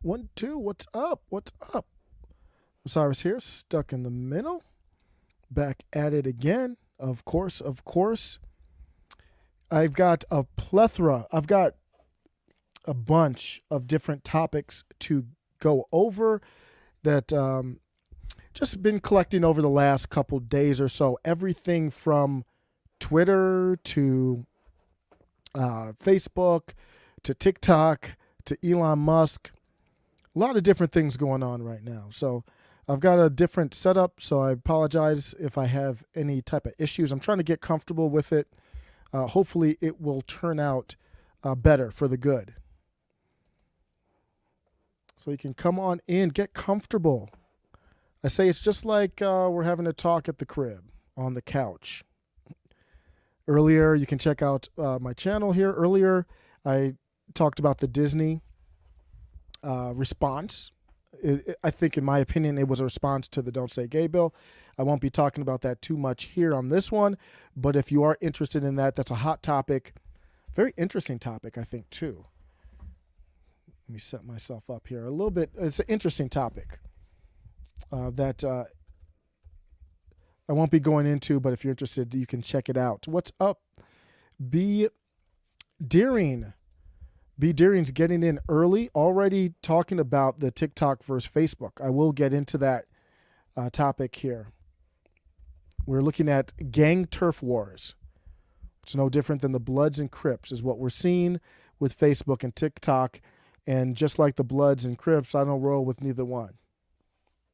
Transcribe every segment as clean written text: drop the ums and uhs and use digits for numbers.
1, 2, what's up? What's up? Osiris here, stuck in the middle. Back at it again. Of course, of course. I've got a plethora. I've got a bunch of different topics to go over that just been collecting over the last couple days or so. Everything from Twitter to Facebook to TikTok to Elon Musk. A lot of different things going on right now. So I've got a different setup, so I apologize if I have any type of issues. I'm trying to get comfortable with it. Hopefully it will turn out better for the good. So you can come on in, get comfortable. I say it's just like we're having a talk at the crib on the couch. Earlier, you can check out my channel here. Earlier, I talked about the Disney response. I think, in my opinion, it was a response to the Don't Say Gay bill. I won't be talking about that too much here on this one, but if you are interested in that, that's a hot topic. Very interesting topic, I think, too. Let me set myself up here a little bit. It's an interesting topic that I won't be going into, but if you're interested, you can check it out. What's up? B. Deering. B. Deering's getting in early, already talking about the TikTok versus Facebook. I will get into that topic here. We're looking at gang turf wars. It's no different than the Bloods and Crips is what we're seeing with Facebook and TikTok. And just like the Bloods and Crips, I don't roll with neither one.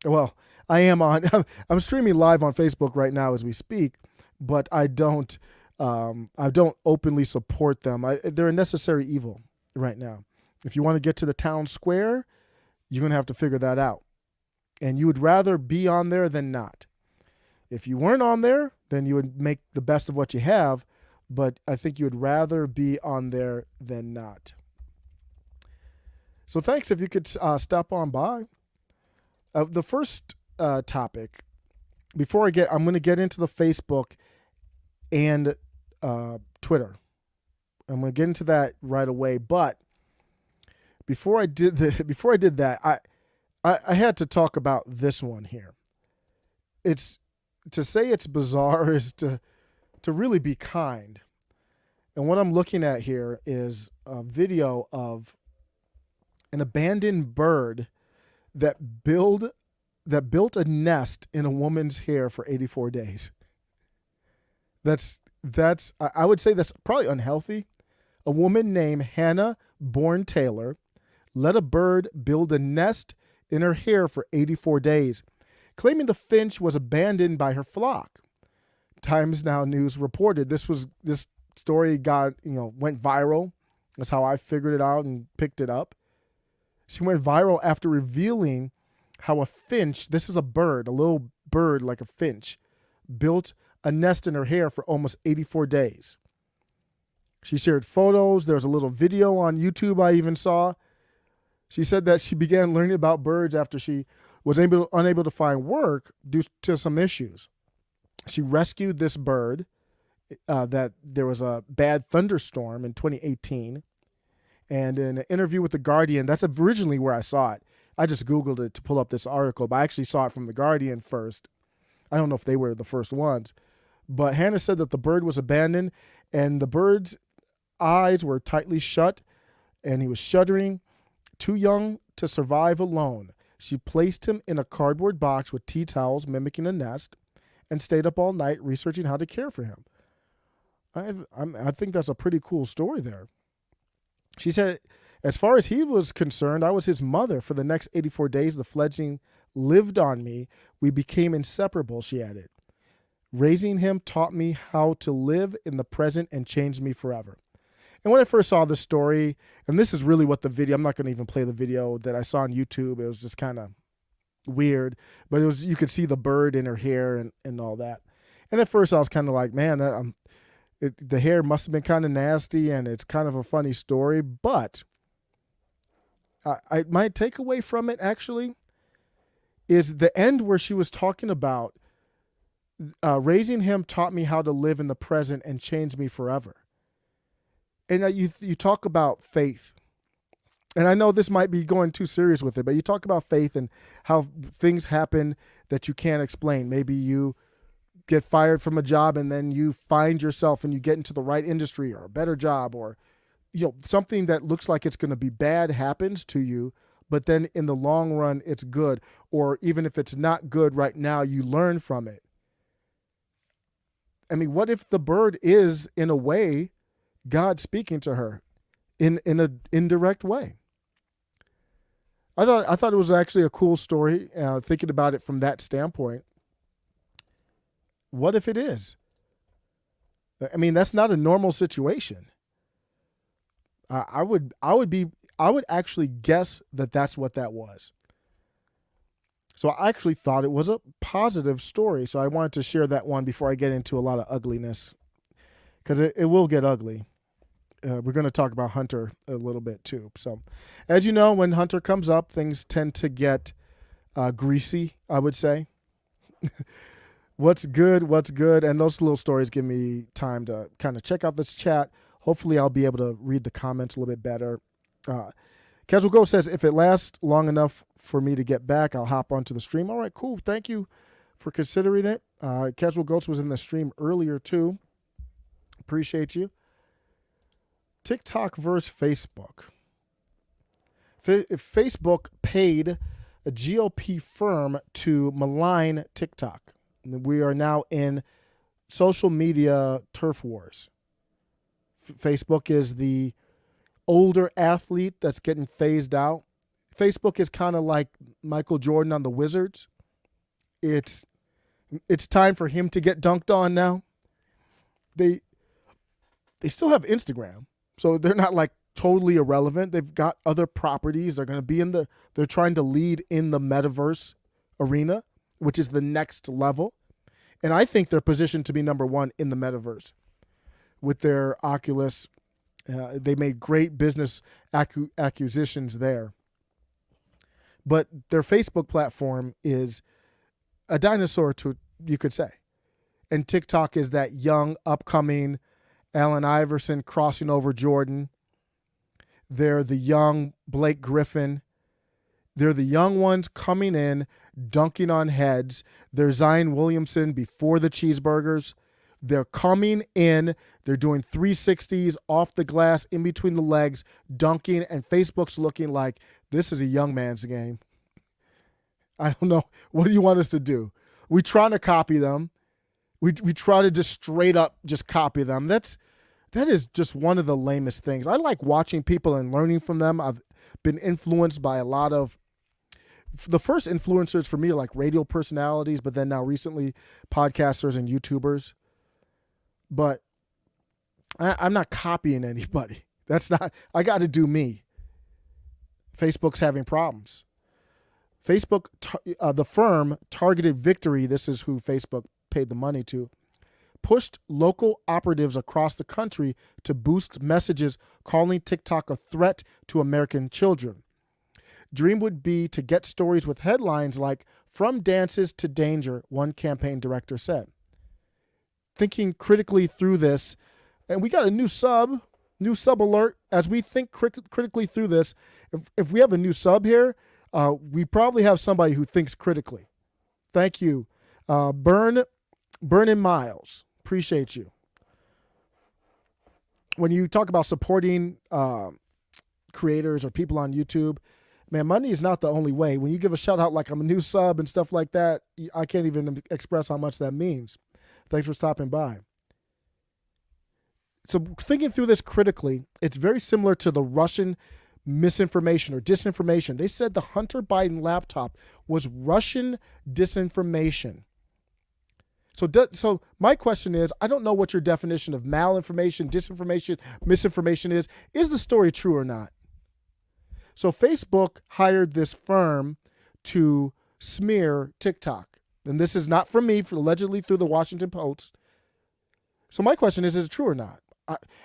Well, I am on. I'm streaming live on Facebook right now as we speak, but I don't openly support them. They're a necessary evil right now. If you want to get to the town square, you're going to have to figure that out. And you would rather be on there than not. If you weren't on there, then you would make the best of what you have. But I think you would rather be on there than not. So thanks if you could stop on by. The first topic, I'm going to get into the Facebook and Twitter. I'm going to get into that right away. But before I did that, I had to talk about this one here. It's to say it's bizarre is to really be kind. And what I'm looking at here is a video of an abandoned bird that built a nest in a woman's hair for 84 days. I would say that's probably unhealthy. A woman named Hannah Bourne Taylor let a bird build a nest in her hair for 84 days, claiming the finch was abandoned by her flock. Times Now News reported this story went viral. That's how I figured it out and picked it up. She went viral after revealing how a finch, this is a bird, a little bird like a finch, built a nest in her hair for almost 84 days. She shared photos. There's a little video on YouTube I even saw. She said that she began learning about birds after she was unable to find work due to some issues. She rescued this bird that there was a bad thunderstorm in 2018. And in an interview with The Guardian, that's originally where I saw it. I just Googled it to pull up this article, but I actually saw it from The Guardian first. I don't know if they were the first ones. But Hannah said that the bird was abandoned and the bird's eyes were tightly shut and he was shuddering, too young to survive alone. She placed him in a cardboard box with tea towels mimicking a nest and stayed up all night researching how to care for him. I think that's a pretty cool story there. She said, as far as he was concerned, I was his mother. For the next 84 days, the fledgling lived on me. We became inseparable, she added. Raising him taught me how to live in the present and changed me forever. And when I first saw this story, and this is really what the video, I'm not going to even play the video that I saw on YouTube. It was just kind of weird, but you could see the bird in her hair and all that. And at first I was kind of like, man, the hair must have been kind of nasty and it's kind of a funny story. But my takeaway from it actually is the end where she was talking about raising him taught me how to live in the present and changed me forever. And you talk about faith And I know this might be going too serious with it, but you talk about faith and how things happen that you can't explain. Maybe you get fired from a job and then you find yourself and you get into the right industry or a better job, or something that looks like it's going to be bad happens to you, but then in the long run it's good. Or even if it's not good right now, you learn from it. I mean, what if the bird is, in a way, God speaking to her in an indirect way? I thought it was actually a cool story, thinking about it from that standpoint. What if it is? I mean, that's not a normal situation. I would actually guess that that's what that was. So I actually thought it was a positive story. So I wanted to share that one before I get into a lot of ugliness, because it will get ugly. We're going to talk about Hunter a little bit too. So, as you know, when Hunter comes up, things tend to get greasy, I would say. What's good? And those little stories give me time to kind of check out this chat. Hopefully I'll be able to read the comments a little bit better. Casual Ghost says, if it lasts long enough for me to get back, I'll hop onto the stream. All right, cool. Thank you for considering it. Casual Ghost was in the stream earlier too. Appreciate you. TikTok versus Facebook. If Facebook paid a GOP firm to malign TikTok, we are now in social media turf wars. Facebook is the older athlete that's getting phased out. Facebook is kind of like Michael Jordan on the Wizards. It's time for him to get dunked on now. They still have Instagram, so they're not like totally irrelevant. They've got other properties. They're going to be they're trying to lead in the metaverse arena, which is the next level. And I think they're positioned to be number one in the metaverse with their Oculus. They made great business acquisitions there. But their Facebook platform is a dinosaur, you could say. And TikTok is that young, upcoming Allen Iverson crossing over Jordan. They're the young Blake Griffin. They're the young ones coming in, dunking on heads. They're Zion Williamson before the cheeseburgers. They're coming in. They're doing 360s off the glass, in between the legs, dunking, and Facebook's looking like this is a young man's game. I don't know. What do you want us to do? We try to copy them. We try to just straight up just copy them. That is just one of the lamest things. I like watching people and learning from them. I've been influenced by a lot of the first influencers for me are like radio personalities, but then now recently podcasters and YouTubers. But I'm not copying anybody. I got to do me. Facebook's having problems. Facebook, the firm Targeted Victory, this is who Facebook paid the money to, pushed local operatives across the country to boost messages calling TikTok a threat to American children. Dream would be to get stories with headlines like "From Dances to Danger," one campaign director said. Thinking critically through this, and we got a new sub alert. As we think critically through this, if we have a new sub here, we probably have somebody who thinks critically. Thank you. Burn in Miles. Appreciate you. When you talk about supporting creators or people on YouTube, man, money is not the only way. When you give a shout out like I'm a new sub and stuff like that, I can't even express how much that means. Thanks for stopping by. So thinking through this critically, it's very similar to the Russian misinformation or disinformation. They said the Hunter Biden laptop was Russian disinformation. So my question is, I don't know what your definition of malinformation, disinformation, misinformation is. Is the story true or not? So Facebook hired this firm to smear TikTok. And this is not from me, allegedly through the Washington Post. So my question is it true or not?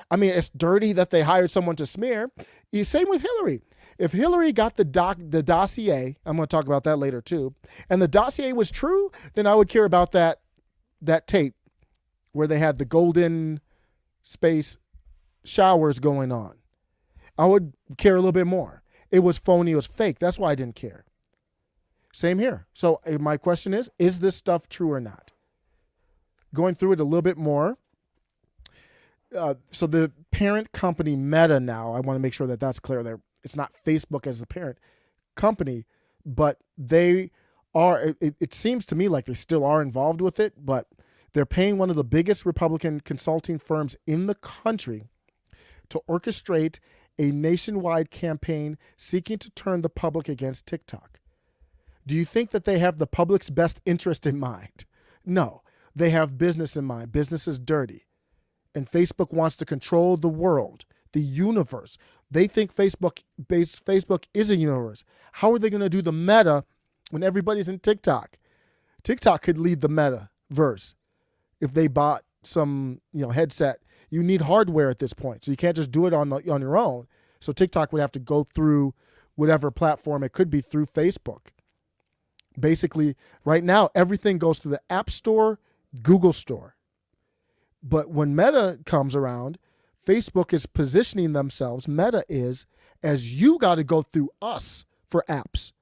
I mean, it's dirty that they hired someone to smear. Same with Hillary. If Hillary got the dossier, I'm going to talk about that later too, and the dossier was true, then I would care about that tape where they had the golden space showers going on. I would care a little bit more. it was phony, it was fake. That's why I didn't care. Same here. So my question is this stuff true or not? Going through it a little bit more. So the parent company Meta now, I want to make sure that that's clear there. It's not Facebook as the parent company, but they are, it seems to me like they still are involved with it, but they're paying one of the biggest Republican consulting firms in the country to orchestrate a nationwide campaign seeking to turn the public against TikTok. Do you think that they have the public's best interest in mind? No, they have business in mind. Business is dirty. And Facebook wants to control the world, the universe. They think Facebook is a universe. How are they going to do the meta when everybody's in TikTok? TikTok could lead the metaverse if they bought some headset. You need hardware at this point, so you can't just do it on your own. So TikTok would have to go through whatever platform it could be through Facebook. Basically, right now, everything goes through the App Store, Google Store. But when Meta comes around, Facebook is positioning themselves, Meta is, as you got to go through us for apps.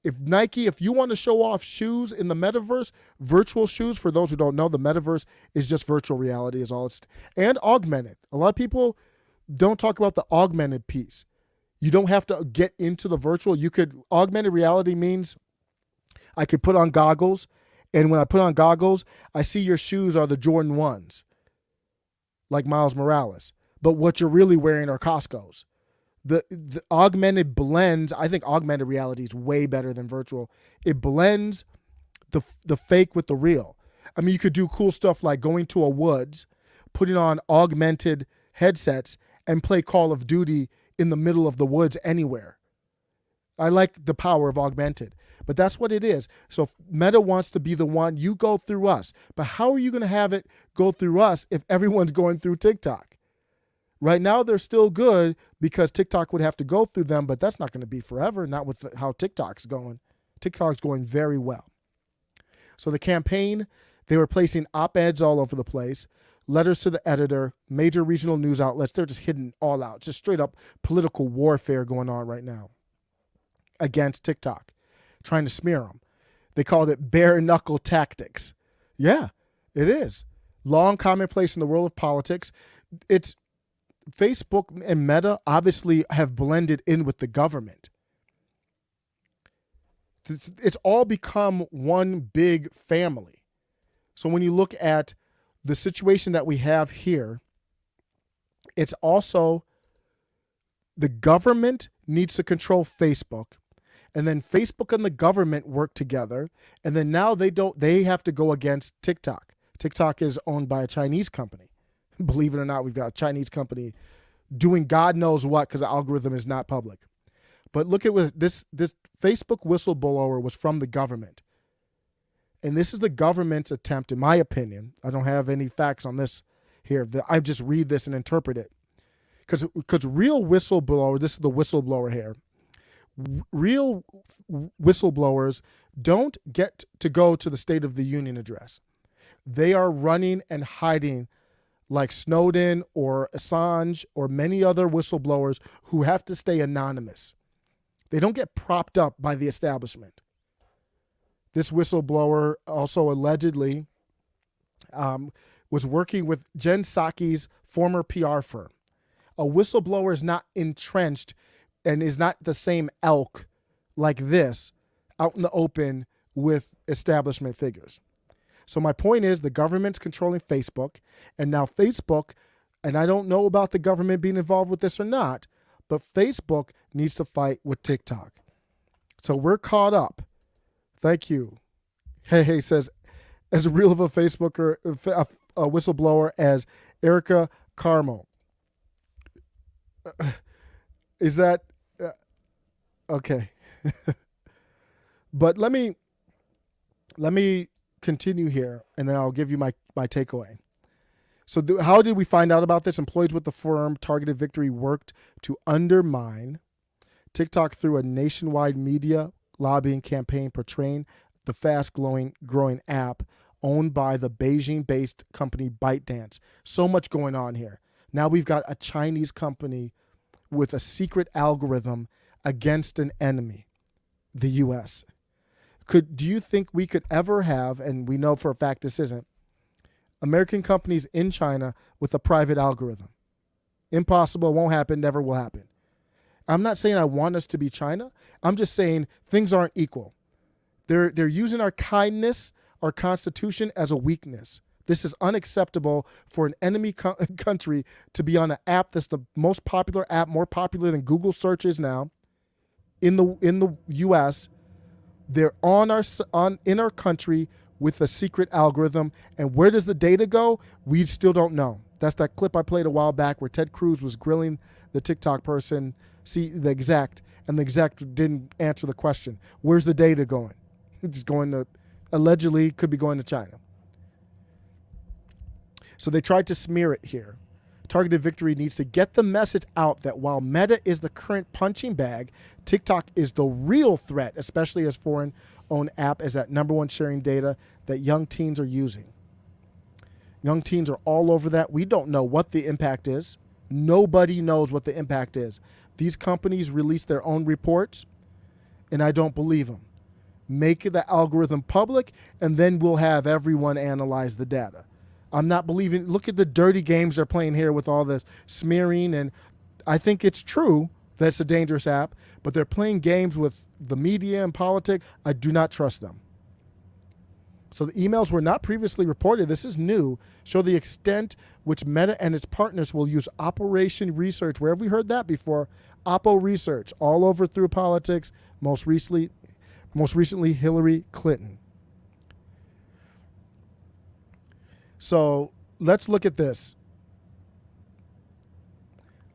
If Nike, if you want to show off shoes in the metaverse, virtual shoes, for those who don't know, the metaverse is just virtual reality is all it's, and augmented. A lot of people don't talk about the augmented piece. You don't have to get into the virtual. Augmented reality means I could put on goggles, and when I put on goggles, I see your shoes are the Jordan 1s, like Miles Morales. But what you're really wearing are Costco's. The augmented blends, I think augmented reality is way better than virtual. It blends the fake with the real. I mean, you could do cool stuff like going to a woods, putting on augmented headsets, and play Call of Duty in the middle of the woods anywhere. I like the power of augmented. But that's what it is. So Meta wants to be the one, you go through us. But how are you going to have it go through us if everyone's going through TikTok? Right now, they're still good because TikTok would have to go through them, but that's not going to be forever, not with how TikTok's going. TikTok's going very well. So the campaign, they were placing op-eds all over the place, letters to the editor, major regional news outlets. They're just hidden all out. Just straight up political warfare going on right now against TikTok, trying to smear them. They called it bare knuckle tactics. Yeah, it is. Long commonplace in the world of politics. It's Facebook and Meta obviously have blended in with the government. It's all become one big family. So when you look at the situation that we have here, it's also the government needs to control Facebook, and then Facebook and the government work together, and then now they have to go against TikTok. TikTok is owned by a Chinese company. Believe it or not, we've got a Chinese company doing God knows what because the algorithm is not public. But look at what this Facebook whistleblower was from the government. And this is the government's attempt, in my opinion. I don't have any facts on this here. I just read this and interpret it. Because real whistleblowers, this is the whistleblower here. Real whistleblowers don't get to go to the State of the Union address. They are running and hiding like Snowden or Assange or many other whistleblowers who have to stay anonymous. They don't get propped up by the establishment. This whistleblower also allegedly was working with Jen Psaki's former PR firm. A whistleblower is not entrenched and is not the same elk like this out in the open with establishment figures. So my point is the government's controlling Facebook, and now Facebook, and I don't know about the government being involved with this or not, but Facebook needs to fight with TikTok. So we're caught up. Thank you. Hey says, as real of a Facebooker, a whistleblower as Erica Carmel. Is that okay? But let me continue here, and then I'll give you my takeaway. So how did we find out about this? Employees with the firm Targeted Victory worked to undermine TikTok through a nationwide media lobbying campaign portraying the fast-growing app owned by the Beijing-based company ByteDance. So much going on here. Now we've got a Chinese company with a secret algorithm against an enemy, the U.S. Do you think we could ever have, and we know for a fact this isn't, American companies in China with a private algorithm? Impossible, won't happen, never will happen. I'm not saying I want us to be China. I'm just saying things aren't equal. They're using our kindness, our Constitution, as a weakness. This is unacceptable for an enemy country to be on an app that's the most popular app, more popular than Google searches now in the U.S. They're in our country with a secret algorithm, and where does the data go? We still don't know. That's that clip I played a while back where Ted Cruz was grilling the TikTok person, the exec, and the exec didn't answer the question. Where's the data going? It's going to, allegedly, could be going to China. So they tried to smear it here. Targeted Victory needs to get the message out that while Meta is the current punching bag, TikTok is the real threat, especially as foreign-owned app, as that #1 sharing data that young teens are using. Young teens are all over that. We don't know what the impact is. Nobody knows what the impact is. These companies release their own reports, and I don't believe them. Make the algorithm public, and then we'll have everyone analyze the data. I'm not believing. Look at the dirty games they're playing here with all this smearing, and I think it's true that it's a dangerous app, but they're playing games with the media and politics. I do not trust them. So the emails were not previously reported. This is new. Show the extent which Meta and its partners will use Operation Research. Where have we heard that before? Oppo Research, all over through politics. Most recently Hillary Clinton. So let's look at this.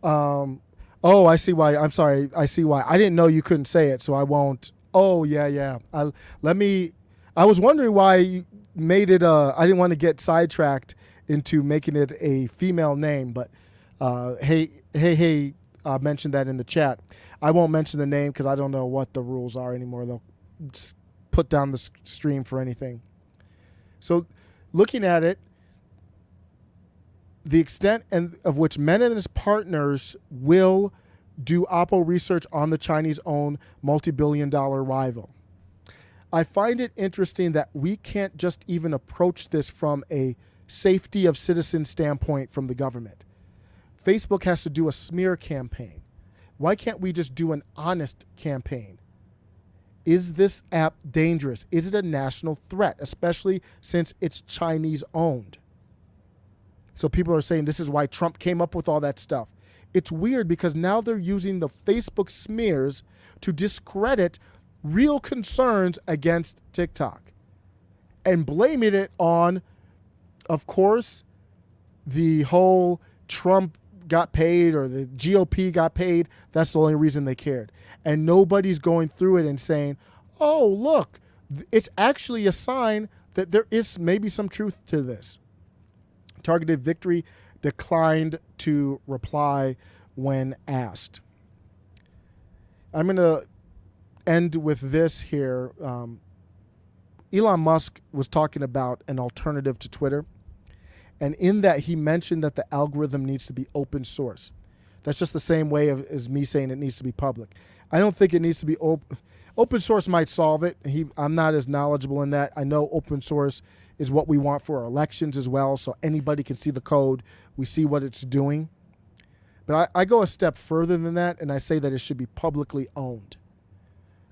Oh, I see why. I'm sorry. I see why. I didn't know you couldn't say it, so I won't. Oh, yeah. I was wondering why you made it. I didn't want to get sidetracked into making it a female name, but hey, mentioned that in the chat. I won't mention the name because I don't know what the rules are anymore. They'll just put down the stream for anything. So looking at it, the extent of which Meta and its partners will do Oppo research on the Chinese-owned multi-billion-dollar rival. I find it interesting that we can't just even approach this from a safety of citizens standpoint from the government. Facebook has to do a smear campaign. Why can't we just do an honest campaign? Is this app dangerous? Is it a national threat, especially since it's Chinese-owned? So people are saying this is why Trump came up with all that stuff. It's weird because now they're using the Facebook smears to discredit real concerns against TikTok and blaming it on, of course, the whole Trump got paid or the GOP got paid. That's the only reason they cared. And nobody's going through it and saying, oh, look, it's actually a sign that there is maybe some truth to this. Targeted Victory declined to reply when asked. I'm going to end with this here. Elon Musk was talking about an alternative to Twitter. And in that, he mentioned that the algorithm needs to be open source. That's just the same way as me saying it needs to be public. I don't think it needs to be open. Open source might solve it. I'm not as knowledgeable in that. I know open source is what we want for our elections as well, so anybody can see the code. We see what it's doing. But I go a step further than that, and I say that it should be publicly owned.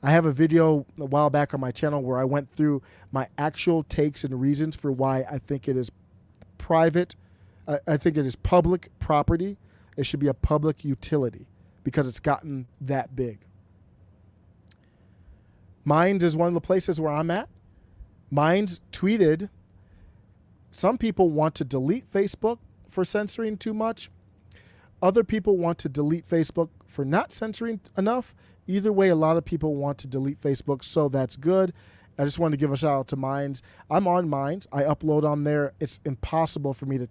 I have a video a while back on my channel where I went through my actual takes and reasons for why I think it is private. I think it is public property. It should be a public utility because it's gotten that big. Minds is one of the places where I'm at. Minds tweeted, some people want to delete Facebook for censoring too much. Other people want to delete Facebook for not censoring enough. Either way, a lot of people want to delete Facebook, so that's good. I just wanted to give a shout out to Minds. I'm on Minds. I upload on there. It's impossible for me to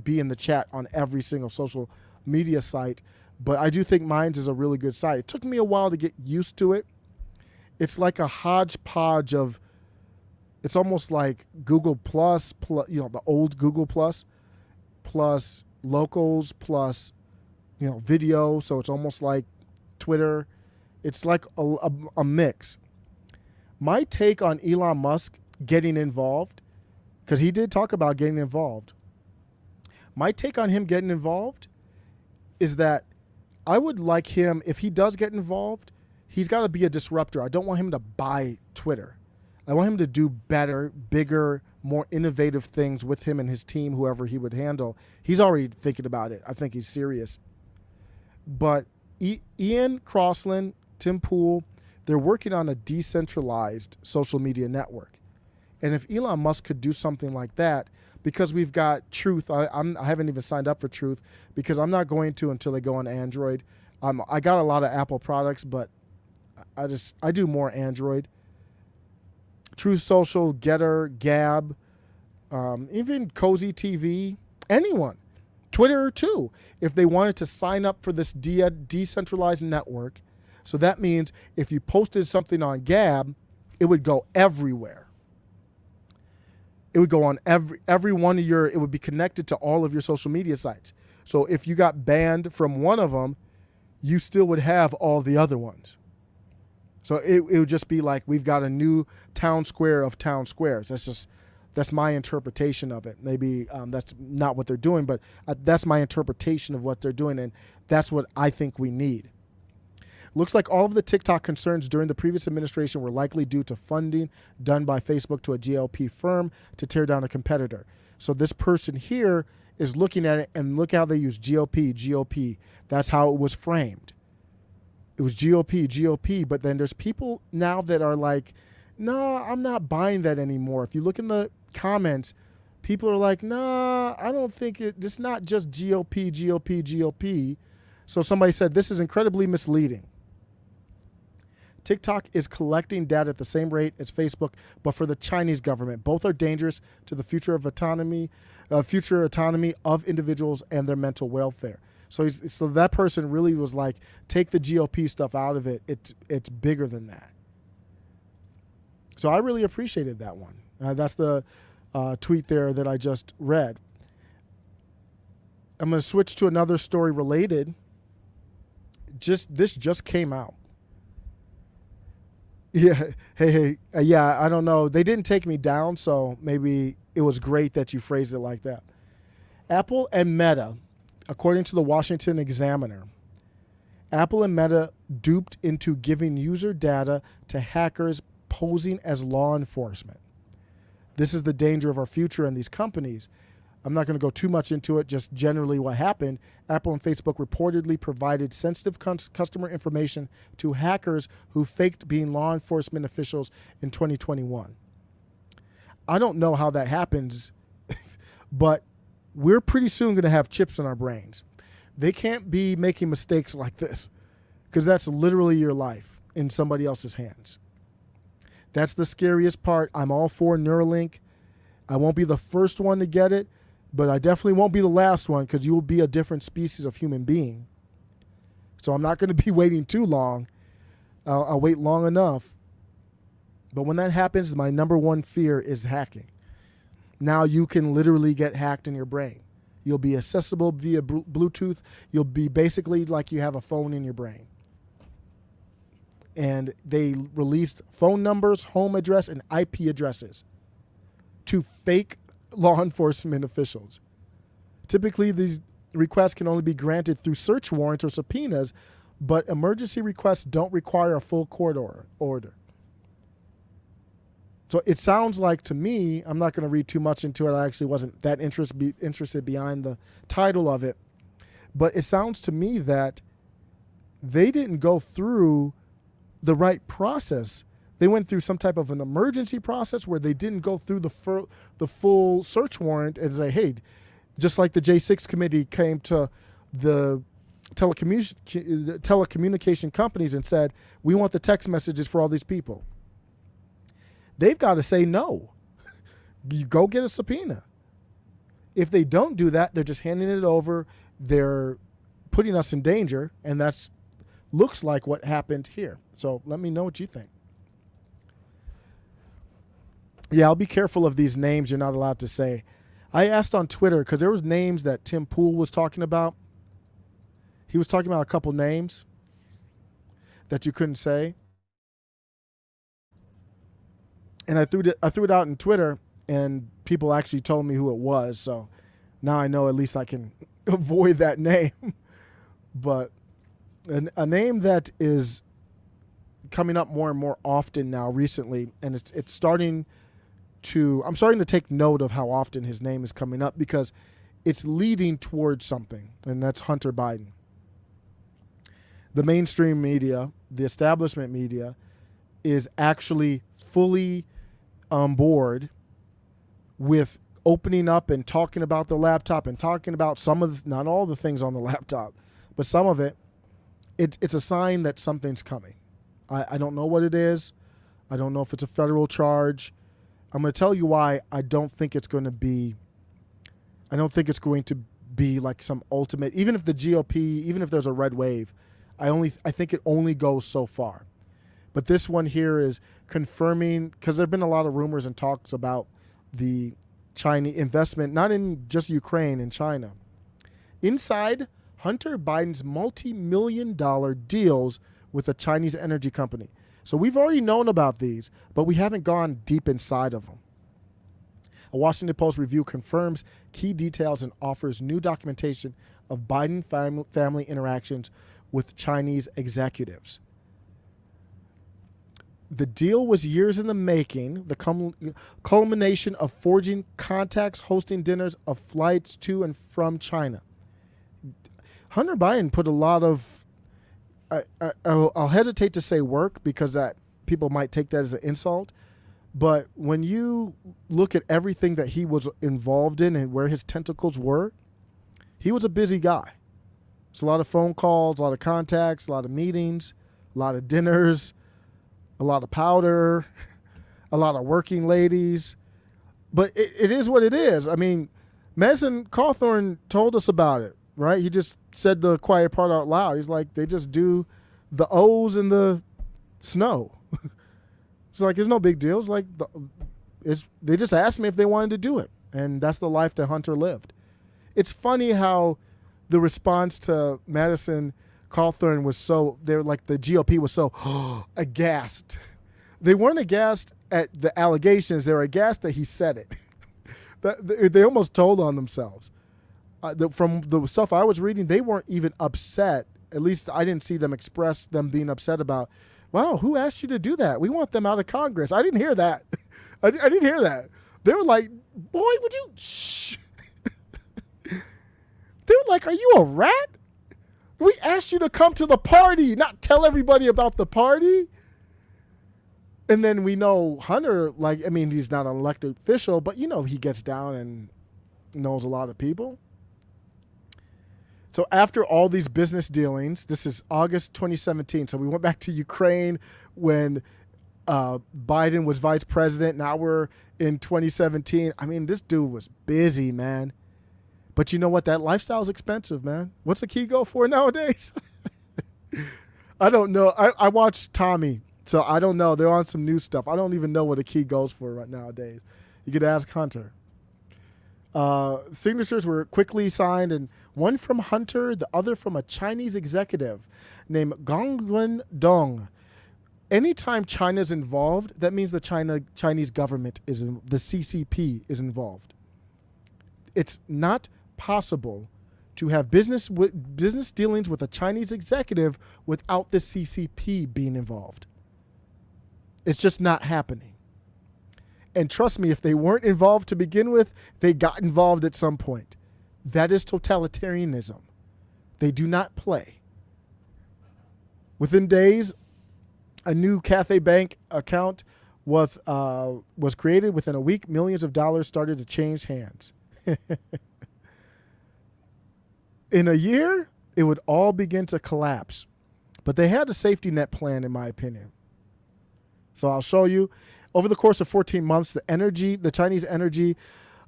be in the chat on every single social media site, but I do think Minds is a really good site. It took me a while to get used to it. It's like a hodgepodge of, it's almost like Google Plus, the old Google Plus locals plus, video. So it's almost like Twitter. It's like a mix. My take on Elon Musk getting involved, because he did talk about getting involved. My take on him getting involved is that I would like him, if he does get involved, he's got to be a disruptor. I don't want him to buy Twitter. I want him to do better, bigger, more innovative things with him and his team, whoever he would handle. He's already thinking about it. I think he's serious. But Ian Crossland, Tim Pool, they're working on a decentralized social media network. And if Elon Musk could do something like that, because we've got Truth, I haven't even signed up for Truth because I'm not going to until they go on Android. I got a lot of Apple products, but I do more Android. Truth Social, Getter, Gab, even Cozy TV, anyone. Twitter too, if they wanted to sign up for this decentralized network. So that means if you posted something on Gab, it would go everywhere. It would go on every one of your, it would be connected to all of your social media sites. So if you got banned from one of them, you still would have all the other ones. So it would just be like we've got a new town square of town squares. That's my interpretation of it. Maybe that's not what they're doing, but that's my interpretation of what they're doing, and that's what I think we need. Looks like all of the TikTok concerns during the previous administration were likely due to funding done by Facebook to a GLP firm to tear down a competitor. So this person here is looking at it, and look how they use GOP. That's how it was framed. It was GOP, but then there's people now that are like, no, I'm not buying that anymore. If you look in the comments, people are like, nah, I don't think it's not just GOP. So somebody said, this is incredibly misleading. TikTok is collecting data at the same rate as Facebook, but for the Chinese government. Both are dangerous to the future autonomy of individuals and their mental welfare. So that person really was like, take the GOP stuff out of it. It's bigger than that. So I really appreciated that one. That's the tweet there that I just read. I'm going to switch to another story related. This just came out. Yeah. Hey. Yeah, I don't know. They didn't take me down, so maybe it was great that you phrased it like that. Apple and Meta, according to the Washington Examiner, Apple and Meta duped into giving user data to hackers posing as law enforcement. This is the danger of our future in these companies. I'm not going to go too much into it, just generally what happened. Apple and Facebook reportedly provided sensitive customer information to hackers who faked being law enforcement officials in 2021. I don't know how that happens, but we're pretty soon going to have chips in our brains. They can't be making mistakes like this because that's literally your life in somebody else's hands. That's the scariest part. I'm all for Neuralink. I won't be the first one to get it, but I definitely won't be the last one because you will be a different species of human being. So I'm not going to be waiting too long. I'll wait long enough. But when that happens, my number one fear is hacking. Now you can literally get hacked in your brain. You'll be accessible via Bluetooth. You'll be basically like you have a phone in your brain. And they released phone numbers, home address, and IP addresses to fake law enforcement officials. Typically, these requests can only be granted through search warrants or subpoenas, but emergency requests don't require a full court order. So it sounds like to me, I'm not going to read too much into it. I actually wasn't that interested behind the title of it. But it sounds to me that they didn't go through the right process. They went through some type of an emergency process where they didn't go through the full search warrant and say, hey, just like the J6 committee came to the telecommunication companies and said, we want the text messages for all these people. They've got to say no. You go get a subpoena. If they don't do that, they're just handing it over. They're putting us in danger, and that's looks like what happened here. So let me know what you think. Yeah, I'll be careful of these names you're not allowed to say. I asked on Twitter because there was names that Tim Pool was talking about. He was talking about a couple names. that you couldn't say. And I threw it out in Twitter, and people actually told me who it was. So now I know at least I can avoid that name. But a name that is coming up more and more often now recently, and it's starting to, I'm starting to take note of how often his name is coming up because it's leading towards something, and that's Hunter Biden. The mainstream media, the establishment media, is actually fully on board with opening up and talking about the laptop and talking about some of, not all the things on the laptop, but some of it. It's a sign that something's coming. I don't know what it is. I don't know if it's a federal charge. I'm going to tell you why I don't think it's going to be. I don't think it's going to be like some ultimate. Even if the GOP, even if there's a red wave, I think it only goes so far. But this one here is confirming, because there have been a lot of rumors and talks about the Chinese investment, not in just Ukraine, in China. Inside Hunter Biden's multi-million-dollar deals with a Chinese energy company. So we've already known about these, but we haven't gone deep inside of them. A Washington Post review confirms key details and offers new documentation of Biden family interactions with Chinese executives. The deal was years in the making, the culmination of forging contacts, hosting dinners of flights to and from China. Hunter Biden put a lot of, I'll hesitate to say work because that people might take that as an insult, but when you look at everything that he was involved in and where his tentacles were, he was a busy guy. It's a lot of phone calls, a lot of contacts, a lot of meetings, a lot of dinners, a lot of powder, a lot of working ladies. But it is what it is. I mean, Manchin Cawthorn told us about it, right? He just said the quiet part out loud. He's like, they just do the O's in the snow. It's like, there's no big deal. It's like, they just asked me if they wanted to do it. And that's the life that Hunter lived. It's funny how the response to Madison Cawthorn was so, they're like, the GOP was so aghast. They weren't aghast at the allegations. They were aghast that he said it. They almost told on themselves. From the stuff I was reading, they weren't even upset. At least I didn't see them express them being upset about, wow, who asked you to do that? We want them out of Congress. I didn't hear that. I didn't hear that. They were like, boy, would you shh. They were like, are you a rat? We asked you to come to the party, not tell everybody about the party. And then we know Hunter, like, I mean, he's not an elected official, but you know, he gets down and knows a lot of people. So after all these business dealings, this is August 2017. So we went back to Ukraine when Biden was vice president. Now we're in 2017. I mean, this dude was busy, man. But you know what? That lifestyle is expensive, man. What's a key go for nowadays? I don't know. I watch Tommy, so I don't know. They're on some new stuff. I don't even know what a key goes for right nowadays. You could ask Hunter. Signatures were quickly signed, and one from Hunter, the other from a Chinese executive named Gongwen Dong. Anytime China's involved, that means the Chinese government the CCP is involved. It's not possible to have business dealings with a Chinese executive without the CCP being involved. It's just not happening. And trust me, if they weren't involved to begin with, they got involved at some point. That is totalitarianism. They do not play. Within days, a new Cathay Bank account was created. Within a week, millions of dollars started to change hands. In a year, it would all begin to collapse. But they had a safety net plan, in my opinion. So I'll show you. Over the course of 14 months, the Chinese energy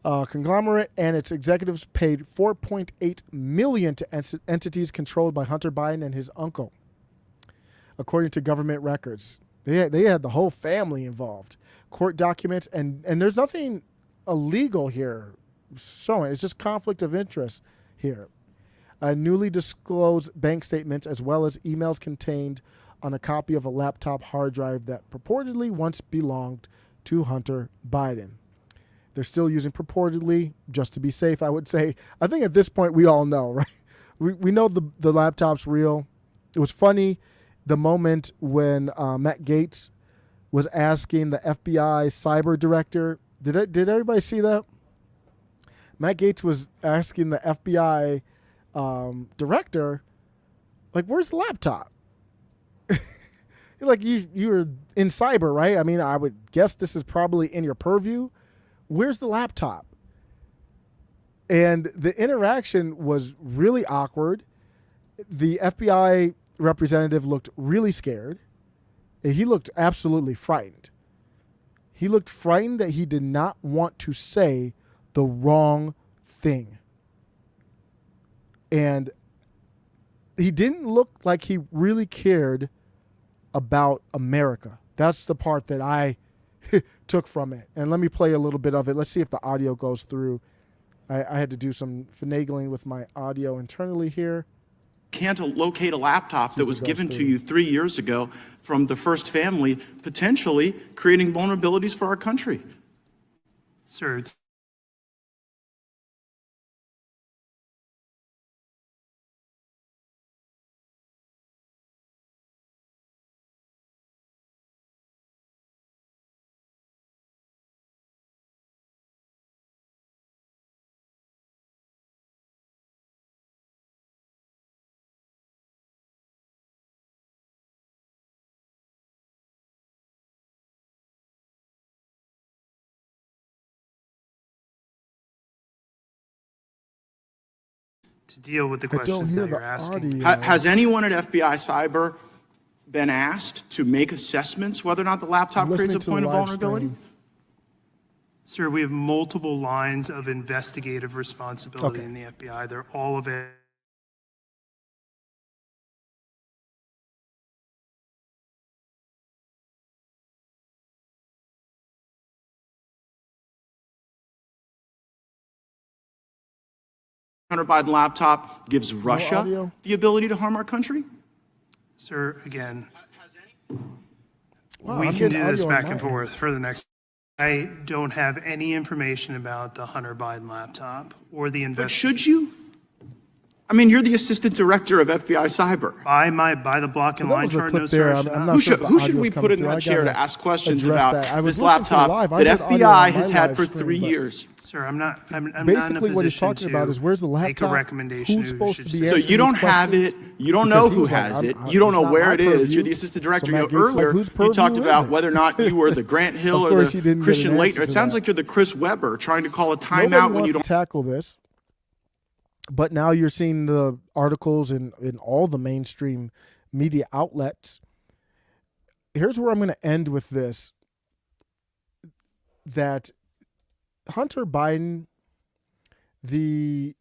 conglomerate and its executives paid $4.8 million to entities controlled by Hunter Biden and his uncle, according to government records. They had the whole family involved. Court documents, and there's nothing illegal here showing. It's just conflict of interest here. Newly disclosed bank statements as well as emails contained on a copy of a laptop hard drive that purportedly once belonged to Hunter Biden. They're still using purportedly just to be safe, I would say. I think at this point we all know, right? We know the laptop's real. It was funny the moment when Matt Gaetz was asking the FBI cyber director. Did everybody see that? Matt Gaetz was asking the FBI director, like, where's the laptop? Like, you're in cyber, right? I mean, I would guess this is probably in your purview. Where's the laptop? And the interaction was really awkward. The FBI representative looked really scared. And he looked absolutely frightened. He looked frightened that he did not want to say the wrong thing. And he didn't look like he really cared about America. That's the part that I took from it. And let me play a little bit of it. Let's see if the audio goes through. I had to do some finagling with my audio internally here. Can't locate a laptop that was given to you 3 years ago from the first family, potentially creating vulnerabilities for our country. Sir, it's to deal with the questions that you're asking. Has anyone at FBI Cyber been asked to make assessments whether or not the laptop creates a point of vulnerability? Sir, we have multiple lines of investigative responsibility in the FBI. They're all available. Hunter Biden laptop gives Russia the ability to harm our country? Sir, again, Wow, we I'm can getting do this audio on back my and end. forth for the next. I don't have any information about the Hunter Biden laptop or the But investigation. should you? I mean, you're the assistant director of FBI Cyber. By the block and That line was a chart, clip no, there. sir, I should I'm not. not Who sure should, if the who should audio's we coming put in through. I that chair gotta to ask questions address about that. I was this listening to the laptop live. I that heard audio FBI on has my had live for stream, 3 but- years? Sir, I'm not in a Basically, what he's position talking about is where's the make a laptop? recommendation Who's who supposed should to say be So answering you don't these have it, questions? you don't Because know he who was like, has it, I'm- you don't it's know not where my it is, purview. you're the assistant director. So You know, Matt Gaetz like, earlier whose you talked purview about is it? whether or not you were the Grant Hill Of or course he the didn't get Christian an Laettner. answer It to sounds that. like you're the Chris Webber trying to call a Nobody timeout when wants you to don't. tackle this. But now you're seeing the articles in all the mainstream media outlets. Here's where I'm going to end with this. That Hunter Biden, the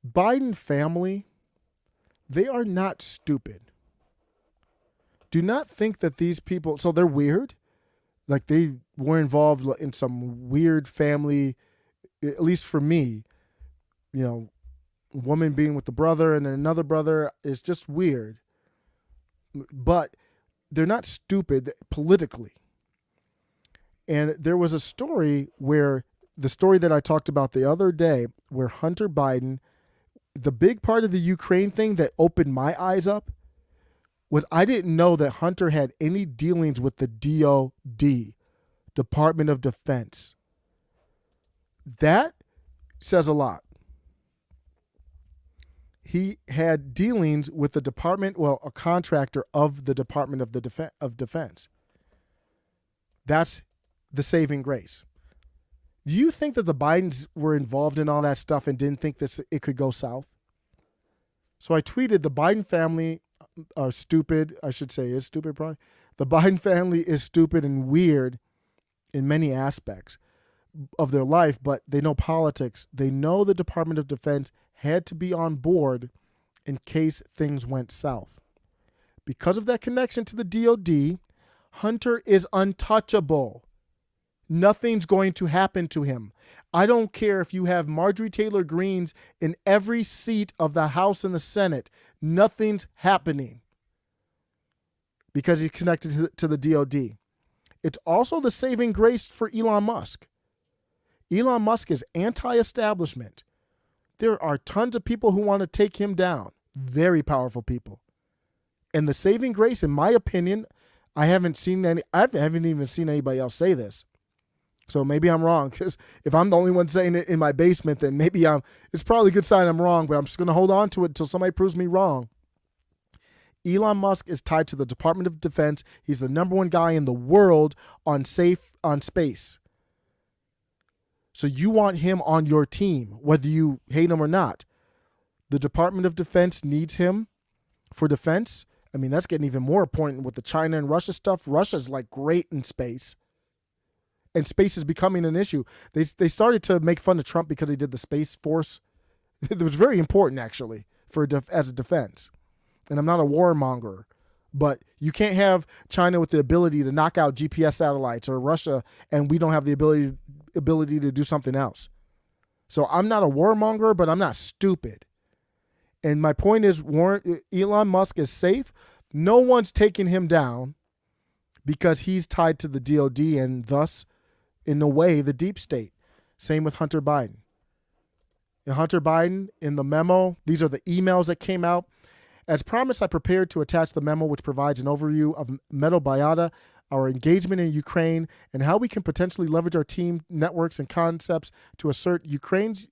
Biden family, they are not stupid. Do not think that these people, so they're weird. Like they were involved in some weird family, at least for me, you know, woman being with the brother and then another brother is just weird. But they're not stupid politically. And there was a story where the story that I talked about the other day where Hunter Biden, the big part of the Ukraine thing that opened my eyes up was I didn't know that Hunter had any dealings with the DOD, Department of Defense. That says a lot. He had dealings with the department, well, a contractor of the Department of Defense. That's the saving grace. Do you think that the Bidens were involved in all that stuff and didn't think it could go south? So I tweeted, the Biden family are stupid. I should say is stupid probably. The Biden family is stupid and weird in many aspects of their life, but they know politics. They know the Department of Defense had to be on board in case things went south. Because of that connection to the DOD, Hunter is untouchable. Nothing's going to happen to him. I don't care if you have Marjorie Taylor Greens in every seat of the House and the Senate. Nothing's happening. because he's connected to the DOD. It's also the saving grace for Elon Musk. Elon Musk is anti-establishment. There are tons of people who want to take him down. Very powerful people. And the saving grace, in my opinion, I haven't even seen anybody else say this. So maybe I'm wrong. Because if I'm the only one saying it in my basement, then maybe it's probably a good sign I'm wrong, but I'm just going to hold on to it until somebody proves me wrong. Elon Musk is tied to the Department of Defense. He's the number one guy in the world on space. So you want him on your team, whether you hate him or not. The Department of Defense needs him for defense. I mean, that's getting even more important with the China and Russia stuff. Russia's like great in space. And space is becoming an issue. They started to make fun of Trump because he did the Space Force. It was very important, actually, as a defense. And I'm not a warmonger, but you can't have China with the ability to knock out GPS satellites, or Russia, and we don't have the ability to do something else. So I'm not a warmonger, but I'm not stupid. And my point is, Elon Musk is safe. No one's taking him down because he's tied to the DOD and thus, in a way, the deep state. Same with Hunter Biden. And Hunter Biden, in the memo, these are the emails that came out. As promised, I prepared to attach the memo, which provides an overview of Metal Biota, our engagement in Ukraine, and how we can potentially leverage our team networks and concepts to assert Ukraine's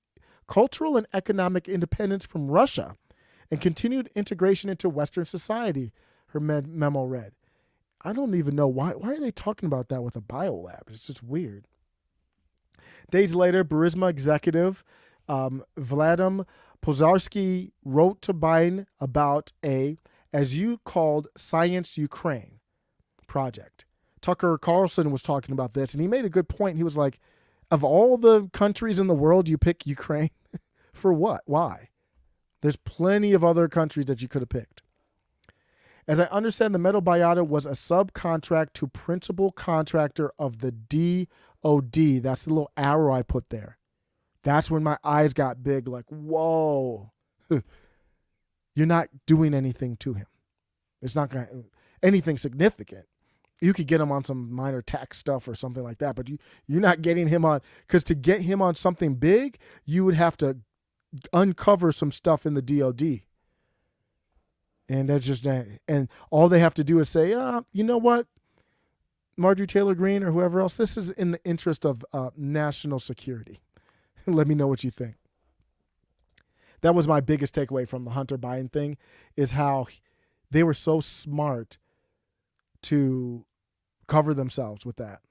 cultural and economic independence from Russia and continued integration into Western society, her memo read. I don't even know why are they talking about that with a biolab? It's just weird. Days later, Burisma executive Vladimir Pozharsky wrote to Biden about as you called, Science Ukraine project. Tucker Carlson was talking about this, and he made a good point. He was like, of all the countries in the world, you pick Ukraine? For what? Why? There's plenty of other countries that you could have picked. As I understand, the Metal Biota was a subcontract to principal contractor of the DOD. That's the little arrow I put there. That's when my eyes got big, like, whoa. You're not doing anything to him. It's not going to anything significant. You could get him on some minor tax stuff or something like that, but you're not getting him on, because to get him on something big, you would have to uncover some stuff in the DOD. And that's just that. And all they have to do is say, you know what, Marjorie Taylor Greene or whoever else, this is in the interest of national security. Let me know what you think. That was my biggest takeaway from the Hunter Biden thing, is how they were so smart to cover themselves with that.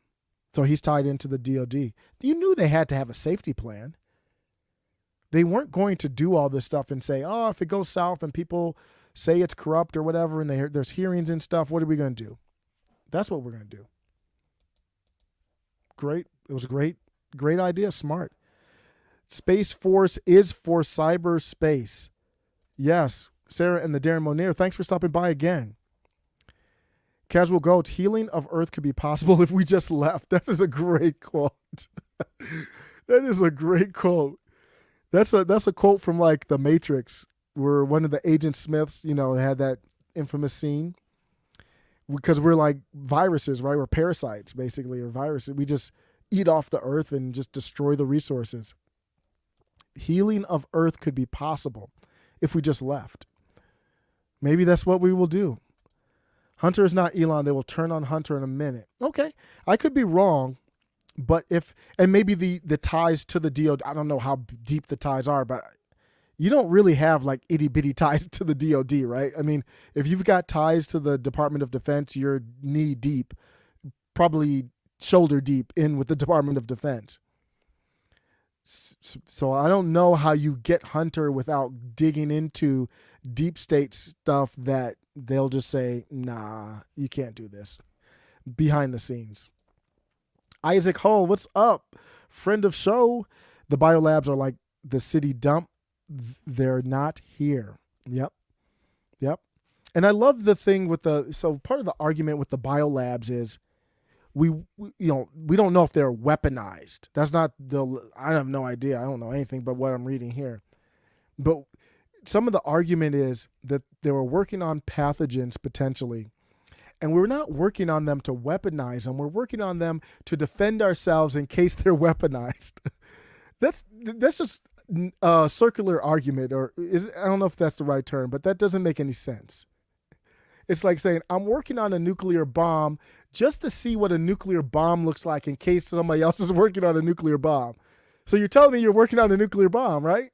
So he's tied into the DOD. You knew they had to have a safety plan. They weren't going to do all this stuff and say, if it goes south and people say it's corrupt or whatever, and there's hearings and stuff, what are we going to do? That's what we're going to do. Great. It was a great idea. Smart. Space Force is for cyberspace. Yes. Sarah and the Darren Monier, thanks for stopping by again. Casual Goats, healing of Earth could be possible if we just left. That is a great quote. That is a great quote. That's a quote from like The Matrix, where one of the Agent Smiths, had that infamous scene. Because we're like viruses, right? We're parasites, basically, or viruses. We just eat off the earth and just destroy the resources. Healing of Earth could be possible if we just left. Maybe that's what we will do. Hunter is not Elon. They will turn on Hunter in a minute. Okay, I could be wrong, but and maybe the ties to the DOD, I don't know how deep the ties are, but you don't really have like itty bitty ties to the DOD, right? I mean, if you've got ties to the Department of Defense, you're knee deep, probably shoulder deep in with the Department of Defense. So I don't know how you get Hunter without digging into deep state stuff that they'll just say, nah, you can't do this behind the scenes. Isaac Hull, what's up? Friend of show. The biolabs are like the city dump. They're not here. Yep. And I love the thing with so part of the argument with the biolabs is we don't know if they're weaponized. That's not I have no idea. I don't know anything but what I'm reading here. But some of the argument is that they were working on pathogens potentially, And we're not working on them to weaponize them. We're working on them to defend ourselves in case they're weaponized. That's just a circular argument, I don't know if that's the right term, but that doesn't make any sense. It's like saying, I'm working on a nuclear bomb just to see what a nuclear bomb looks like in case somebody else is working on a nuclear bomb. So you're telling me you're working on a nuclear bomb, right?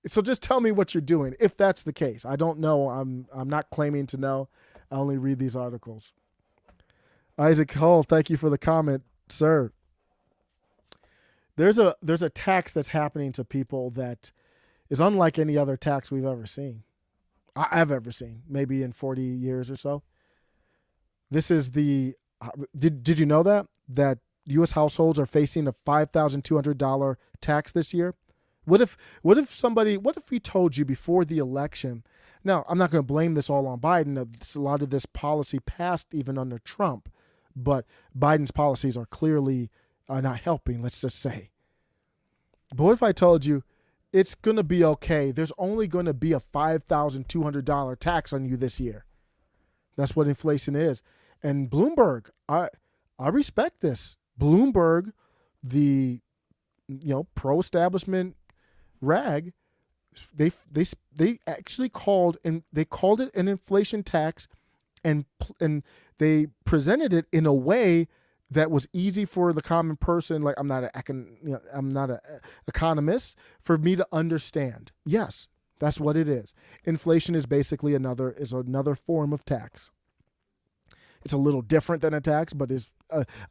So just tell me what you're doing, if that's the case. I don't know. I'm not claiming to know. I only read these articles. Isaac Hull, thank you for the comment, sir. There's a tax that's happening to people that is unlike any other tax we've ever seen. I've ever seen, maybe in 40 years or so. This is did you know that U.S. households are facing a $5,200 tax this year? What if we told you before the election? Now, I'm not going to blame this all on Biden. A lot of this policy passed even under Trump, but Biden's policies are clearly not helping, let's just say. But what if I told you it's going to be okay? There's only going to be a $5,200 tax on you this year. That's what inflation is. And Bloomberg, I respect this. Bloomberg, the pro-establishment rag, they actually called it an inflation tax, and they presented it in a way that was easy for the common person. Like, I'm not an economist, for me to understand. Yes, that's what it is. Inflation is basically another form of tax. It's a little different than a tax, but is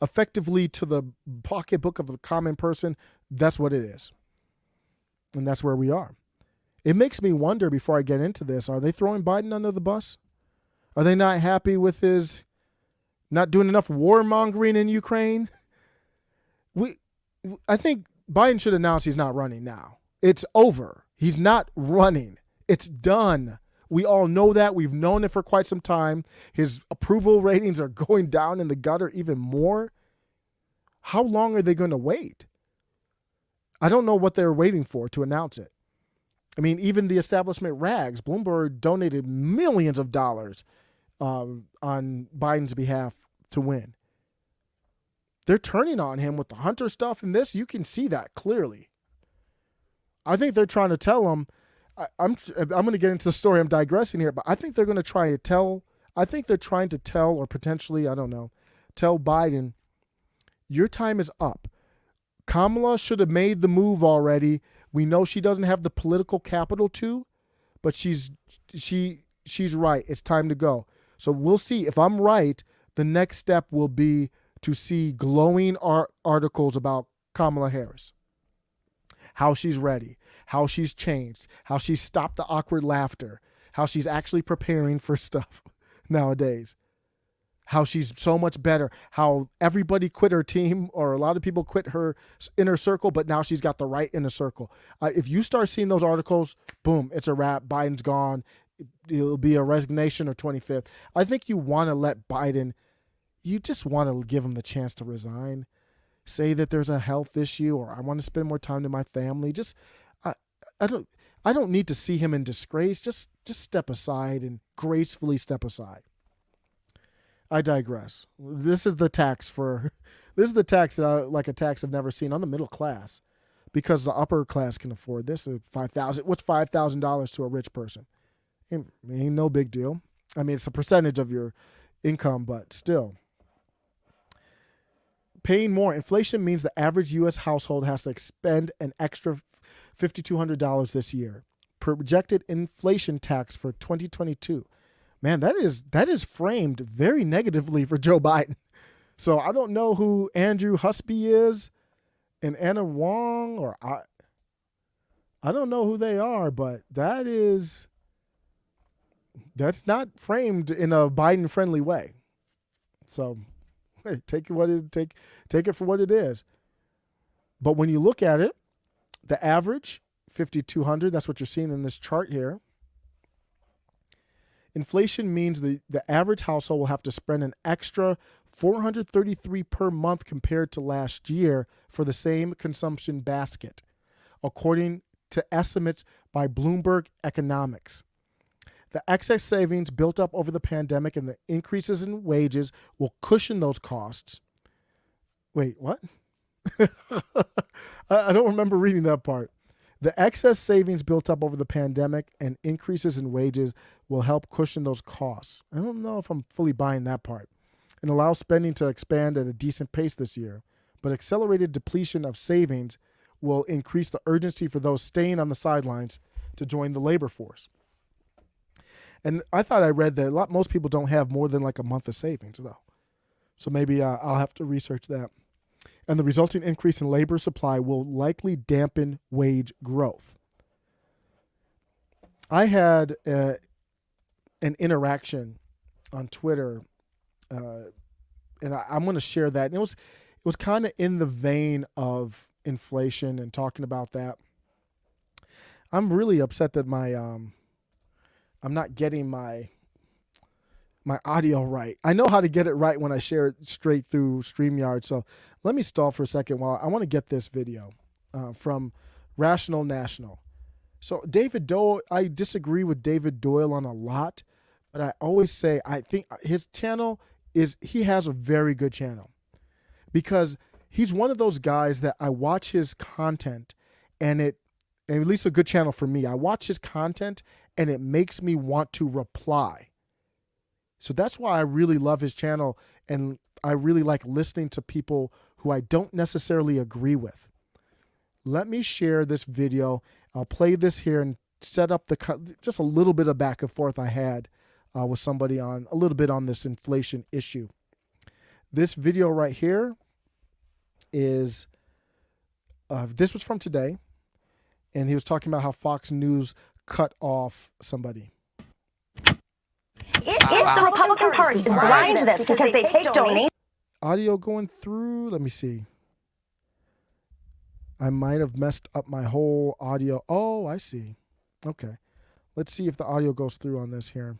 effectively, to the pocketbook of the common person, that's what it is. And that's where we are. It makes me wonder, before I get into this, are they throwing Biden under the bus? Are they not happy with his not doing enough warmongering in Ukraine? I think Biden should announce he's not running now. It's over. He's not running. It's done. We all know that. We've known it for quite some time. His approval ratings are going down in the gutter even more. How long are they going to wait? I don't know what they're waiting for to announce it. I mean, even the establishment rags, Bloomberg donated millions of dollars on Biden's behalf to win. They're turning on him with the Hunter stuff and this. You can see that clearly. I think they're trying to tell him, I'm going to get into the story. I'm digressing here, but I think they're going to try to tell, or potentially, I don't know, tell Biden, your time is up. Kamala should have made the move already. We know she doesn't have the political capital to, but she's right. It's time to go. So we'll see. If I'm right, the next step will be to see glowing articles about Kamala Harris. How she's ready, how she's changed, how she's stopped the awkward laughter, how she's actually preparing for stuff nowadays, how she's so much better, how everybody quit her team, or a lot of people quit her inner circle, but now she's got the right inner circle. If you start seeing those articles, boom, it's a wrap. Biden's gone. It'll be a resignation or 25th. I think you want to let Biden, you just want to give him the chance to resign. Say that there's a health issue, or I want to spend more time with my family. Just, I don't need to see him in disgrace. Just step aside and gracefully step aside. I digress. This is the tax, like a tax I've never seen on the middle class, because the upper class can afford this. $5,000. What's $5,000 to a rich person? Ain't no big deal. I mean, it's a percentage of your income, but still. Paying more. Inflation means the average U.S. household has to expend an extra $5,200 this year. Projected inflation tax for 2022. Man, that is framed very negatively for Joe Biden. So I don't know who Andrew Husby is and Anna Wong, or I don't know who they are, but that's not framed in a Biden-friendly way. So hey, take it for what it is. But when you look at it, the average $5,200, that's what you're seeing in this chart here. Inflation means the average household will have to spend an extra $433 per month compared to last year for the same consumption basket, according to estimates by Bloomberg Economics. The excess savings built up over the pandemic and the increases in wages will cushion those costs. Wait, what? I don't remember reading that part. The excess savings built up over the pandemic and increases in wages will help cushion those costs. I don't know if I'm fully buying that part. And allow spending to expand at a decent pace this year. But accelerated depletion of savings will increase the urgency for those staying on the sidelines to join the labor force. And I thought I read that most people don't have more than like a month of savings, though. So maybe I'll have to research that. And the resulting increase in labor supply will likely dampen wage growth. I had an interaction on Twitter, and I'm going to share that. And it was kind of in the vein of inflation and talking about that. I'm really upset that I'm not getting my audio right. I know how to get it right when I share it straight through StreamYard. So let me stall for a second while I want to get this video from Rational National. So David Doyle, I disagree with David Doyle on a lot, but I always say I think his channel he has a very good channel because he's one of those guys that I watch his content and at least a good channel for me. I watch his content and it makes me want to reply. So that's why I really love his channel, and I really like listening to people who I don't necessarily agree with. Let me share this video. I'll play this here and set up just a little bit of back and forth I had with somebody on a little bit on this inflation issue. This video right here is, this was from today, and he was talking about how Fox News cut off somebody. If the Republican Party is blind to this because they take donations. Audio going through. Let me see. I might have messed up my whole audio. Oh, I see. Okay. Let's see if the audio goes through on this here.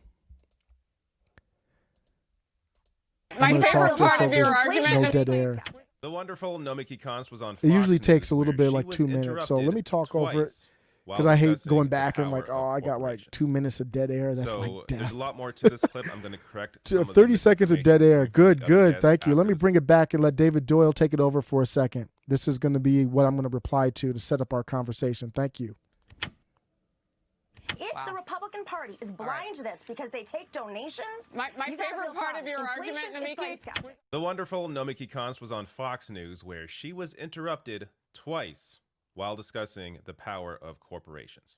My favorite part of your argument. No dead air. The wonderful Nomiki Konst was on Fox It usually News, takes a little bit, where like she 2 was minutes. So let me talk over it. twice while because I hate discussing going the back and power like, of oh, I got like corporations. 2 minutes of dead air. That's So like there's death. a lot more to this clip. I'm going to correct some of the 30 seconds of dead air. misinformation coming Good, from the other good. guests Thank you. Let after me this bring it back and let David Doyle take it over for a second. This is going to be what I'm going to reply to set up our conversation. Thank you. If the Republican Party is blind to this because they take donations. My favorite part of your argument, Nomiki. The wonderful Nomiki Konst was on Fox News, where she was interrupted twice while discussing the power of corporations.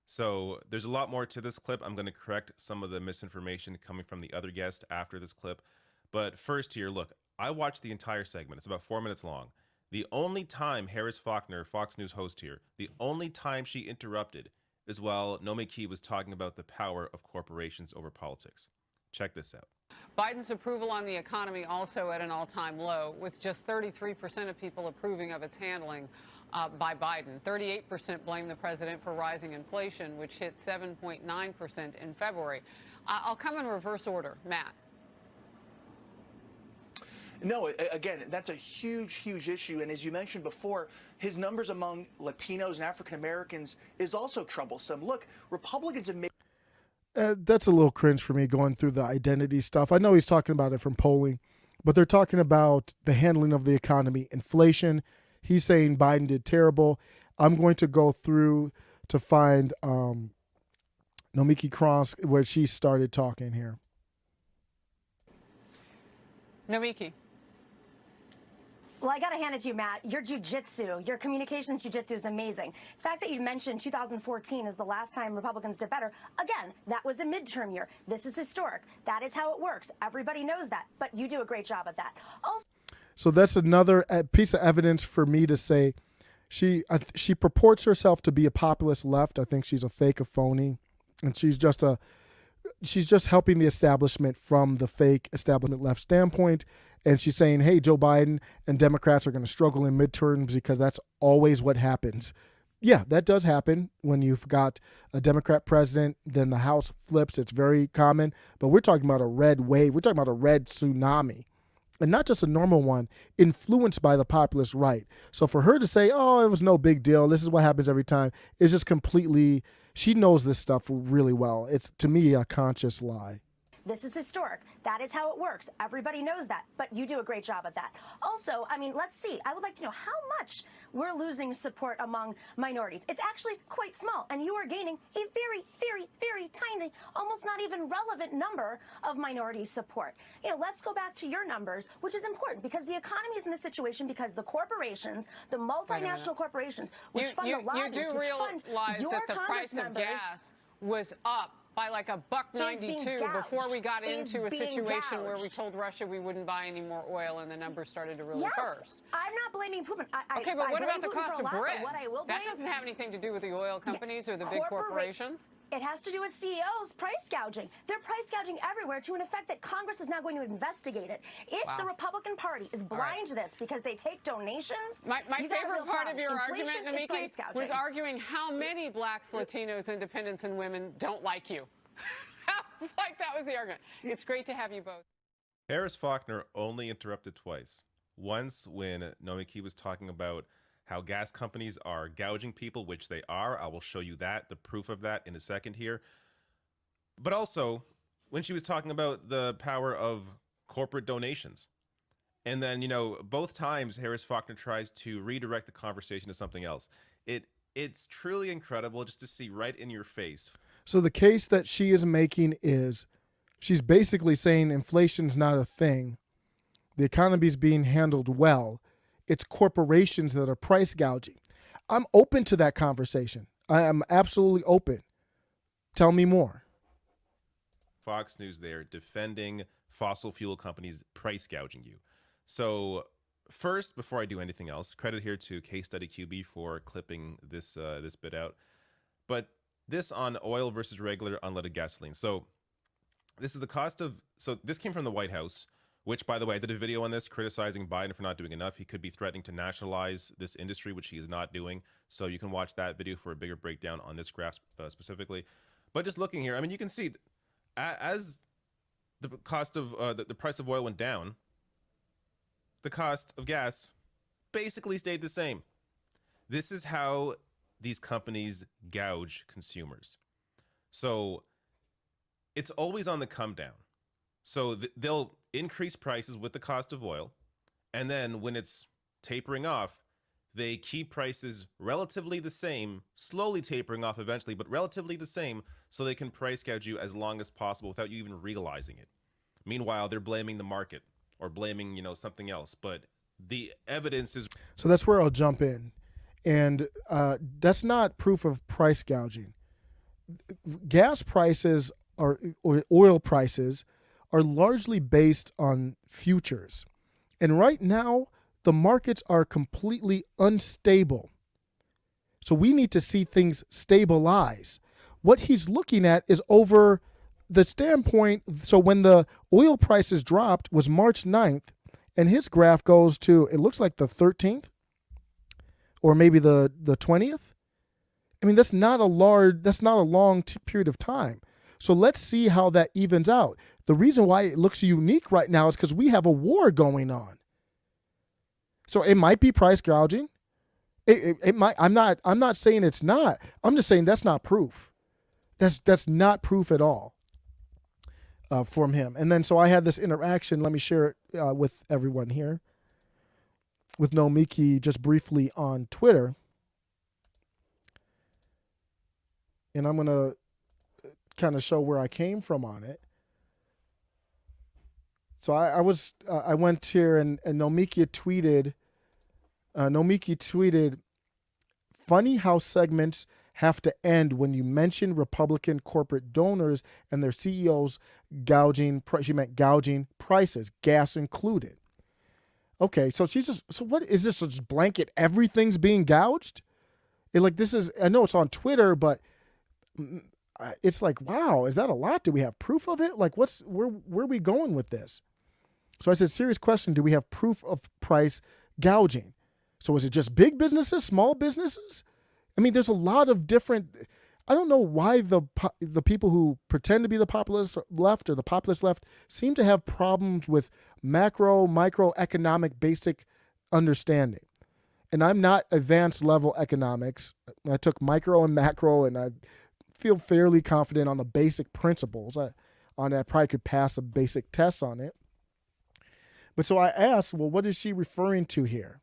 So there's a lot more to this clip. I'm going to correct some of the misinformation coming from the other guest after this clip. But first here, look, I watched the entire segment. It's about 4 minutes long. The only time Harris Faulkner, Fox News host here, the only time she interrupted is while Nomiki was talking about the power of corporations over politics. Check this out. Biden's approval on the economy also at an all-time low, with just 33% of people approving of its handling by Biden. 38% blame the president for rising inflation, which hit 7.9% in February. I'll come in reverse order. Matt. No, again, that's a huge, huge issue. And as you mentioned before, his numbers among Latinos and African Americans is also troublesome. Look, Republicans have made. That's a little cringe for me going through the identity stuff. I know he's talking about it from polling, but they're talking about the handling of the economy, inflation. He's saying Biden did terrible. I'm going to go through to find Nomiki Konst where she started talking here. Nomiki. Well, I got to hand it to you, Matt. Your jujitsu, your communications jujitsu is amazing. The fact that you mentioned 2014 is the last time Republicans did better. Again, that was a midterm year. This is historic. That is how it works. Everybody knows that, but you do a great job at that. Also, so that's another piece of evidence for me to say she purports herself to be a populist left. I think she's a fake, a phony, and she's just helping the establishment from the fake establishment left standpoint. And she's saying, hey, Joe Biden and Democrats are going to struggle in midterms because that's always what happens. Yeah, that does happen when you've got a Democrat president, then the House flips. It's very common. But we're talking about a red wave. We're talking about a red tsunami. and not just a normal one, influenced by the populist right. So for her to say, oh, it was no big deal, this is what happens every time, is just completely, she knows this stuff really well. It's, to me, a conscious lie. This is historic. That is how it works. Everybody knows that, but you do a great job at that. Also, I mean, let's see. I would like to know how much we're losing support among minorities. It's actually quite small, and you are gaining a very, very, very tiny, almost not even relevant number of minority support. You know, let's go back to your numbers, which is important because the economy is in this situation because the corporations, the multinational corporations, which fund the lobbyists, you do which fund realize your that the price Congress of members, gas was up by like $1.92 before we got into a situation where we told Russia we wouldn't buy any more oil and the numbers started to really burst. I'm not blaming Putin. Okay, but what about the cost of bread? What I will blame, that doesn't have anything to do with the oil companies or the big corporations. It has to do with CEOs price gouging. They're price gouging everywhere to an effect that Congress is now going to investigate it. If the Republican Party is blind to this because they take donations, my favorite part of your argument, Namiki, was arguing how many blacks, Latinos, independents, and women don't like you. It's like that was the argument. It's great to have you both. Harris Faulkner only interrupted twice. Once when Nomiki was talking about how gas companies are gouging people, which they are. I will show you that, the proof of that in a second here. But also when she was talking about the power of corporate donations. And then, you know, both times Harris Faulkner tries to redirect the conversation to something else. It's truly incredible just to see right in your face. So the case that she is making is she's basically saying inflation's not a thing. The economy's being handled well. It's corporations that are price gouging. I'm open to that conversation. I am absolutely open. Tell me more. Fox News there defending fossil fuel companies price gouging you. So first, before I do anything else, credit here to Case Study QB for clipping this bit out. But this on oil versus regular unleaded gasoline. So this is the cost of, so this came from the White House, which, by the way, I did a video on this criticizing Biden for not doing enough. He could be threatening to nationalize this industry, which he is not doing. So you can watch that video for a bigger breakdown on this graph specifically. But just looking here, I mean, you can see as the cost of the price of oil went down, the cost of gas basically stayed the same. This is how these companies gouge consumers. So it's always on the come down. So they'll increase prices with the cost of oil, and then when it's tapering off, they keep prices relatively the same, slowly tapering off eventually, but relatively the same, so they can price gouge you as long as possible without you even realizing it. Meanwhile, they're blaming the market or blaming, you know, something else, but the evidence is... So that's where I'll jump in. And that's not proof of price gouging. Gas prices or oil prices are largely based on futures. And right now, the markets are completely unstable. So we need to see things stabilize. What he's looking at is over the standpoint. So when the oil prices dropped was March 9th, and his graph goes to, it looks like the 13th or maybe the 20th. I mean, that's not a long period of time. So let's see how that evens out. The reason why it looks unique right now is because we have a war going on. So it might be price gouging. It might. I'm not saying it's not. I'm just saying that's not proof. That's not proof at all from him. And then so I had this interaction. Let me share it with everyone here. With Nomiki just briefly on Twitter. And I'm gonna kind of show where I came from on it. So I went here and Nomiki tweeted, funny how segments have to end when you mention Republican corporate donors and their CEOs gouging, she meant gouging prices, gas included. Okay, so so what is this, just blanket everything's being gouged? I know it's on Twitter, but it's like, wow, is that a lot? Do we have proof of it? Like, where are we going with this? So I said, serious question, do we have proof of price gouging? So is it just big businesses, small businesses? I mean, there's a lot of different, I don't know why the people who pretend to be the populist left or the populist left seem to have problems with microeconomic basic understanding. And I'm not advanced level economics. I took micro and macro, and I feel fairly confident on the basic principles. On that, I probably could pass a basic test on it. But so I asked, well, what is she referring to here?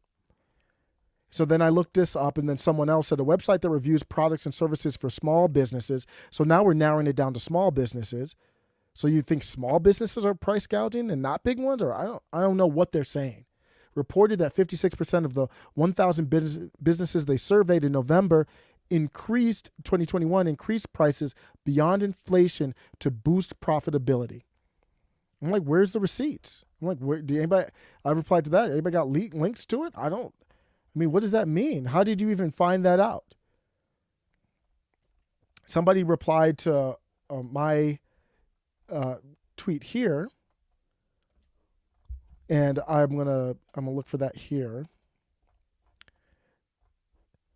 So then I looked this up, and then someone else said a website that reviews products and services for small businesses. So now we're narrowing it down to small businesses. So you think small businesses are price gouging and not big ones? Or I don't know what they're saying. Reported that 56% of the 1,000 businesses they surveyed in November 2021 increased prices beyond inflation to boost profitability. I'm like, where's the receipts? I'm like, I replied to that. Anybody got links to it? I mean, what does that mean? How did you even find that out? Somebody replied to my tweet here. And I'm gonna look for that here.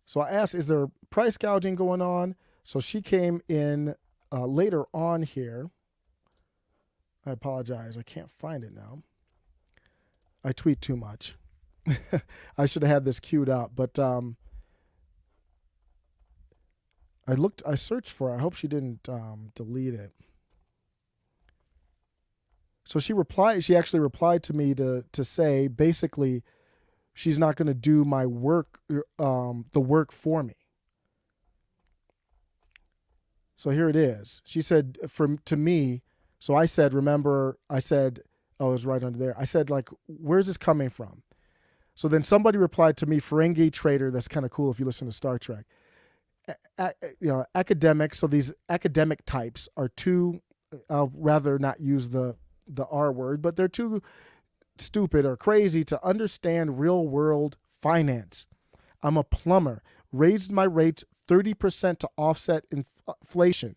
So I asked, is there price gouging going on? So she came in later on here. I apologize, I can't find it now. I tweet too much. I should have had this queued up, but I searched for it. I hope she didn't delete it. So she actually replied to me to say basically she's not going to do my work, the work for me. So here it is. She said to me, so I said, remember, I said, oh, it was right under there. I said, like, where's this coming from? So then somebody replied to me, Ferengi Trader, that's kind of cool if you listen to Star Trek. Academics, so these academic types are too, I'll rather not use the R word, but they're too stupid or crazy to understand real world finance. I'm a plumber, raised my rates 30% to offset inflation,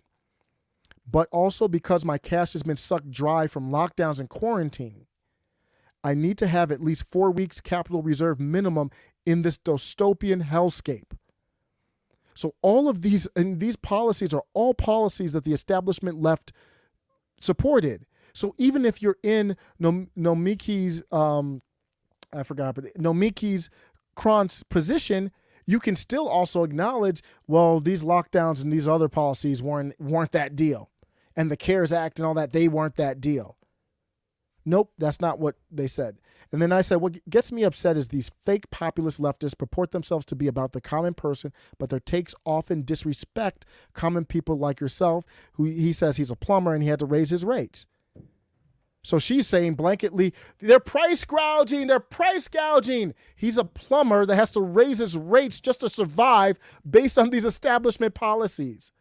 but also because my cash has been sucked dry from lockdowns and quarantine. I need to have at least 4 weeks capital reserve minimum in this dystopian hellscape. So all of these, and these policies are all policies that the establishment left supported. So even if you're in Nomiki's, Nomiki's Kron's position, you can still also acknowledge, well, these lockdowns and these other policies weren't that deal. And the CARES Act and all that, they weren't that deal. Nope, that's not what they said. And then I said, what gets me upset is these fake populist leftists purport themselves to be about the common person, but their takes often disrespect common people like yourself, who he says he's a plumber and he had to raise his rates. So she's saying blanketly, they're price gouging, they're price gouging. He's a plumber that has to raise his rates just to survive based on these establishment policies.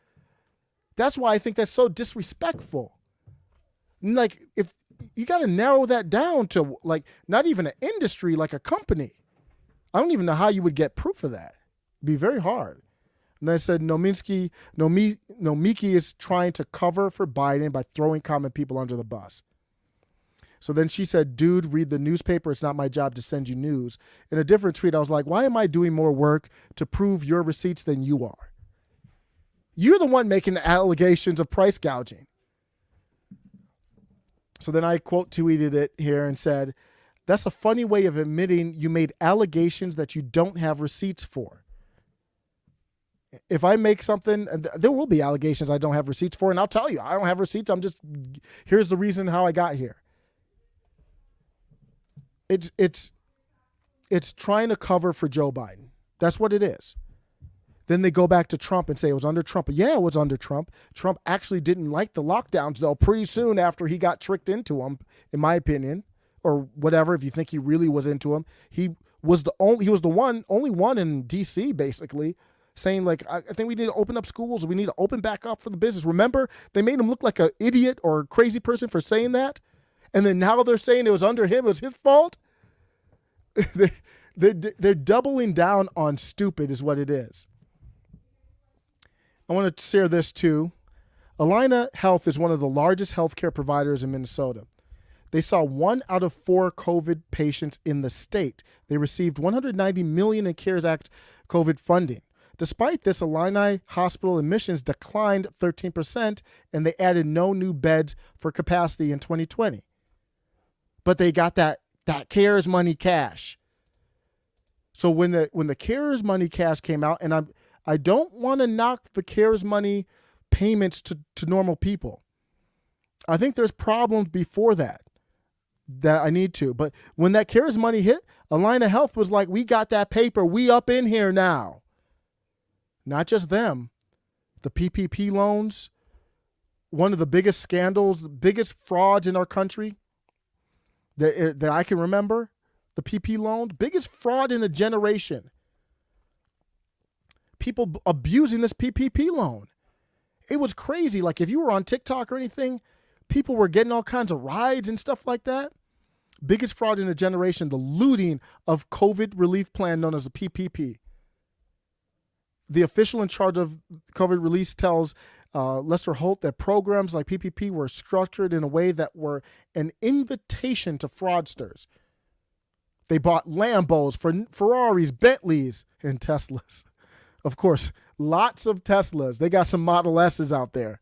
That's why I think that's so disrespectful. Like, if you got to narrow that down to, like, not even an industry, like a company. I don't even know how you would get proof of that. It'd be very hard. And I said, Nomiki is trying to cover for Biden by throwing common people under the bus. So then she said, dude, read the newspaper. It's not my job to send you news. In a different tweet, I was like, why am I doing more work to prove your receipts than you are? You're the one making the allegations of price gouging. So then I quote tweeted it here and said, that's a funny way of admitting you made allegations that you don't have receipts for. If I make something, there will be allegations I don't have receipts for, and I'll tell you, I don't have receipts. Here's the reason how I got here. It's trying to cover for Joe Biden. That's what it is. Then they go back to Trump and say it was under Trump. Yeah, it was under Trump. Trump actually didn't like the lockdowns, though, pretty soon after he got tricked into them, in my opinion, or whatever. If you think he really was into them, he was the only one in D.C. basically saying, like, I think we need to open up schools. We need to open back up for the business. Remember, they made him look like an idiot or a crazy person for saying that, and then now they're saying it was under him. It was his fault. They're doubling down on stupid, is what it is. I want to share this too. Allina Health is one of the largest healthcare providers in Minnesota. They saw 1 out of 4 COVID patients in the state. They received $190 million in CARES Act COVID funding. Despite this, Illini hospital admissions declined 13%, and they added no new beds for capacity in 2020. But they got that CARES money cash. So when the CARES money cash came out, and I don't want to knock the CARES money payments to normal people. I think there's problems before that I need to. But when that CARES money hit, Illini Health was like, we got that paper. We up in here now. Not just them. The PPP loans, one of the biggest scandals, the biggest frauds in our country that I can remember. The PP loan, biggest fraud in a generation. People abusing this PPP loan. It was crazy. Like if you were on TikTok or anything, people were getting all kinds of rides and stuff like that. Biggest fraud in a generation, the looting of COVID relief plan known as the PPP. The official in charge of COVID relief tells Lester Holt that programs like PPP were structured in a way that were an invitation to fraudsters. They bought Lambos, Ferraris, Bentleys, and Teslas. Of course, lots of Teslas. They got some Model S's out there.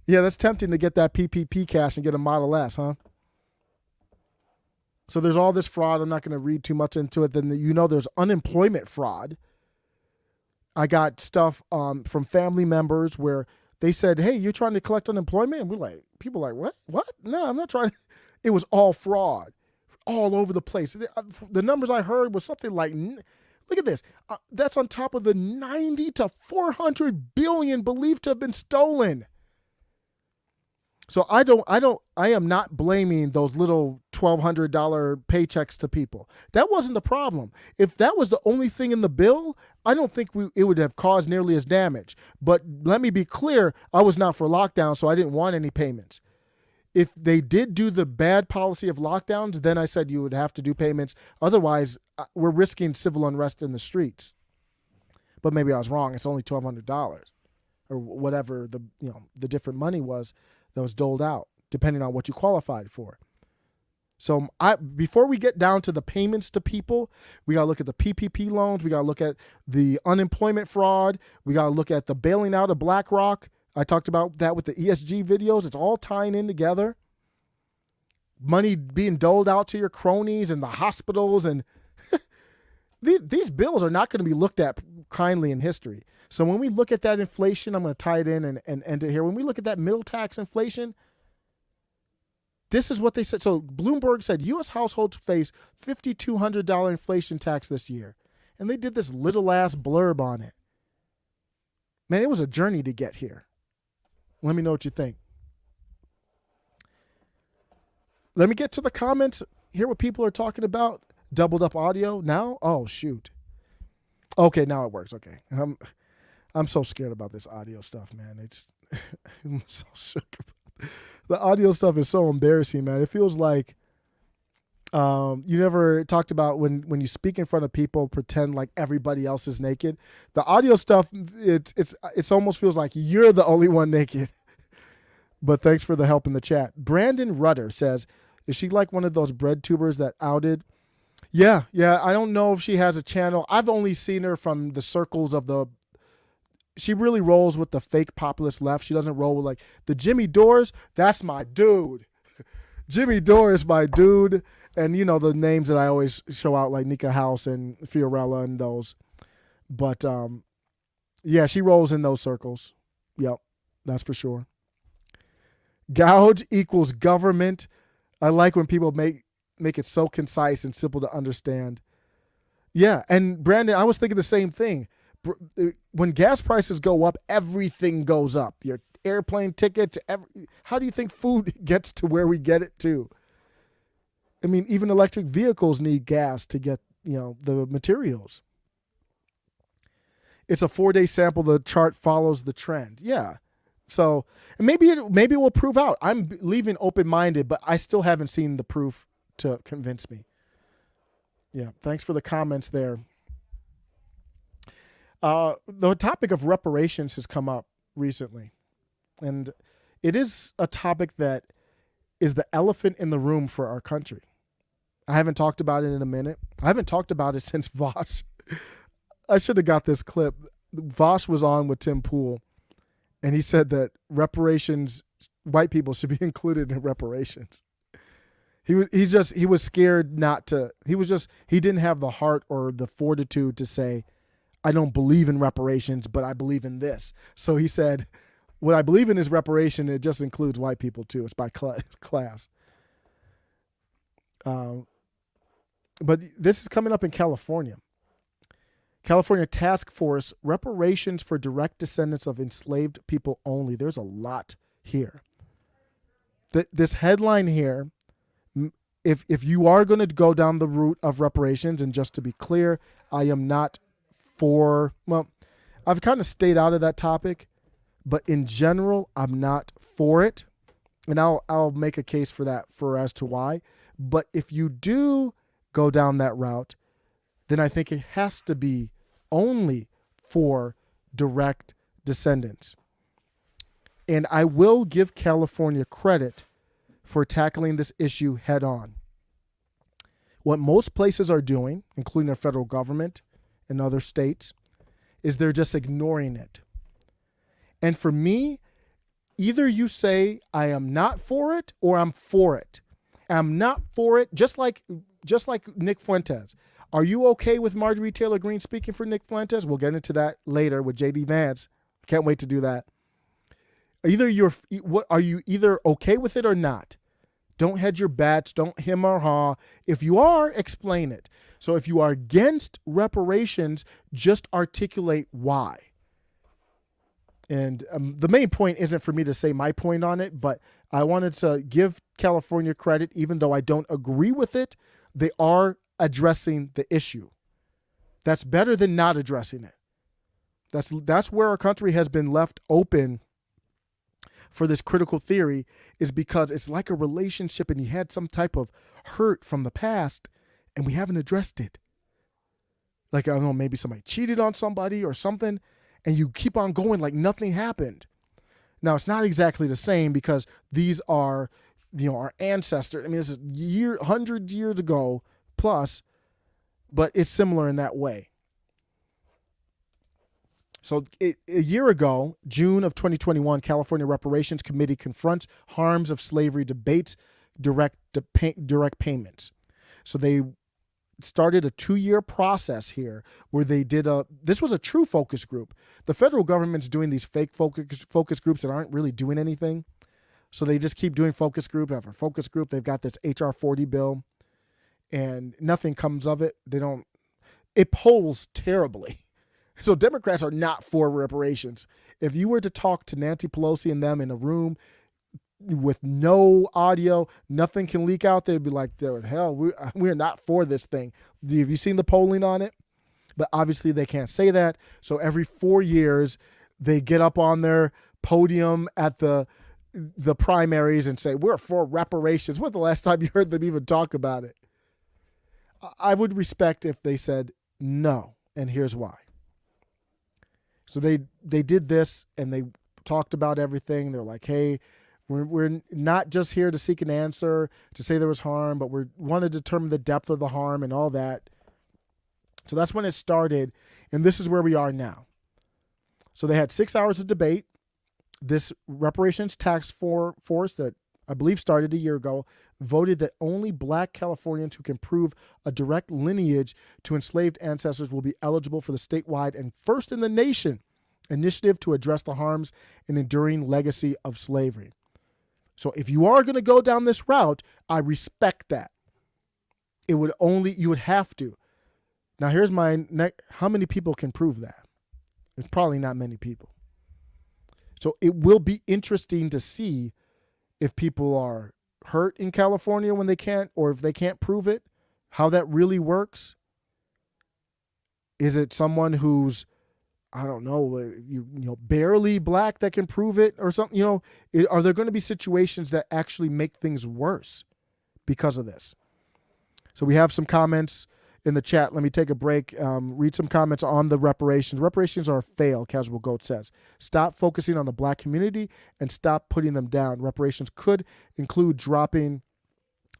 Yeah, that's tempting to get that PPP cash and get a Model S, huh? So there's all this fraud. I'm not going to read too much into it. Then there's unemployment fraud. I got stuff from family members where they said, hey, you're trying to collect unemployment? And we're like, people are like, what? What? No, I'm not trying. It was all fraud. All over the place. The numbers I heard was something like, look at this. That's on top of the 90 to 400 billion believed to have been stolen. So I am not blaming those little $1,200 paychecks to people. That wasn't the problem. If that was the only thing in the bill, I don't think it would have caused nearly as damage. But let me be clear, I was not for lockdown, so I didn't want any payments. If they did do the bad policy of lockdowns, then I said you would have to do payments. Otherwise, we're risking civil unrest in the streets. But maybe I was wrong. It's only $1,200 or whatever the different money was that was doled out, depending on what you qualified for. So before we get down to the payments to people, we got to look at the PPP loans. We got to look at the unemployment fraud. We got to look at the bailing out of BlackRock. I talked about that with the ESG videos. It's all tying in together. Money being doled out to your cronies and the hospitals. And these bills are not going to be looked at kindly in history. So when we look at that inflation, I'm going to tie it in and end it here. When we look at that middle tax inflation, this is what they said. So Bloomberg said U.S. households face $5,200 inflation tax this year. And they did this little ass blurb on it. Man, it was a journey to get here. Let me know what you think. Let me get to the comments. Hear what people are talking about. Doubled up audio now? Oh, shoot. Okay, now it works. Okay. I'm so scared about this audio stuff, man. I'm so shook about it. The audio stuff is so embarrassing, man. It feels like you never talked about when you speak in front of people, pretend like everybody else is naked. The audio stuff, it's almost feels like you're the only one naked. But thanks for the help in the chat. Brandon Rudder says, is she like one of those bread tubers that outed? Yeah. I don't know if she has a channel. I've only seen her from the circles of she really rolls with the fake populist left. She doesn't roll with like the Jimmy Dores. That's my dude. Jimmy Dore is my dude. And you know the names that I always show out like Nika House and Fiorella and those. But yeah, she rolls in those circles. Yep, that's for sure. Gouge equals government. I like when people make it so concise and simple to understand. Yeah, and Brandon, I was thinking the same thing. When gas prices go up, everything goes up. Your airplane ticket, how do you think food gets to where we get it to? I mean, even electric vehicles need gas to get, the materials. It's a 4-day sample. The chart follows the trend. Yeah. So maybe it will prove out. I'm leaving open-minded, but I still haven't seen the proof to convince me. Yeah. Thanks for the comments there. The topic of reparations has come up recently, and it is a topic that is the elephant in the room for our country. I haven't talked about it in a minute. I haven't talked about it since Vosh I should have got this clip. Vosh was on with Tim Pool, and he said that reparations, white people should be included in reparations. He was scared not to. He didn't have the heart or the fortitude to say, I don't believe in reparations, but I believe in this. So he said, what I believe in is reparation. It just includes white people too. It's by class. But this is coming up in California. California Task Force, reparations for direct descendants of enslaved people only. There's a lot here. This headline here, if you are going to go down the route of reparations, and just to be clear, I am not for, well, I've kind of stayed out of that topic, but in general, I'm not for it. And I'll make a case for that as to why. But if you do go down that route, then I think it has to be only for direct descendants. And I will give California credit for tackling this issue head on. What most places are doing, including their federal government and other states, is they're just ignoring it. And for me, either you say I am not for it or I'm for it. I'm not for it, just like Nick Fuentes. Are you okay with Marjorie Taylor Greene speaking for Nick Fuentes? We'll get into that later with J.D. Vance. Can't wait to do that. Are you either okay with it or not? Don't hedge your bets. Don't hem or haw. If you are, explain it. So if you are against reparations, just articulate why. And the main point isn't for me to say my point on it, but I wanted to give California credit, even though I don't agree with it. They are addressing the issue. That's better than not addressing it. That's where our country has been left open for this critical theory, is because it's like a relationship and you had some type of hurt from the past and we haven't addressed it. Like, I don't know, maybe somebody cheated on somebody or something, and you keep on going like nothing happened. Now, it's not exactly the same, because these are, our ancestors. I mean, this is 100 years ago plus, but it's similar in that way. So a year ago, June of 2021, California Reparations Committee confronts harms of slavery, debates direct payments. So they started a 2-year process here where they did this was a true focus group. The federal government's doing these fake focus groups that aren't really doing anything. So they just keep doing focus group after focus group. They've got this HR 40 bill and nothing comes of it. It polls terribly. So Democrats are not for reparations. If you were to talk to Nancy Pelosi and them in a room with no audio, nothing can leak out, they'd be like, hell, we're not for this thing. Have you seen the polling on it? But obviously they can't say that. So every 4 years, they get up on their podium at the primaries and say, we're for reparations. When's the last time you heard them even talk about it? I would respect if they said no, and here's why. So they did this and they talked about everything. They're like, hey, we're not just here to seek an answer, to say there was harm, but we want to determine the depth of the harm and all that. So that's when it started, and this is where we are now. So they had 6 hours of debate. This reparations task force that I believe started a year ago voted that only Black Californians who can prove a direct lineage to enslaved ancestors will be eligible for the statewide and first in the nation initiative to address the harms and enduring legacy of slavery. So if you are going to go down this route, I respect that. You would have to. Now here's how many people can prove that? It's probably not many people. So it will be interesting to see if people are hurt in California when they can't, or if they can't prove it, how that really works. Is it someone who's, I don't know, barely Black that can prove it or something? Are there going to be situations that actually make things worse because of this? So we have some comments in the chat. Let me take a break, read some comments on the reparations. Reparations are a fail, Casual Goat says. Stop focusing on the Black community and stop putting them down. Reparations could include dropping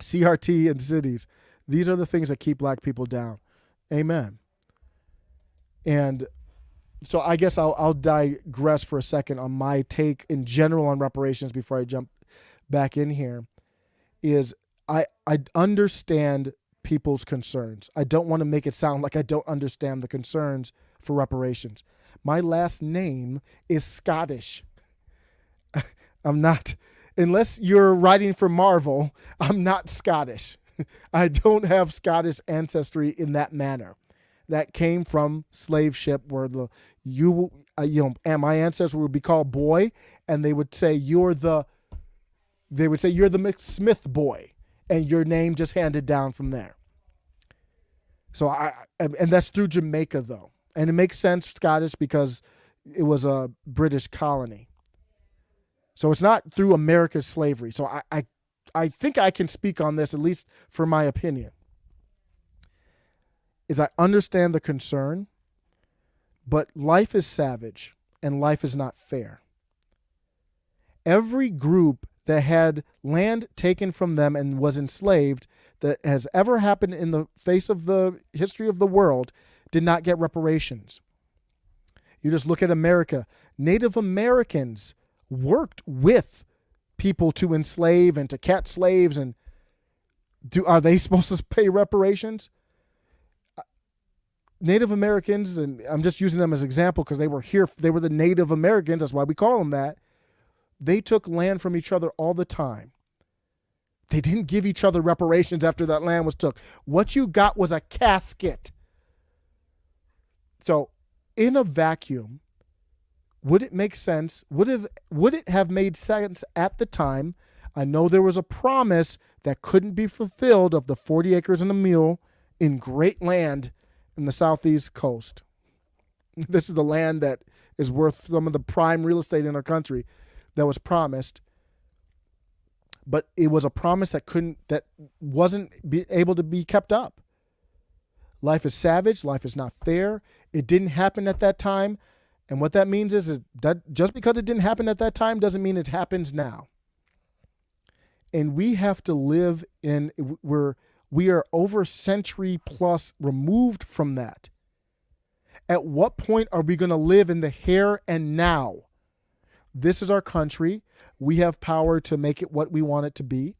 CRT in cities. These are the things that keep Black people down. Amen. And so I guess I'll digress for a second on my take in general on reparations before I jump back in here. Is I understand people's concerns. I don't want to make it sound like I don't understand the concerns for reparations. My last name is Scottish. I'm not, unless you're writing for Marvel, I'm not Scottish. I don't have Scottish ancestry in that manner. That came from slave ship where and my ancestors would be called boy, and they would say you're the Smith boy, and your name just handed down from there. So and that's through Jamaica though, and it makes sense Scottish because it was a British colony. So it's not through America's slavery. So I think I can speak on this, at least for my opinion. Is I understand the concern, but life is savage and life is not fair. Every group that had land taken from them and was enslaved that has ever happened in the face of the history of the world did not get reparations. You just look at America. Native Americans worked with people to enslave and to catch slaves, and are they supposed to pay reparations? Native Americans, and I'm just using them as an example because they were here, they were the Native Americans, that's why we call them that. They took land from each other all the time. They didn't give each other reparations after that land was took. What you got was a casket. So in a vacuum, would it make sense? Would it have made sense at the time? I know there was a promise that couldn't be fulfilled of the 40 acres and a mule in great land in the southeast coast. This is the land that is worth some of the prime real estate in our country that was promised. But it was a promise that wasn't able to be kept up. Life is savage. Life is not fair. It didn't happen at that time. And what that means is that just because it didn't happen at that time doesn't mean it happens now. And we have to live we are over a century plus removed from that. At what point are we going to live in the here and now? This is our country. We have power to make it what we want it to be.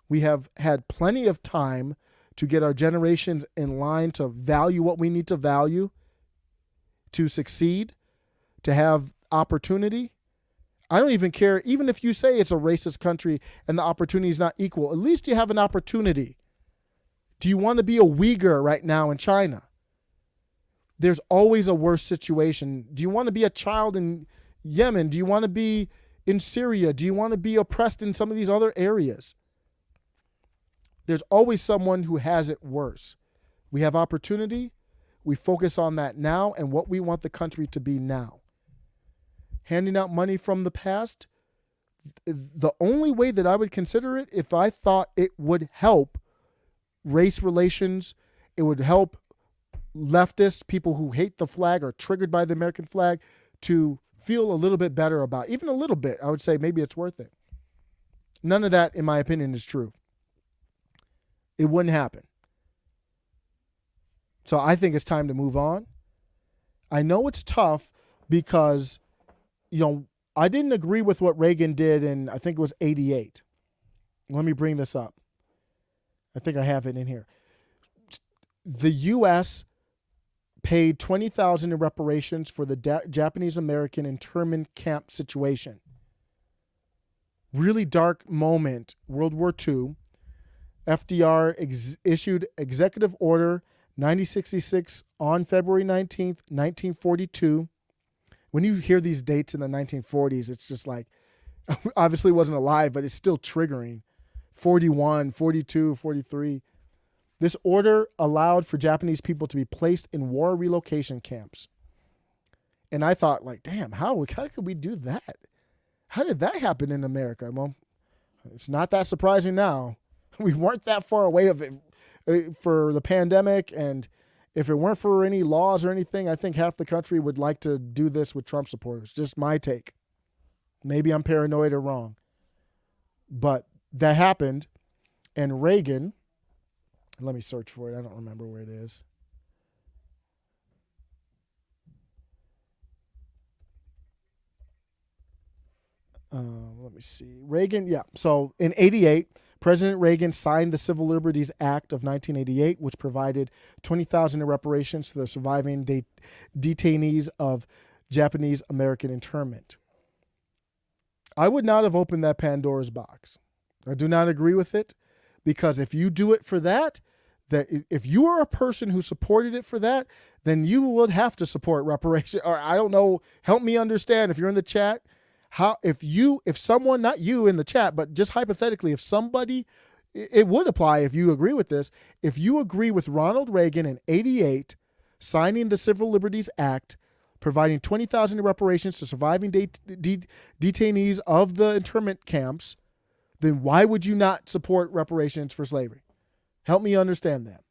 We have had plenty of time to get our generations in line to value what we need to value, to succeed, to have opportunity. I don't even care, even if you say it's a racist country and the opportunity is not equal, at least you have an opportunity. Do you want to be a Uyghur right now in China? There's always a worse situation. Do you want to be a child in Yemen? Do you want to be in Syria? Do you want to be oppressed in some of these other areas? There's always someone who has it worse. We have opportunity. We focus on that now and what we want the country to be now. Handing out money from the past, the only way that I would consider it, if I thought it would help race relations, it would help leftists, people who hate the flag or triggered by the American flag, to feel a little bit better about, even a little bit, I would say maybe it's worth it. None of that, in my opinion, is true. It wouldn't happen. So I think it's time to move on. I know it's tough because, I didn't agree with what Reagan did in, I think it was 88. Let me bring this up. I think I have it in here. The U.S. paid $20,000 in reparations for the Japanese American internment camp situation. Really dark moment, World War II. FDR issued Executive Order 9066 on February 19th, 1942. When you hear these dates in the 1940s, it's just like, obviously wasn't alive, but it's still triggering. 41, 42, 43. This order allowed for Japanese people to be placed in war relocation camps. And I thought, damn, how could we do that? How did that happen in America? Well, it's not that surprising now. We weren't that far away of it for the pandemic. And if it weren't for any laws or anything, I think half the country would like to do this with Trump supporters. Just my take. Maybe I'm paranoid or wrong. But that happened. And Reagan, let me search for it. I don't remember where it is. Let me see. Reagan, yeah. So in 88, President Reagan signed the Civil Liberties Act of 1988, which provided $20,000 in reparations to the surviving detainees of Japanese American internment. I would not have opened that Pandora's box. I do not agree with it, because if you do it for that if you are a person who supported it for that, then you would have to support reparation. Or I don't know, help me understand if you're in the chat, if someone, not you in the chat, but just hypothetically, if somebody, it would apply if you agree with this, if you agree with Ronald Reagan in 88 signing the Civil Liberties Act, providing $20,000 in reparations to surviving detainees of the internment camps, then why would you not support reparations for slavery? Help me understand that.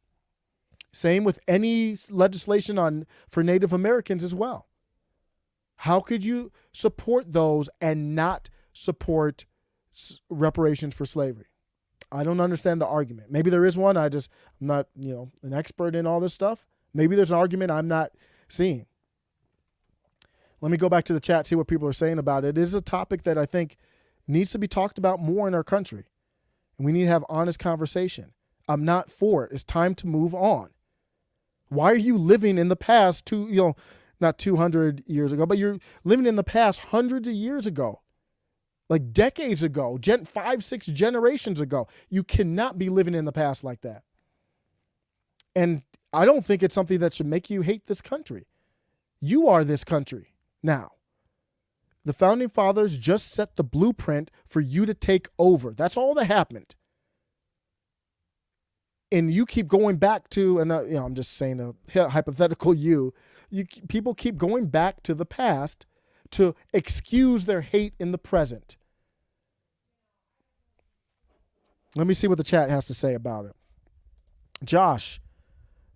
Same with any legislation for Native Americans as well. How could you support those and not support reparations for slavery? I don't understand the argument. Maybe there is one. I'm not, an expert in all this stuff. Maybe there's an argument I'm not seeing. Let me go back to the chat, see what people are saying about it. It is a topic that I think needs to be talked about more in our country. And we need to have honest conversation. I'm not for it. It's time to move on. Why are you living in the past not 200 years ago, but you're living in the past hundreds of years ago, like decades ago, 5, 6 generations ago? You cannot be living in the past like that. And I don't think it's something that should make you hate this country. You are this country now. The founding fathers just set the blueprint for you to take over. That's all that happened. And you keep going back to, and I'm just saying a hypothetical people keep going back to the past to excuse their hate in the present. Let me see what the chat has to say about it. Josh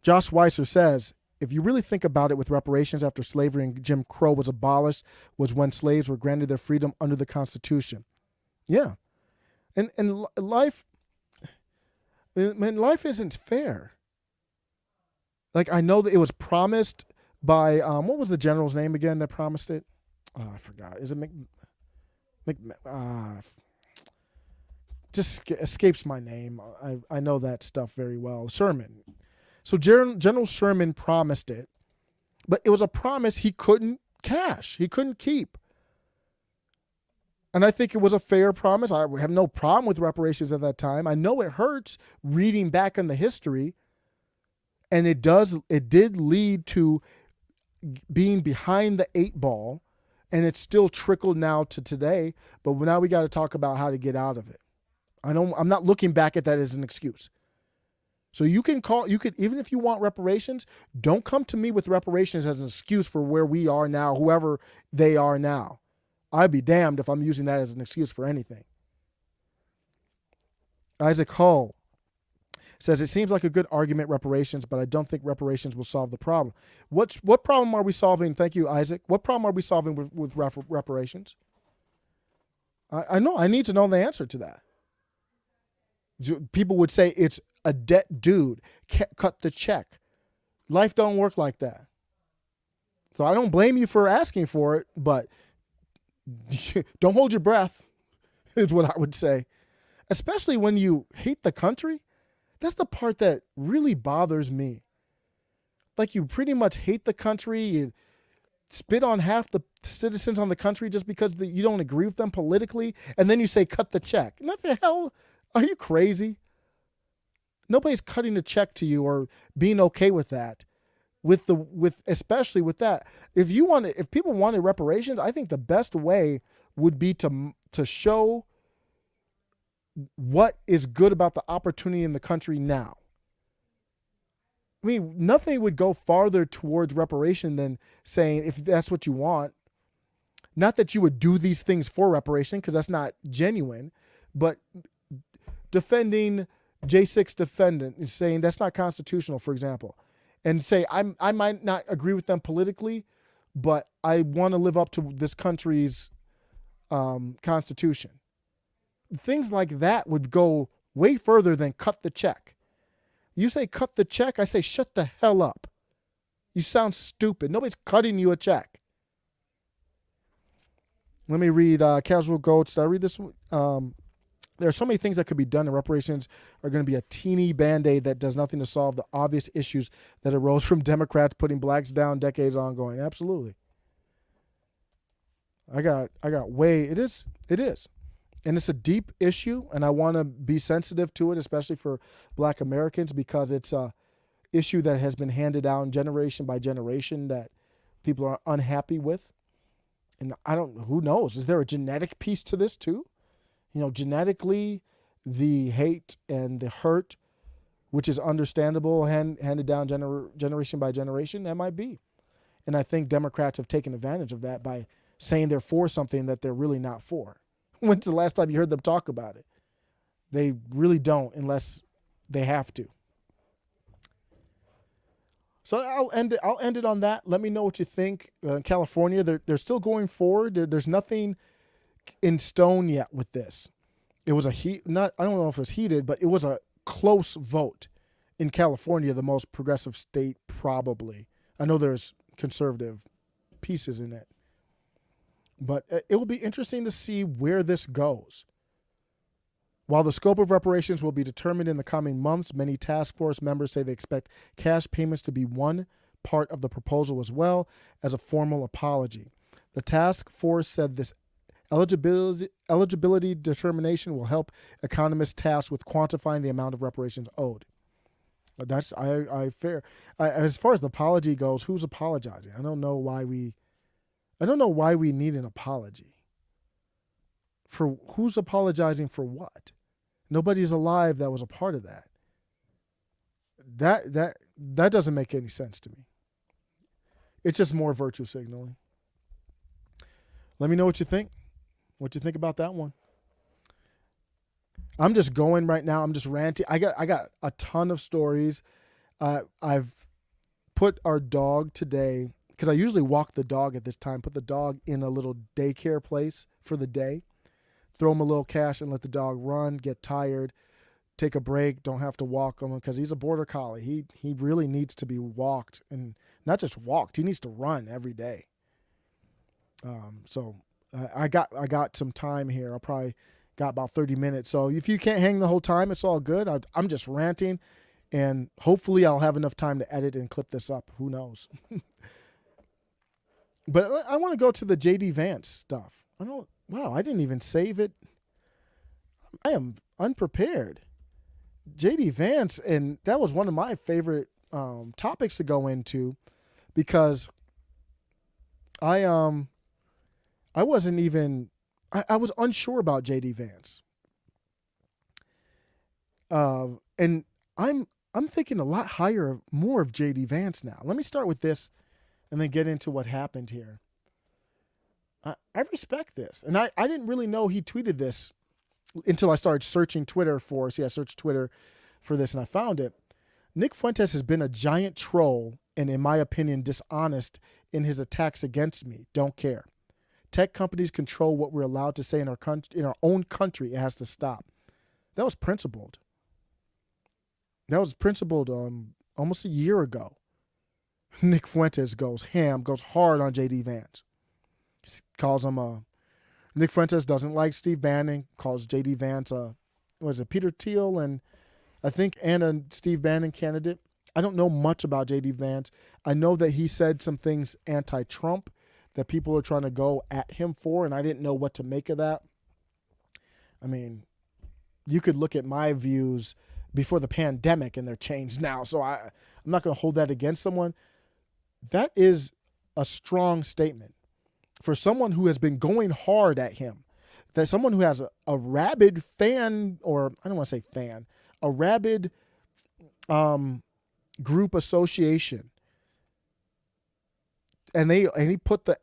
Weiser says, if you really think about it, with reparations after slavery and Jim Crow was abolished, was when slaves were granted their freedom under the Constitution. Yeah. And life isn't fair. Like, I know that it was promised by, what was the general's name again that promised it? Oh, I forgot. Is it just escapes my name. I know that stuff very well. Sherman. So General Sherman promised it, but it was a promise he couldn't cash. He couldn't keep. And I think it was a fair promise. I have no problem with reparations at that time. I know it hurts reading back on the history, and it did lead to being behind the 8 ball, and it's still trickled now to today, but now we got to talk about how to get out of it. I'm not looking back at that as an excuse. So you could, even if you want reparations, don't come to me with reparations as an excuse for where we are now, whoever they are now. I'd be damned if I'm using that as an excuse for anything. Isaac Hull says, it seems like a good argument, reparations, but I don't think reparations will solve the problem. What problem are we solving? Thank you, Isaac. What problem are we solving with reparations? I know. I need to know the answer to that. People would say it's a debt dude. Cut the check. Life don't work like that. So I don't blame you for asking for it, but don't hold your breath is what I would say. Especially when you hate the country. That's the part that really bothers me. Like, you pretty much hate the country. You spit on half the citizens on the country just because you don't agree with them politically. And then you say, cut the check. What the hell? Are you crazy? Nobody's cutting the check to you or being okay with that. Especially with that. If people wanted reparations, I think the best way would be to show what is good about the opportunity in the country now. I mean, nothing would go farther towards reparation than saying, if that's what you want, not that you would do these things for reparation, because that's not genuine, but defending J6 defendant is saying that's not constitutional, for example, and say, I might not agree with them politically, but I want to live up to this country's constitution. Things like that would go way further than cut the check. You say cut the check, I say shut the hell up. You sound stupid. Nobody's cutting you a check. Let me read Casual Goats. Did I read this one? There are so many things that could be done, and reparations are going to be a teeny Band-Aid that does nothing to solve the obvious issues that arose from Democrats putting blacks down decades ongoing. Absolutely. I got it is. And it's a deep issue, and I want to be sensitive to it, especially for black Americans, because it's a issue that has been handed down generation by generation that people are unhappy with. And who knows? Is there a genetic piece to this too? Genetically, the hate and the hurt, which is understandable, handed down generation by generation, that might be. And I think Democrats have taken advantage of that by saying they're for something that they're really not for. When's the last time you heard them talk about it? They really don't unless they have to. So I'll end it on that. Let me know what you think. In California, they're still going forward. There's nothing in stone yet with this. It was I don't know if it was heated, but it was a close vote in California, the most progressive state probably. I know there's conservative pieces in it. But it will be interesting to see where this goes. While the scope of reparations will be determined in the coming months, many task force members say they expect cash payments to be one part of the proposal as well as a formal apology. The task force said this eligibility determination will help economists tasked with quantifying the amount of reparations owed. But that's fair. As far as the apology goes, who's apologizing? I don't know why we need an apology. For who's apologizing for what? Nobody's alive that was a part of that. That doesn't make any sense to me. It's just more virtue signaling. Let me know what you think. What you think about that one? I'm just going right now. I'm just ranting. I got a ton of stories. I've put our dog today, because I usually walk the dog at this time, put the dog in a little daycare place for the day, throw him a little cash and let the dog run, get tired, take a break, don't have to walk him, because he's a border collie. He really needs to be walked, and not just walked, he needs to run every day. So I got some time here. I'll probably got about 30 minutes. So if you can't hang the whole time, it's all good. I'm just ranting, and hopefully I'll have enough time to edit and clip this up. Who knows? But I want to go to the J.D. Vance stuff. I didn't even save it. I am unprepared. J.D. Vance, and that was one of my favorite topics to go into, because I wasn't even, I was unsure about J.D. Vance. And I'm thinking a lot more of J.D. Vance now. Let me start with this and then get into what happened here. I respect this. And I didn't really know he tweeted this until I started searching Twitter I searched Twitter for this and I found it. Nick Fuentes has been a giant troll and, in my opinion, dishonest in his attacks against me. Don't care. Tech companies control what we're allowed to say in our own country. It has to stop. That was principled. Almost a year ago. Nick Fuentes goes hard on J.D. Vance. Calls him Nick Fuentes doesn't like Steve Bannon, calls J.D. Vance Peter Thiel and a Steve Bannon candidate. I don't know much about J.D. Vance. I know that he said some things anti-Trump that people are trying to go at him for, and I didn't know what to make of that. I mean, you could look at my views before the pandemic and they're changed now, so I'm not going to hold that against someone. That is a strong statement for someone who has been going hard at him, that someone who has a rabid fan, or I don't want to say fan, a rabid group association. And he put the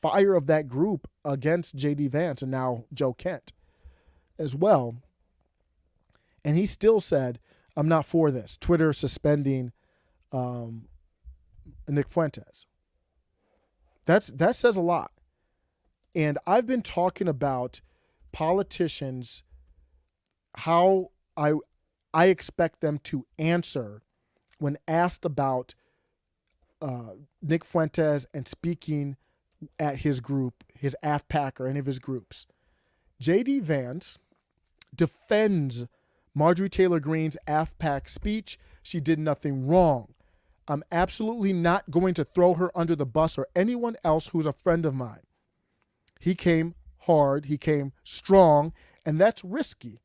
fire of that group against J.D. Vance and now Joe Kent as well. And he still said, I'm not for this. Twitter suspending Nick Fuentes. That says a lot. And I've been talking about politicians, how I expect them to answer when asked about Nick Fuentes and speaking at his group, his AFPAC or any of his groups. J.D. Vance defends Marjorie Taylor Greene's AFPAC speech. She did nothing wrong. I'm absolutely not going to throw her under the bus or anyone else who's a friend of mine. He came hard, he came strong, and that's risky.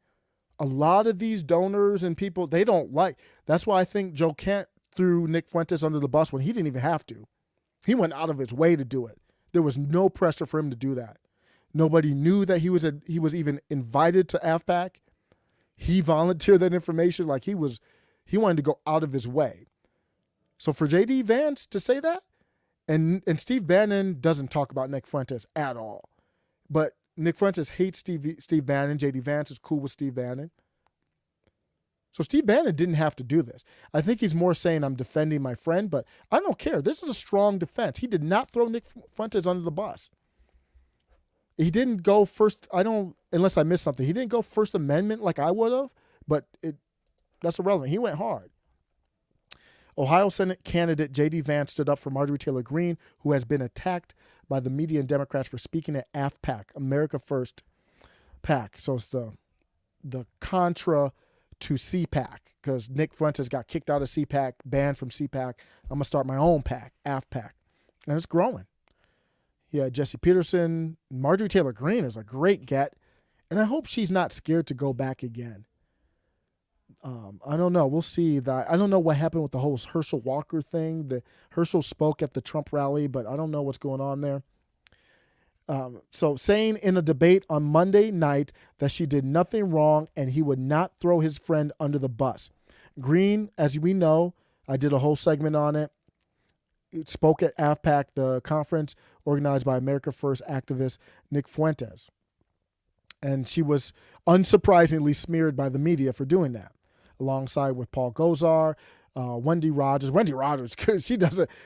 A lot of these donors and people, they don't like. That's why I think Joe Kent threw Nick Fuentes under the bus when he didn't even have to. He went out of his way to do it. There was no pressure for him to do that. Nobody knew that he was even invited to AFPAC. He volunteered that information like he wanted to go out of his way. So for J.D. Vance to say that, and Steve Bannon doesn't talk about Nick Fuentes at all. But Nick Fuentes hates Steve Bannon. J.D. Vance is cool with Steve Bannon. So Steve Bannon didn't have to do this. I think he's more saying I'm defending my friend, but I don't care. This is a strong defense. He did not throw Nick Fuentes under the bus. He didn't go first, unless I missed something, he didn't go First Amendment like I would have, but that's irrelevant. He went hard. Ohio Senate candidate J.D. Vance stood up for Marjorie Taylor Greene, who has been attacked by the media and Democrats for speaking at AFPAC, America First PAC. So it's the contra to CPAC, because Nick Fuentes got kicked out of CPAC, banned from CPAC. I'm going to start my own PAC, AFPAC. And it's growing. Yeah, Jesse Peterson. Marjorie Taylor Greene is a great get, and I hope she's not scared to go back again. I don't know. We'll see. I don't know what happened with the whole Herschel Walker thing. Herschel spoke at the Trump rally, but I don't know what's going on there. So saying in a debate on Monday night that she did nothing wrong and he would not throw his friend under the bus. Greene, as we know, I did a whole segment on it. It spoke at AFPAC, the conference organized by America First activist Nick Fuentes. And she was unsurprisingly smeared by the media for doing that, alongside with Paul Gosar, Wendy Rogers. Wendy Rogers,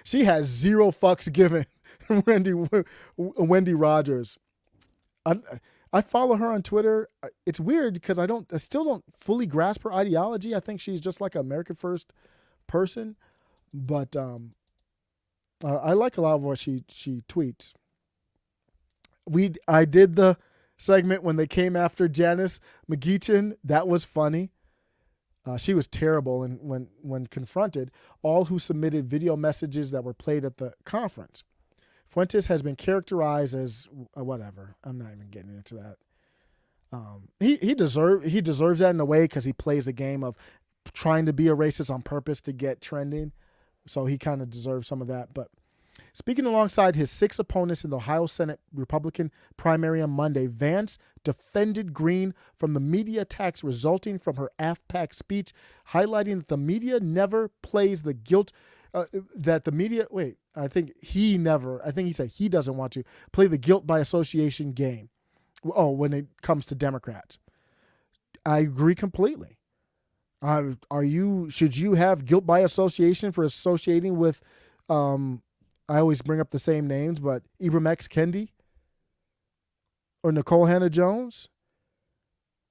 she has zero fucks given. Wendy Rogers. I follow her on Twitter. It's weird because I still don't fully grasp her ideology. I think she's just like an American First person, but I like a lot of what she tweets. I did the segment when they came after Janice McGeachin. That was funny. She was terrible, and when confronted, all who submitted video messages that were played at the conference. Fuentes has been characterized as whatever. I'm not even getting into that. He deserves that in a way because he plays a game of trying to be a racist on purpose to get trending. So he kind of deserves some of that. But speaking alongside his 6 opponents in the Ohio Senate Republican primary on Monday, Vance defended Greene from the media attacks resulting from her AFPAC speech, highlighting that the media never plays the guilt. I think he said he doesn't want to play the guilt by association game. Oh, when it comes to Democrats. I agree completely. Should you have guilt by association for associating with, I always bring up the same names, but Ibram X. Kendi or Nicole Hannah-Jones?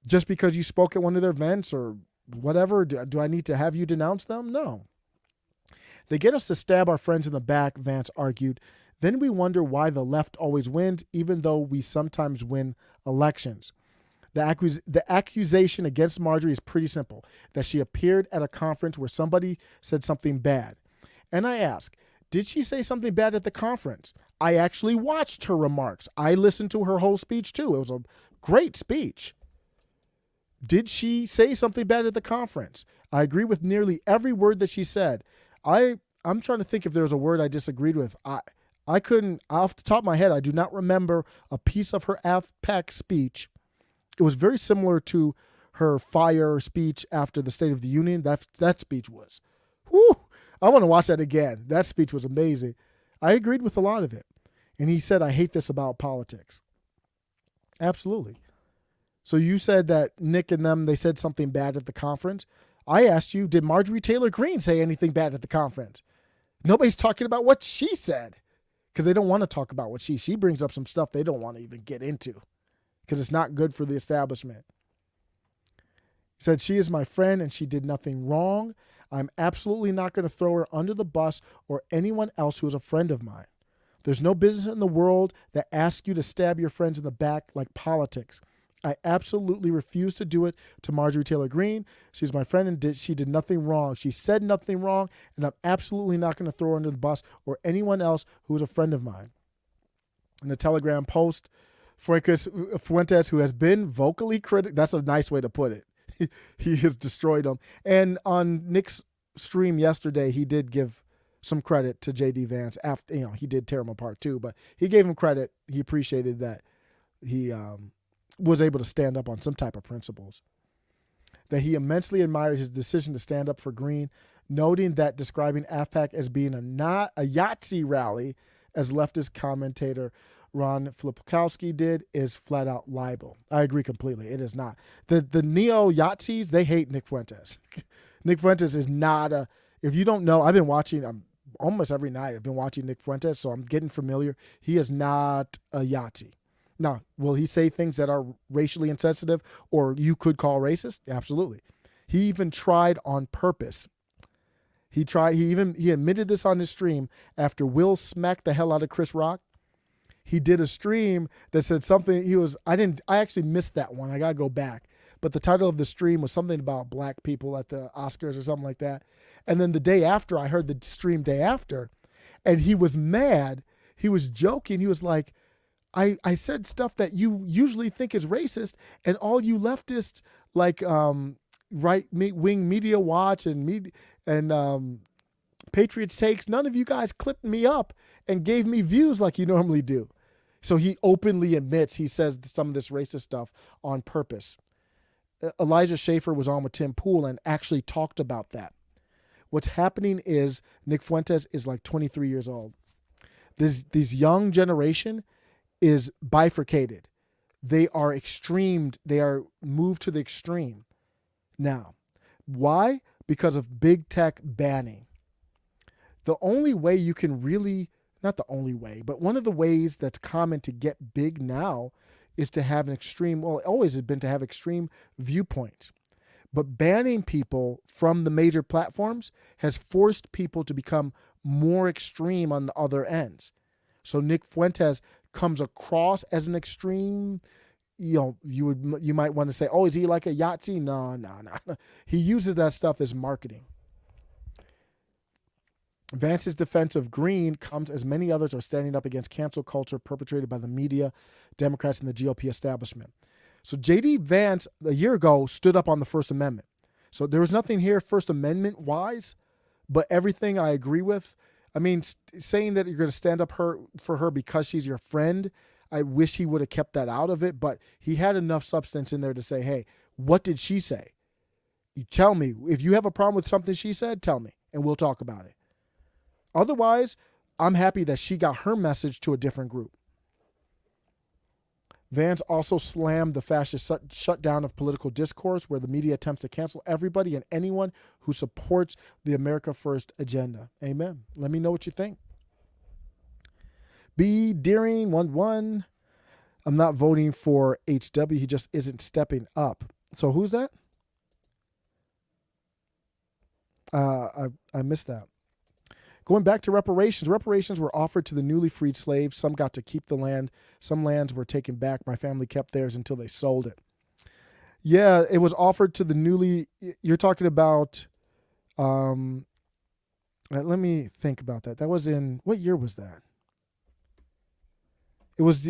Just because you spoke at one of their events or whatever, do I need to have you denounce them? No. They get us to stab our friends in the back, Vance argued. Then we wonder why the left always wins, even though we sometimes win elections. The accusation against Marjorie is pretty simple, that she appeared at a conference where somebody said something bad. And I ask, did she say something bad at the conference? I actually watched her remarks. I listened to her whole speech too. It was a great speech. Did she say something bad at the conference? I agree with nearly every word that she said. I'm trying to think if there was a word I disagreed with. I couldn't, off the top of my head, I do not remember a piece of her AFPAC speech. It was very similar to her fire speech after the State of the Union. That speech was, whew, I want to watch that again. That speech was amazing. I agreed with a lot of it. And he said, I hate this about politics. Absolutely. So you said that Nick and them, they said something bad at the conference. I asked you, did Marjorie Taylor Greene say anything bad at the conference? Nobody's talking about what she said because they don't want to talk about what she brings up some stuff they don't want to even get into because it's not good for the establishment. He said, she is my friend and she did nothing wrong. I'm absolutely not going to throw her under the bus or anyone else who is a friend of mine. There's no business in the world that asks you to stab your friends in the back like politics. I absolutely refuse to do it to Marjorie Taylor Greene. She's my friend and she did nothing wrong. She said nothing wrong, and I'm absolutely not going to throw her under the bus or anyone else who is a friend of mine. In the Telegram post, Fuentes, who has been vocally critical, that's a nice way to put it. He has destroyed them. And on Nick's stream yesterday, he did give some credit to J.D. Vance. After, he did tear him apart too, but he gave him credit. He appreciated that he was able to stand up on some type of principles. That he immensely admired his decision to stand up for Green, noting that describing AFPAC as being a Yahtzee rally, as leftist commentator Ron Filipkowski did, is flat out libel. I agree completely. It is not. The neo-Yahtzees, they hate Nick Fuentes. Nick Fuentes is not a, if you don't know, I've been watching almost every night. I've been watching Nick Fuentes, so I'm getting familiar. He is not a Yahtzee. Now, will he say things that are racially insensitive or you could call racist? Absolutely. He even tried on purpose. He admitted this on his stream after Will smacked the hell out of Chris Rock. He did a stream that said something. I actually missed that one. I got to go back. But the title of the stream was something about black people at the Oscars or something like that. And then the day after, I heard the stream day after, and he was mad. He was joking. He was like, I said stuff that you usually think is racist, and all you leftists like right-wing Media Watch and Patriots Takes, none of you guys clipped me up and gave me views like you normally do. So he openly admits he says some of this racist stuff on purpose. Elijah Schaffer was on with Tim Pool and actually talked about that. What's happening is Nick Fuentes is like 23 years old. This young generation is bifurcated. They are extremed. They are moved to the extreme now. Why? Because of big tech banning. The only way you can really, not the only way, but one of the ways that's common to get big now is to have an extreme, well, it always has been to have extreme viewpoints. But banning people from the major platforms has forced people to become more extreme on the other ends. So Nick Fuentes comes across as an extreme, you might want to say, oh, is he like a Yahtzee? No. He uses that stuff as marketing. Vance's defense of Green comes as many others are standing up against cancel culture perpetrated by the media, Democrats, and the GOP establishment. So J.D. Vance, a year ago, stood up on the First Amendment. So there was nothing here First Amendment-wise, but everything I agree with. I mean, saying that you're going to stand up for her because she's your friend, I wish he would have kept that out of it, but he had enough substance in there to say, hey, what did she say? You tell me. If you have a problem with something she said, tell me, and we'll talk about it. Otherwise, I'm happy that she got her message to a different group. Vance also slammed the fascist shutdown of political discourse where the media attempts to cancel everybody and anyone who supports the America First agenda. Amen. Let me know what you think. B. Deering, 1-1. I'm not voting for HW. He just isn't stepping up. So who's that? I missed that. Going back to reparations, reparations were offered to the newly freed slaves. Some got to keep the land. Some lands were taken back. My family kept theirs until they sold it. Yeah, it was offered to the newly, you're talking about, let me think about that. That was in, what year was that? It was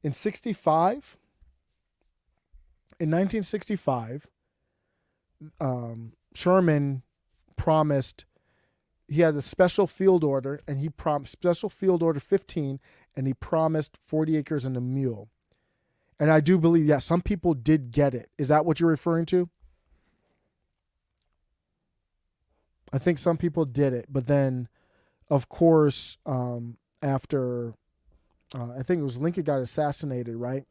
in 65. In 1965, Sherman promised, he had a special field order, and he promised special field order 15, and he promised 40 acres and a mule. And I do believe, yeah, some people did get it. Is that what you're referring to? I think some people did it, but then, of course, after, I think it was Lincoln got assassinated, right?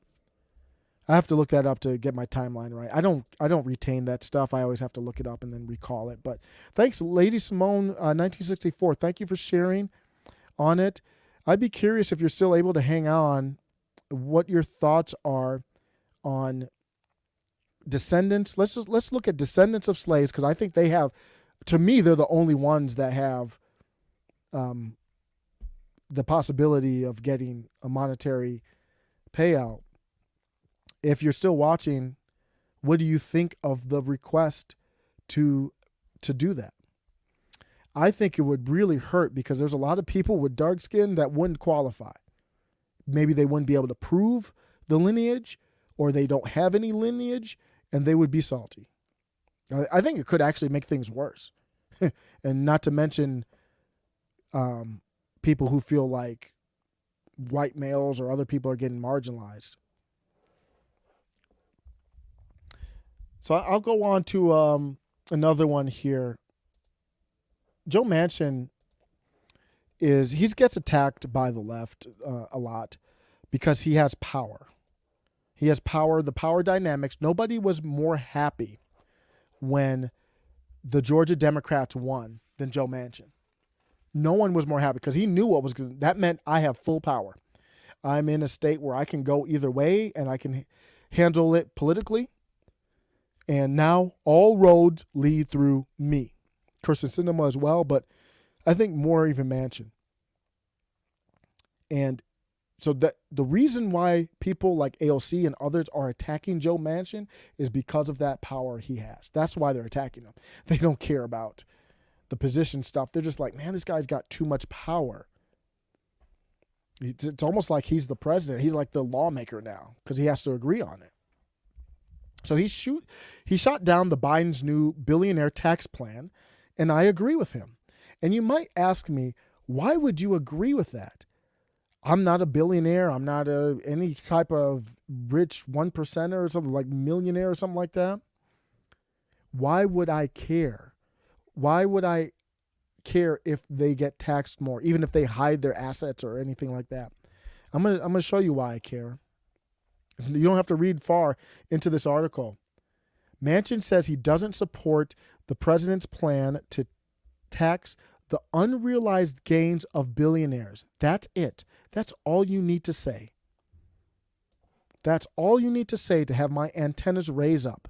I have to look that up to get my timeline right. I don't retain that stuff. I always have to look it up and then recall it. But thanks, Lady Simone, 1964. Thank you for sharing on it. I'd be curious if you're still able to hang on, what your thoughts are on descendants. Let's look at descendants of slaves, because I think they have, to me, they're the only ones that have the possibility of getting a monetary payout. If you're still watching, what do you think of the request to do that? I think it would really hurt because there's a lot of people with dark skin that wouldn't qualify. Maybe they wouldn't be able to prove the lineage, or they don't have any lineage, and they would be salty. I think it could actually make things worse. And not to mention people who feel like white males or other people are getting marginalized. So I'll go on to another one here. Joe Manchin he gets attacked by the left a lot because he has power. He has power, the power dynamics. Nobody was more happy when the Georgia Democrats won than Joe Manchin. No one was more happy because he knew what was going to. That meant I have full power. I'm in a state where I can go either way and I can handle it politically. And now all roads lead through me. Kirsten Sinema as well, but I think more even Manchin. And so the reason why people like AOC and others are attacking Joe Manchin is because of that power he has. That's why they're attacking him. They don't care about the position stuff. They're just like, man, this guy's got too much power. It's almost like he's the president. He's like the lawmaker now because he has to agree on it. So he shot down the Biden's new billionaire tax plan, and I agree with him. And you might ask me, why would you agree with that? I'm not a billionaire. I'm not any type of rich 1%er or something like millionaire or something like that. Why would I care? Why would I care if they get taxed more, even if they hide their assets or anything like that? I'm gonna show you why I care. You don't have to read far into this article. Manchin says he doesn't support the president's plan to tax the unrealized gains of billionaires. That's it. That's all you need to say. That's all you need to say to have my antennas raise up.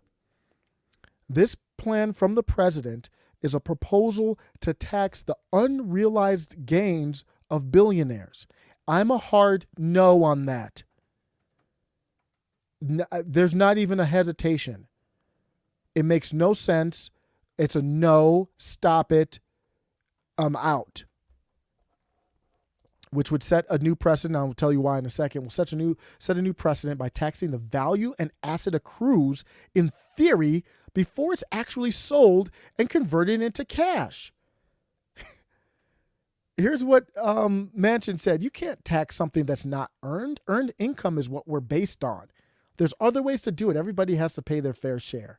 This plan from the president is a proposal to tax the unrealized gains of billionaires. I'm a hard no on that. There's not even a hesitation. It makes no sense. It's a no. Stop it. I'm out. Which would set a new precedent. I'll tell you why in a second. Will set a new precedent by taxing the value and asset accrues in theory before it's actually sold and converted into cash. Here's what Manchin said. You can't tax something that's not earned. Earned income is what we're based on. There's other ways to do it. Everybody has to pay their fair share.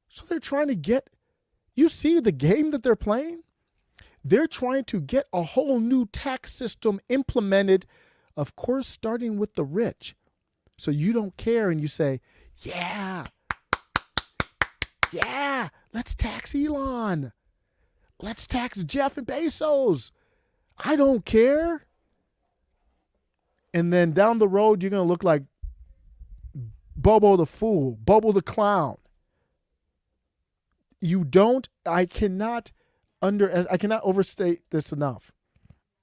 So they're trying to get, you see the game that they're playing? They're trying to get a whole new tax system implemented, of course, starting with the rich. So you don't care and you say, yeah, let's tax Elon. Let's tax Jeff and Bezos. I don't care. And then down the road, you're going to look like Bobo the fool, Bobo the clown. I cannot overstate this enough.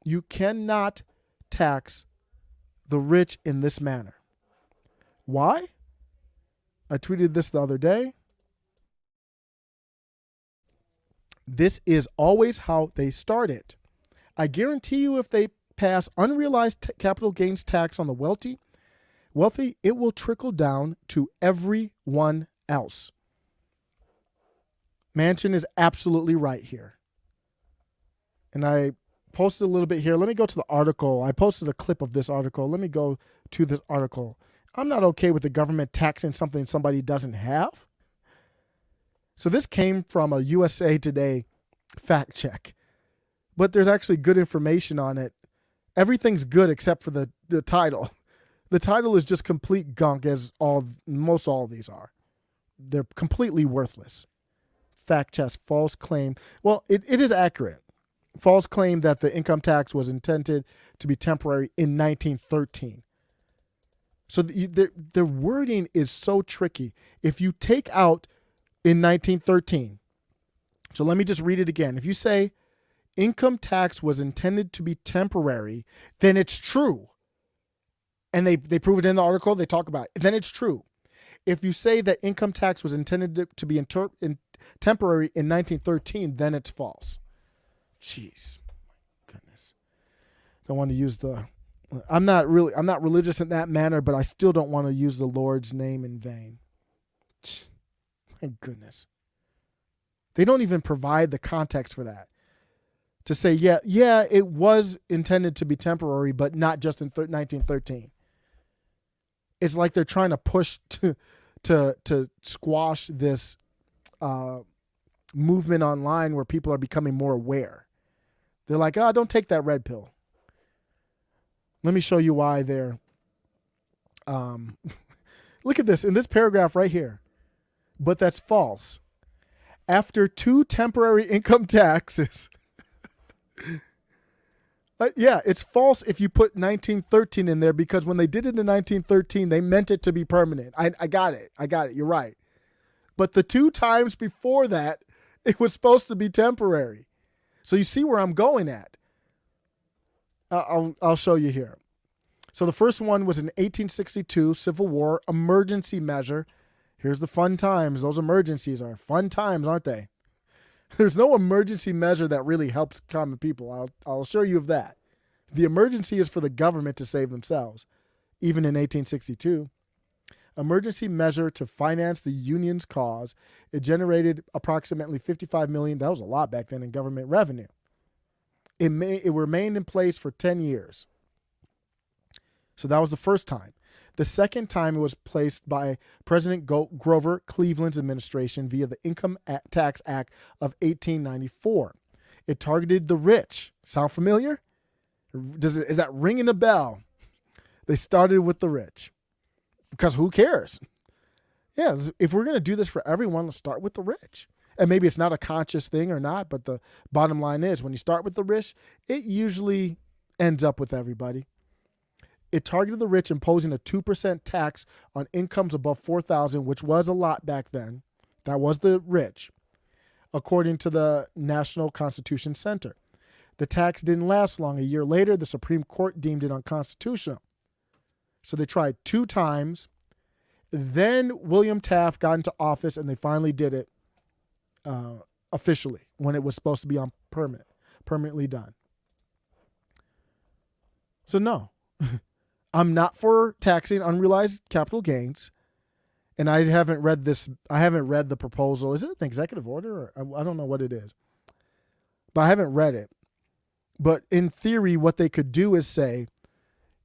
You cannot tax the rich in this manner. Why? I tweeted this the other day. This is always how they start it. I guarantee you if they pass unrealized capital gains tax on the wealthy, it will trickle down to everyone else. Manchin is absolutely right here. And I posted a little bit here. Let me go to the article. I posted a clip of this article. Let me go to this article. I'm not okay with the government taxing something somebody doesn't have. So this came from a USA Today fact check. But there's actually good information on it. Everything's good except for the title. The title is just complete gunk, as most all of these are. They're completely worthless. Fact check, false claim. Well, it is accurate. False claim that the income tax was intended to be temporary in 1913. So the wording is so tricky. If you take out in 1913, so let me just read it again. If you say income tax was intended to be temporary, then it's true. And they prove it in the article. They talk about it. Then it's true. If you say that income tax was intended to be temporary in 1913, then it's false. Jeez, goodness. Don't want to use the. I'm not religious in that manner, but I still don't want to use the Lord's name in vain. My goodness. They don't even provide the context for that. To say, yeah, it was intended to be temporary, but not just in 1913. It's like they're trying to push to squash this movement online where people are becoming more aware. They're like, don't take that red pill. Let me show you why they're. Look at this in this paragraph right here. But that's false. After 2 temporary income taxes. Yeah, it's false if you put 1913 in there, because when they did it in 1913, they meant it to be permanent. I got it. You're right. But the 2 times before that, it was supposed to be temporary. So you see where I'm going at. I'll show you here. So the first one was an 1862 Civil War emergency measure. Here's the fun times. Those emergencies are fun times, aren't they? There's no emergency measure that really helps common people. I'll assure you of that. The emergency is for the government to save themselves, even in 1862. Emergency measure to finance the Union's cause. It generated approximately $55 million. That was a lot back then in government revenue. It remained in place for 10 years. So that was the first time. The second time it was placed by President Grover Cleveland's administration via the Income Tax Act of 1894. It targeted the rich. Sound familiar? Is that ringing a bell? They started with the rich. Because who cares? Yeah, if we're going to do this for everyone, let's start with the rich. And maybe it's not a conscious thing or not, but the bottom line is when you start with the rich, it usually ends up with everybody. It targeted the rich, imposing a 2% tax on incomes above $4,000, which was a lot back then. That was the rich, according to the National Constitution Center. The tax didn't last long. A year later, the Supreme Court deemed it unconstitutional. So they tried 2 times. Then William Taft got into office, and they finally did it officially when it was supposed to be on permanently done. So no. I'm not for taxing unrealized capital gains, and I haven't read this. I haven't read the proposal. Is it an executive order? Or I don't know what it is, but I haven't read it. But in theory, what they could do is say,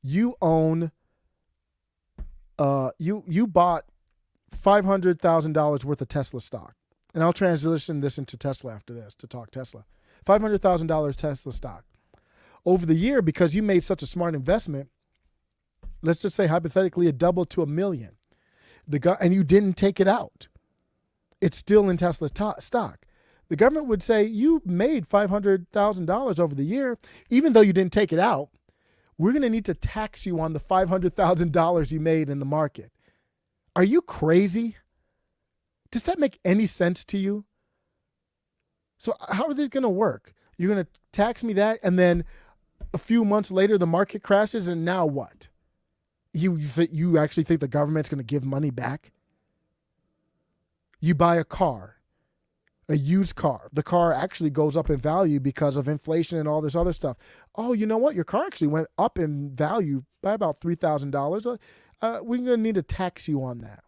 you own, you bought $500,000 worth of Tesla stock, and I'll transition this into Tesla after this to talk Tesla. $500,000 Tesla stock. Over the year, because you made such a smart investment, let's just say hypothetically it doubled to $1 million. And you didn't take it out. It's still in Tesla stock. The government would say, you made $500,000 over the year, even though you didn't take it out. We're going to need to tax you on the $500,000 you made in the market. Are you crazy? Does that make any sense to you? So how are these going to work? You're going to tax me that, and then a few months later the market crashes, and now what? You actually think the government's going to give money back? You buy a car, a used car. The car actually goes up in value because of inflation and all this other stuff. Oh, you know what? Your car actually went up in value by about $3,000. We're going to need to tax you on that.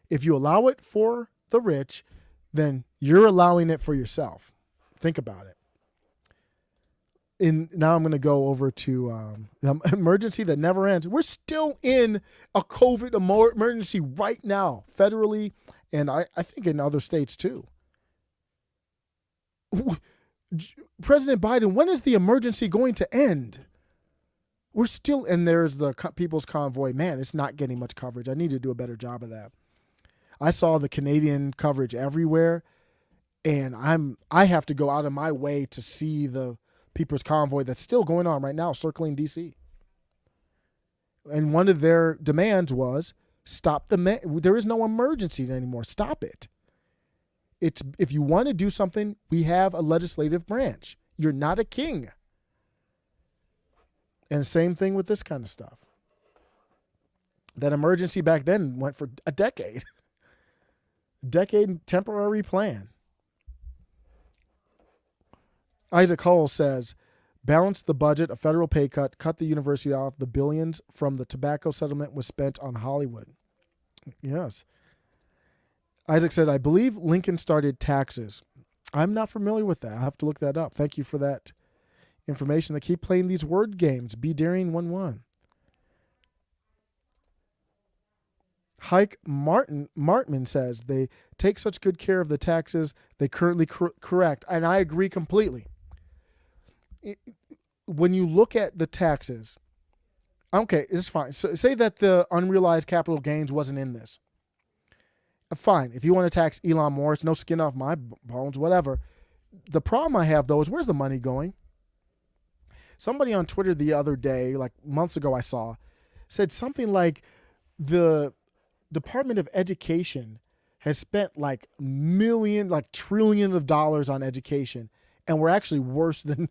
If you allow it for the rich, then you're allowing it for yourself. Think about it. Now I'm going to go over to the emergency that never ends. We're still in a COVID emergency right now, federally, and I think in other states too. President Biden, when is the emergency going to end? We're still, and there's the People's Convoy. Man, it's not getting much coverage. I need to do a better job of that. I saw the Canadian coverage everywhere, and I have to go out of my way to see the People's Convoy that's still going on right now, circling D.C. And one of their demands was, stop there is no emergency anymore. Stop it. if you want to do something, we have a legislative branch. You're not a king. And same thing with this kind of stuff. That emergency back then went for a decade. Decade temporary plan. Isaac Hull says, balance the budget, a federal pay cut, cut the university off, the billions from the tobacco settlement was spent on Hollywood. Yes. Isaac said, I believe Lincoln started taxes. I'm not familiar with that. I'll have to look that up. Thank you for that information. They keep playing these word games. Be daring 1-1. Hike Martman says, they take such good care of the taxes they currently correct. And I agree completely. When you look at the taxes, okay, it's fine. So say that the unrealized capital gains wasn't in this. Fine. If you want to tax Elon Musk, no skin off my bones, whatever. The problem I have, though, is where's the money going? Somebody on Twitter the other day, like months ago I saw, said something like the Department of Education has spent like trillions of dollars on education, and we're actually worse than,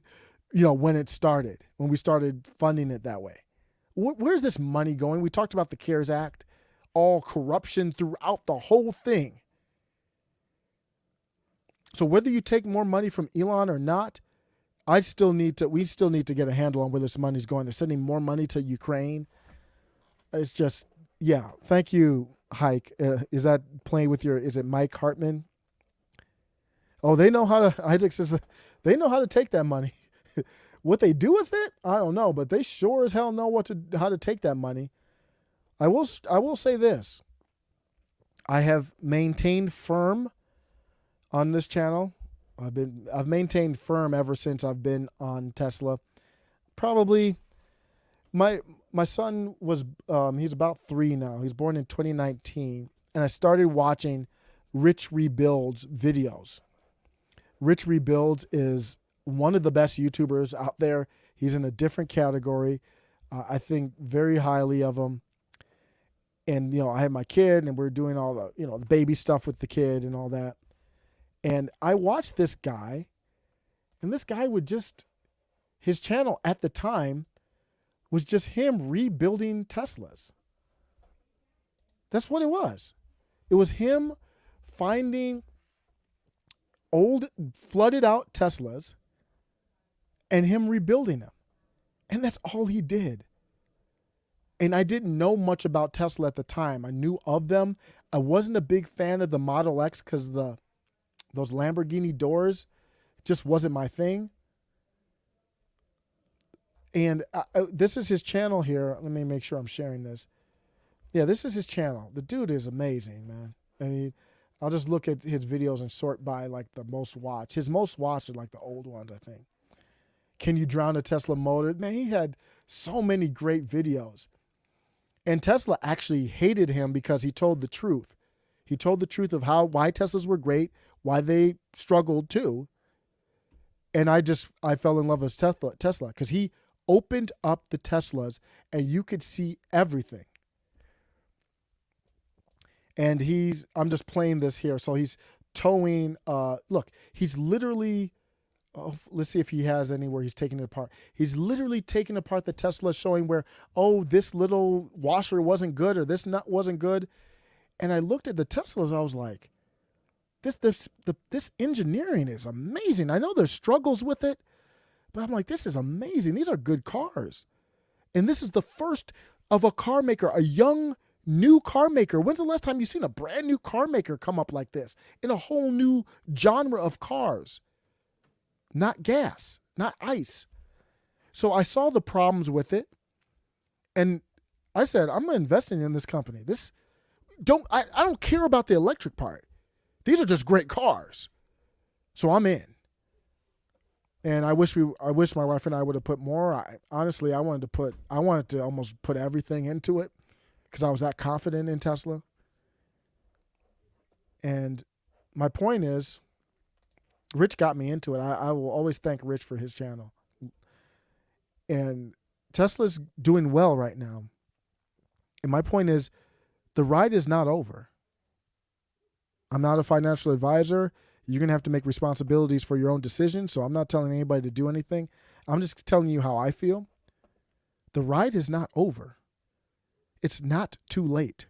when it started, when we started funding it that way. Where's this money going? We talked about the CARES Act, all corruption throughout the whole thing. So whether you take more money from Elon or not, we still need to get a handle on where this money's going. They're sending more money to Ukraine. It's just, yeah. Thank you, Hike. Is that playing with is it Mike Hartman? Oh, they know how to, Isaac says, they know how to take that money. What they do with it, I don't know, but they sure as hell know how to take that money. I will say this. I have maintained firm on this channel. I've maintained firm ever since I've been on Tesla. Probably my son was he's about 3 now. He's born in 2019, and I started watching Rich Rebuilds videos. Rich Rebuilds is one of the best YouTubers out there. He's in a different category. I think very highly of him. And I have my kid, and we're doing all the the baby stuff with the kid and all that. And I watched this guy, and this guy his channel at the time was just him rebuilding Teslas. That's what it was. It was him finding old, flooded out Teslas and him rebuilding them. And that's all he did. And I didn't know much about Tesla at the time. I knew of them. I wasn't a big fan of the Model X because those Lamborghini doors just wasn't my thing. And this is his channel here. Let me make sure I'm sharing this. Yeah, this is his channel. The dude is amazing, man. I mean, I'll just look at his videos and sort by like the most watched. His most watched are like the old ones, I think. Can you drown a Tesla motor? Man, he had so many great videos. And Tesla actually hated him because he told the truth. He told the truth of why Teslas were great, why they struggled too. And I fell in love with Tesla because he opened up the Teslas and you could see everything. And I'm just playing this here. So he's towing, look, he's literally, let's see if he has anywhere he's taking it apart. He's literally taking apart the Tesla, showing where, this little washer wasn't good or this nut wasn't good. And I looked at the Teslas, I was like, this engineering is amazing. I know there's struggles with it, but I'm like, this is amazing. These are good cars. And this is the first of a car maker, a young, new car maker. When's the last time you've seen a brand new car maker come up like this in a whole new genre of cars? Not gas, not ice. So I saw the problems with it, and I said, I'm investing in this company. I don't care about the electric part. These are just great cars. So I'm in. And I wish my wife and I would have put more. Honestly, I wanted to almost put everything into it because I was that confident in Tesla. And my point is, Rich got me into it. I will always thank Rich for his channel. And Tesla's doing well right now. And my point is, the ride is not over. I'm not a financial advisor. You're going to have to make responsibilities for your own decisions. So I'm not telling anybody to do anything. I'm just telling you how I feel. The ride is not over. It's not too late.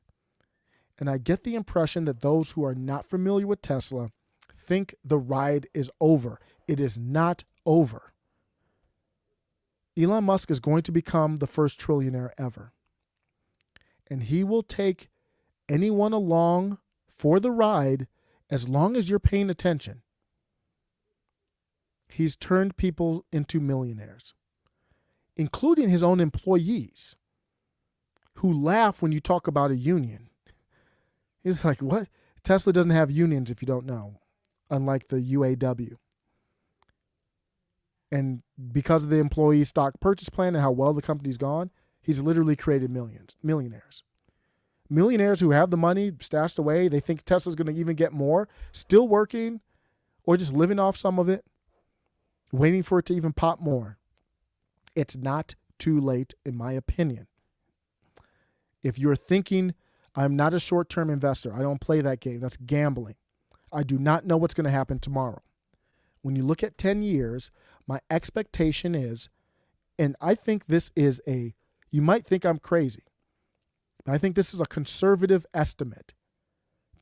And I get the impression that those who are not familiar with Tesla think the ride is over. It is not over. Elon Musk is going to become the first trillionaire ever. And he will take anyone along for the ride as long as you're paying attention. He's turned people into millionaires, including his own employees, who laugh when you talk about a union. He's like, what? Tesla doesn't have unions, if you don't know, unlike the UAW. And because of the employee stock purchase plan and how well the company's gone, he's literally created millionaires. Millionaires who have the money stashed away, they think Tesla's going to even get more, still working or just living off some of it, waiting for it to even pop more. It's not too late, in my opinion. If you're thinking, I'm not a short-term investor, I don't play that game, that's gambling. I do not know what's going to happen tomorrow. When you look at 10 years, my expectation is, and I think this is you might think I'm crazy, but I think this is a conservative estimate,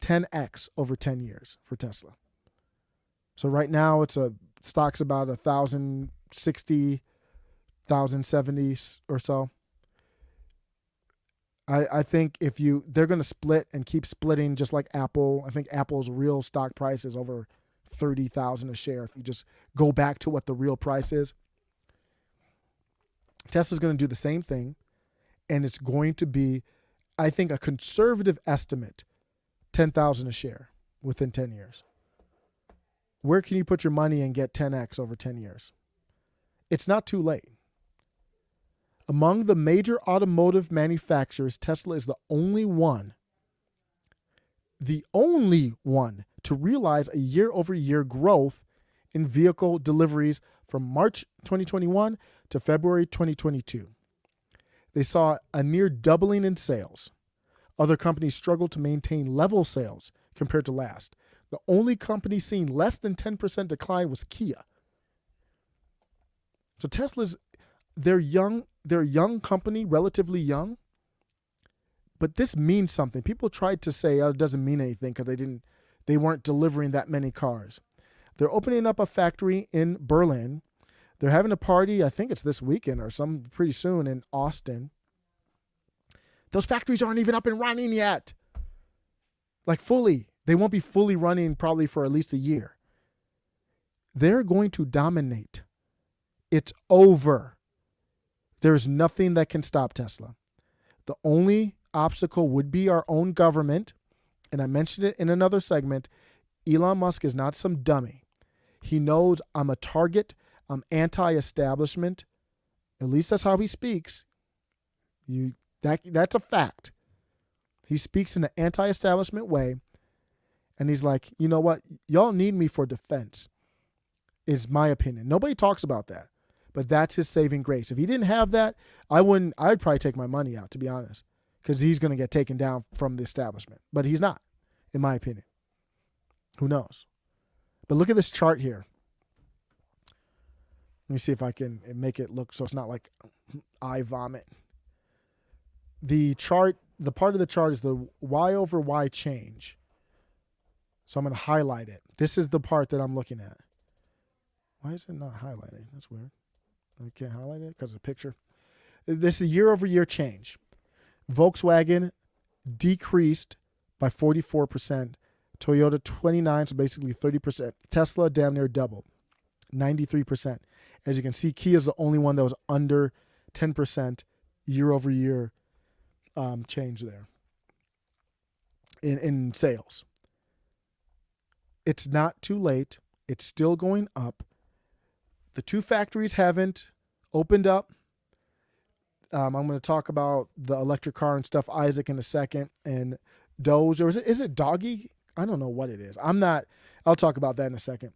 10x over 10 years for Tesla. So right now stock's about 1,060, 1,070 or so. I think they're going to split and keep splitting just like Apple. I think Apple's real stock price is over 30,000 a share if you just go back to what the real price is. Tesla's going to do the same thing, and it's going to be, I think, a conservative estimate, 10,000 a share within 10 years. Where can you put your money and get 10x over 10 years? It's not too late. Among the major automotive manufacturers, Tesla is the only one to realize a year-over-year growth in vehicle deliveries from March 2021 to February 2022. They saw a near doubling in sales. Other companies struggled to maintain level sales compared to last. The only company seeing less than 10% decline was Kia. So they're a young company, relatively young, but this means something. People tried to say, oh, it doesn't mean anything because they weren't delivering that many cars. They're opening up a factory in Berlin. They're having a party, I think it's this weekend or pretty soon in Austin. Those factories aren't even up and running yet. Like fully. They won't be fully running probably for at least a year. They're going to dominate. It's over. There's nothing that can stop Tesla. The only obstacle would be our own government. And I mentioned it in another segment. Elon Musk is not some dummy. He knows I'm a target. I'm anti-establishment. At least that's how he speaks. That's a fact. He speaks in an anti-establishment way. And he's like, you know what? Y'all need me for defense, is my opinion. Nobody talks about that. But that's his saving grace. If he didn't have that, I'd probably take my money out, to be honest, because he's going to get taken down from the establishment. But he's not, in my opinion. Who knows? But look at this chart here. Let me see if I can make it look so it's not like eye vomit. The part of the chart is the Y over Y change. So I'm going to highlight it. This is the part that I'm looking at. Why is it not highlighting? That's weird. I can't highlight it because of the picture. This is the year-over-year change. Volkswagen decreased by 44%. Toyota 29%, so basically 30%. Tesla damn near doubled, 93%. As you can see, Kia is the only one that was under 10% year-over-year change there in sales. It's not too late. It's still going up. The two factories haven't opened up. I'm going to talk about the electric car and stuff, Isaac, in a second, and Doge, or is it Doggy? I don't know what it is. I'll talk about that in a second.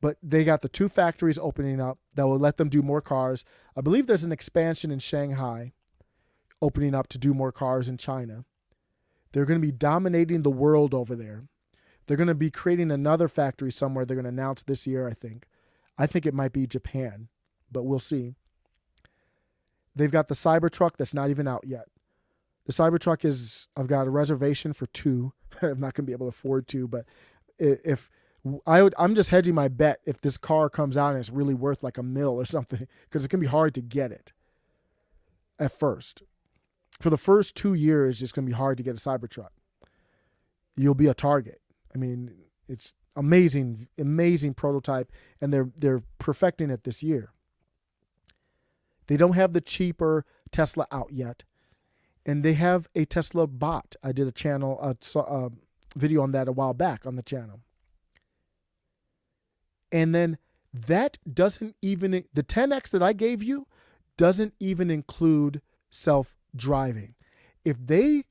But they got the two factories opening up that will let them do more cars. I believe there's an expansion in Shanghai opening up to do more cars in China. They're going to be dominating the world over there. They're going to be creating another factory somewhere. They're going to announce this year, I think. I think it might be Japan, but we'll see. They've got the Cybertruck that's not even out yet. The Cybertruck is, I've got a reservation for 2. I'm not going to be able to afford 2, but I'm just hedging my bet if this car comes out and it's really worth like $1 million or something, because it's going to be hard to get it at first. For the first 2 years, it's going to be hard to get a Cybertruck. You'll be a target. I mean, it's amazing, amazing prototype, and they're perfecting it this year. They don't have the cheaper Tesla out yet, and they have a Tesla bot. I did a video on that a while back on the channel. And then that doesn't even, the 10X that I gave you doesn't even include self-driving. If they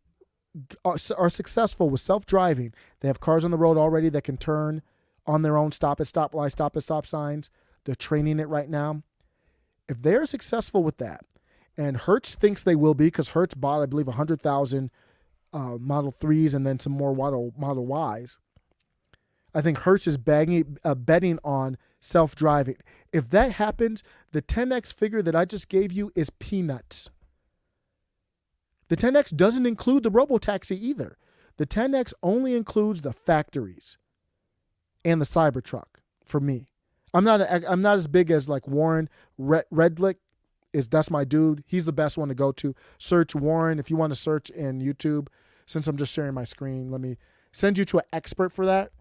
are successful with self-driving, they have cars on the road already that can turn on their own, stop at stoplights, stop at stop signs. They're training it right now. If they're successful with that, and Hertz thinks they will be, because Hertz bought, I believe, 100,000 Model 3s and then some more Model Ys. I think Hertz is betting on self-driving. If that happens, the 10X figure that I just gave you is peanuts. The 10X doesn't include the robotaxi either. The 10X only includes the factories and the Cybertruck for me. I'm not as big as like Warren Redlick. That's my dude. He's the best one to go to. Search Warren if you want to search in YouTube. Since I'm just sharing my screen, let me send you to an expert for that.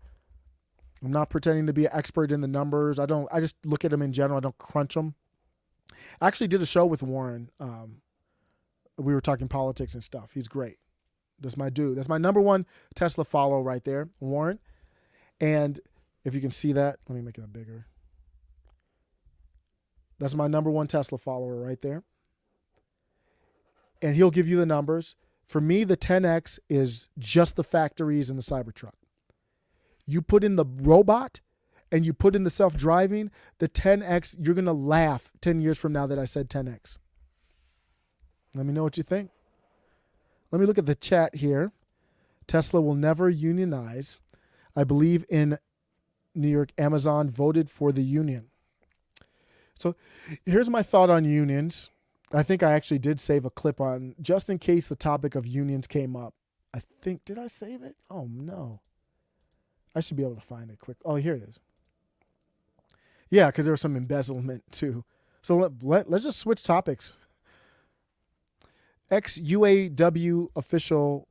I'm not pretending to be an expert in the numbers. I just look at them in general. I don't crunch them. I actually did a show with Warren. We were talking politics and stuff. He's great. That's my dude. That's my number one Tesla follow right there, Warren. And if you can see that, let me make it bigger. That's my number one Tesla follower right there. And he'll give you the numbers. For me, the 10X is just the factories and the Cybertruck. You put in the robot and you put in the self-driving, the 10X, you're going to laugh 10 years from now that I said 10X. Let me know what you think. Let me look at the chat here. Tesla will never unionize. I believe in New York, Amazon voted for the union. So here's my thought on unions. I think I actually did save a clip on, just in case the topic of unions came up. I think, did I save it? Oh, no. I should be able to find it quick. Oh, here it is. Yeah, because there was some embezzlement too. So let's just switch topics. Ex-UAW official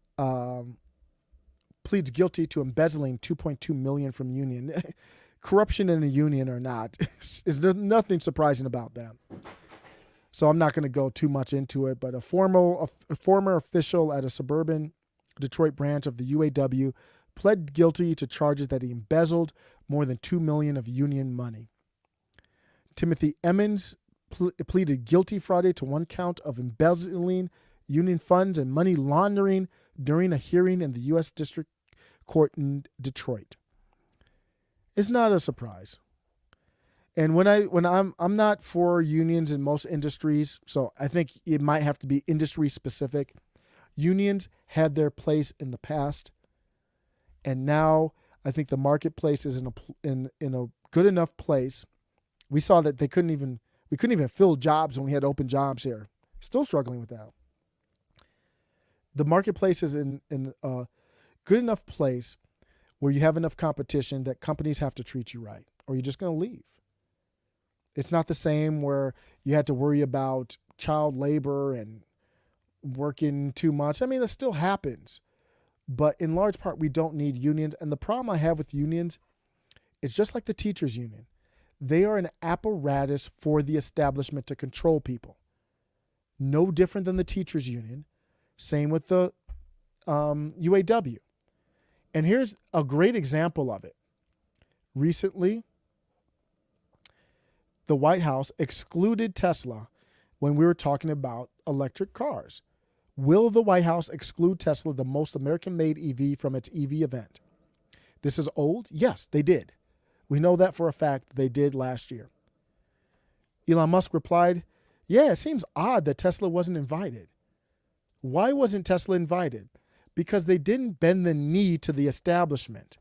pleads guilty to embezzling $2.2 million from union. Corruption in a union or not, is there nothing surprising about that. So I'm not going to go too much into it, but a former official at a suburban Detroit branch of the UAW pled guilty to charges that he embezzled more than $2 million of union money. Timothy Emmons pleaded guilty Friday to one count of embezzling union funds and money laundering during a hearing in the U.S. District Court in Detroit. It's not a surprise. And I'm not for unions in most industries, so I think it might have to be industry specific. Unions had their place in the past, and now I think the marketplace is in a good enough place. We saw that we couldn't even fill jobs when we had open jobs here. Still struggling with that. The marketplace is in a good enough place where you have enough competition that companies have to treat you right, or you're just going to leave. It's not the same where you had to worry about child labor and working too much. I mean, it still happens, but in large part, we don't need unions. And the problem I have with unions is just like the teachers union. They are an apparatus for the establishment to control people. No different than the teachers union. Same with the UAW. And here's a great example of it. Recently, the White House excluded Tesla when we were talking about electric cars. Will the White House exclude Tesla, the most American-made EV, from its EV event? This is old? Yes, they did. We know that for a fact they did last year. Elon Musk replied, yeah, it seems odd that Tesla wasn't invited. Why wasn't Tesla invited? Because they didn't bend the knee to the establishment.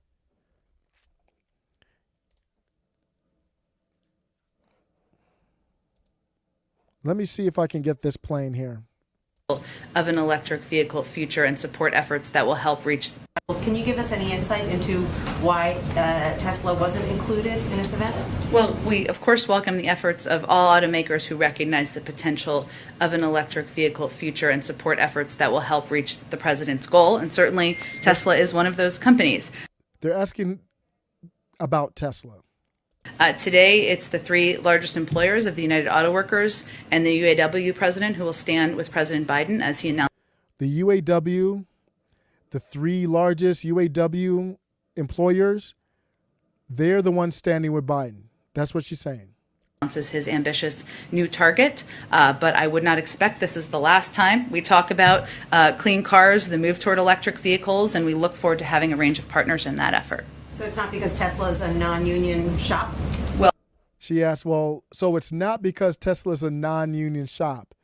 Let me see if I can get this playing here. Of an electric vehicle future and support efforts that will help reach. Can you give us any insight into why Tesla wasn't included in this event? Well, we of course welcome the efforts of all automakers who recognize the potential of an electric vehicle future and support efforts that will help reach the president's goal. And certainly Tesla is one of those companies. They're asking about Tesla. Today, it's the three largest employers of the United Auto Workers and the UAW president who will stand with President Biden as he announced. The UAW, the three largest UAW employers, they're the ones standing with Biden. That's what she's saying. Announces his ambitious new target, but I would not expect this is the last time we talk about clean cars, the move toward electric vehicles, and we look forward to having a range of partners in that effort. So it's not because Tesla is a non-union shop? Well, she asked, well, so it's not because Tesla's a non-union shop.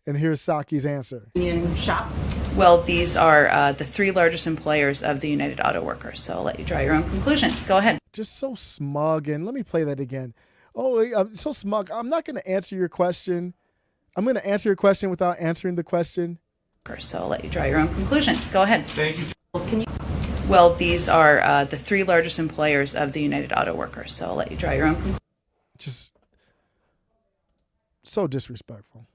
And here's Saki's answer. Union shop? Well, these are the three largest employers of the United Auto Workers. So I'll let you draw your own conclusion. Go ahead. Just so smug. And let me play that again. Oh, I'm so smug. I'm not going to answer your question. I'm going to answer your question without answering the question. So I'll let you draw your own conclusion. Go ahead. Thank you. Can you? Well, these are the three largest employers of the United Auto Workers. So I'll let you draw your own conclusion. Just so disrespectful.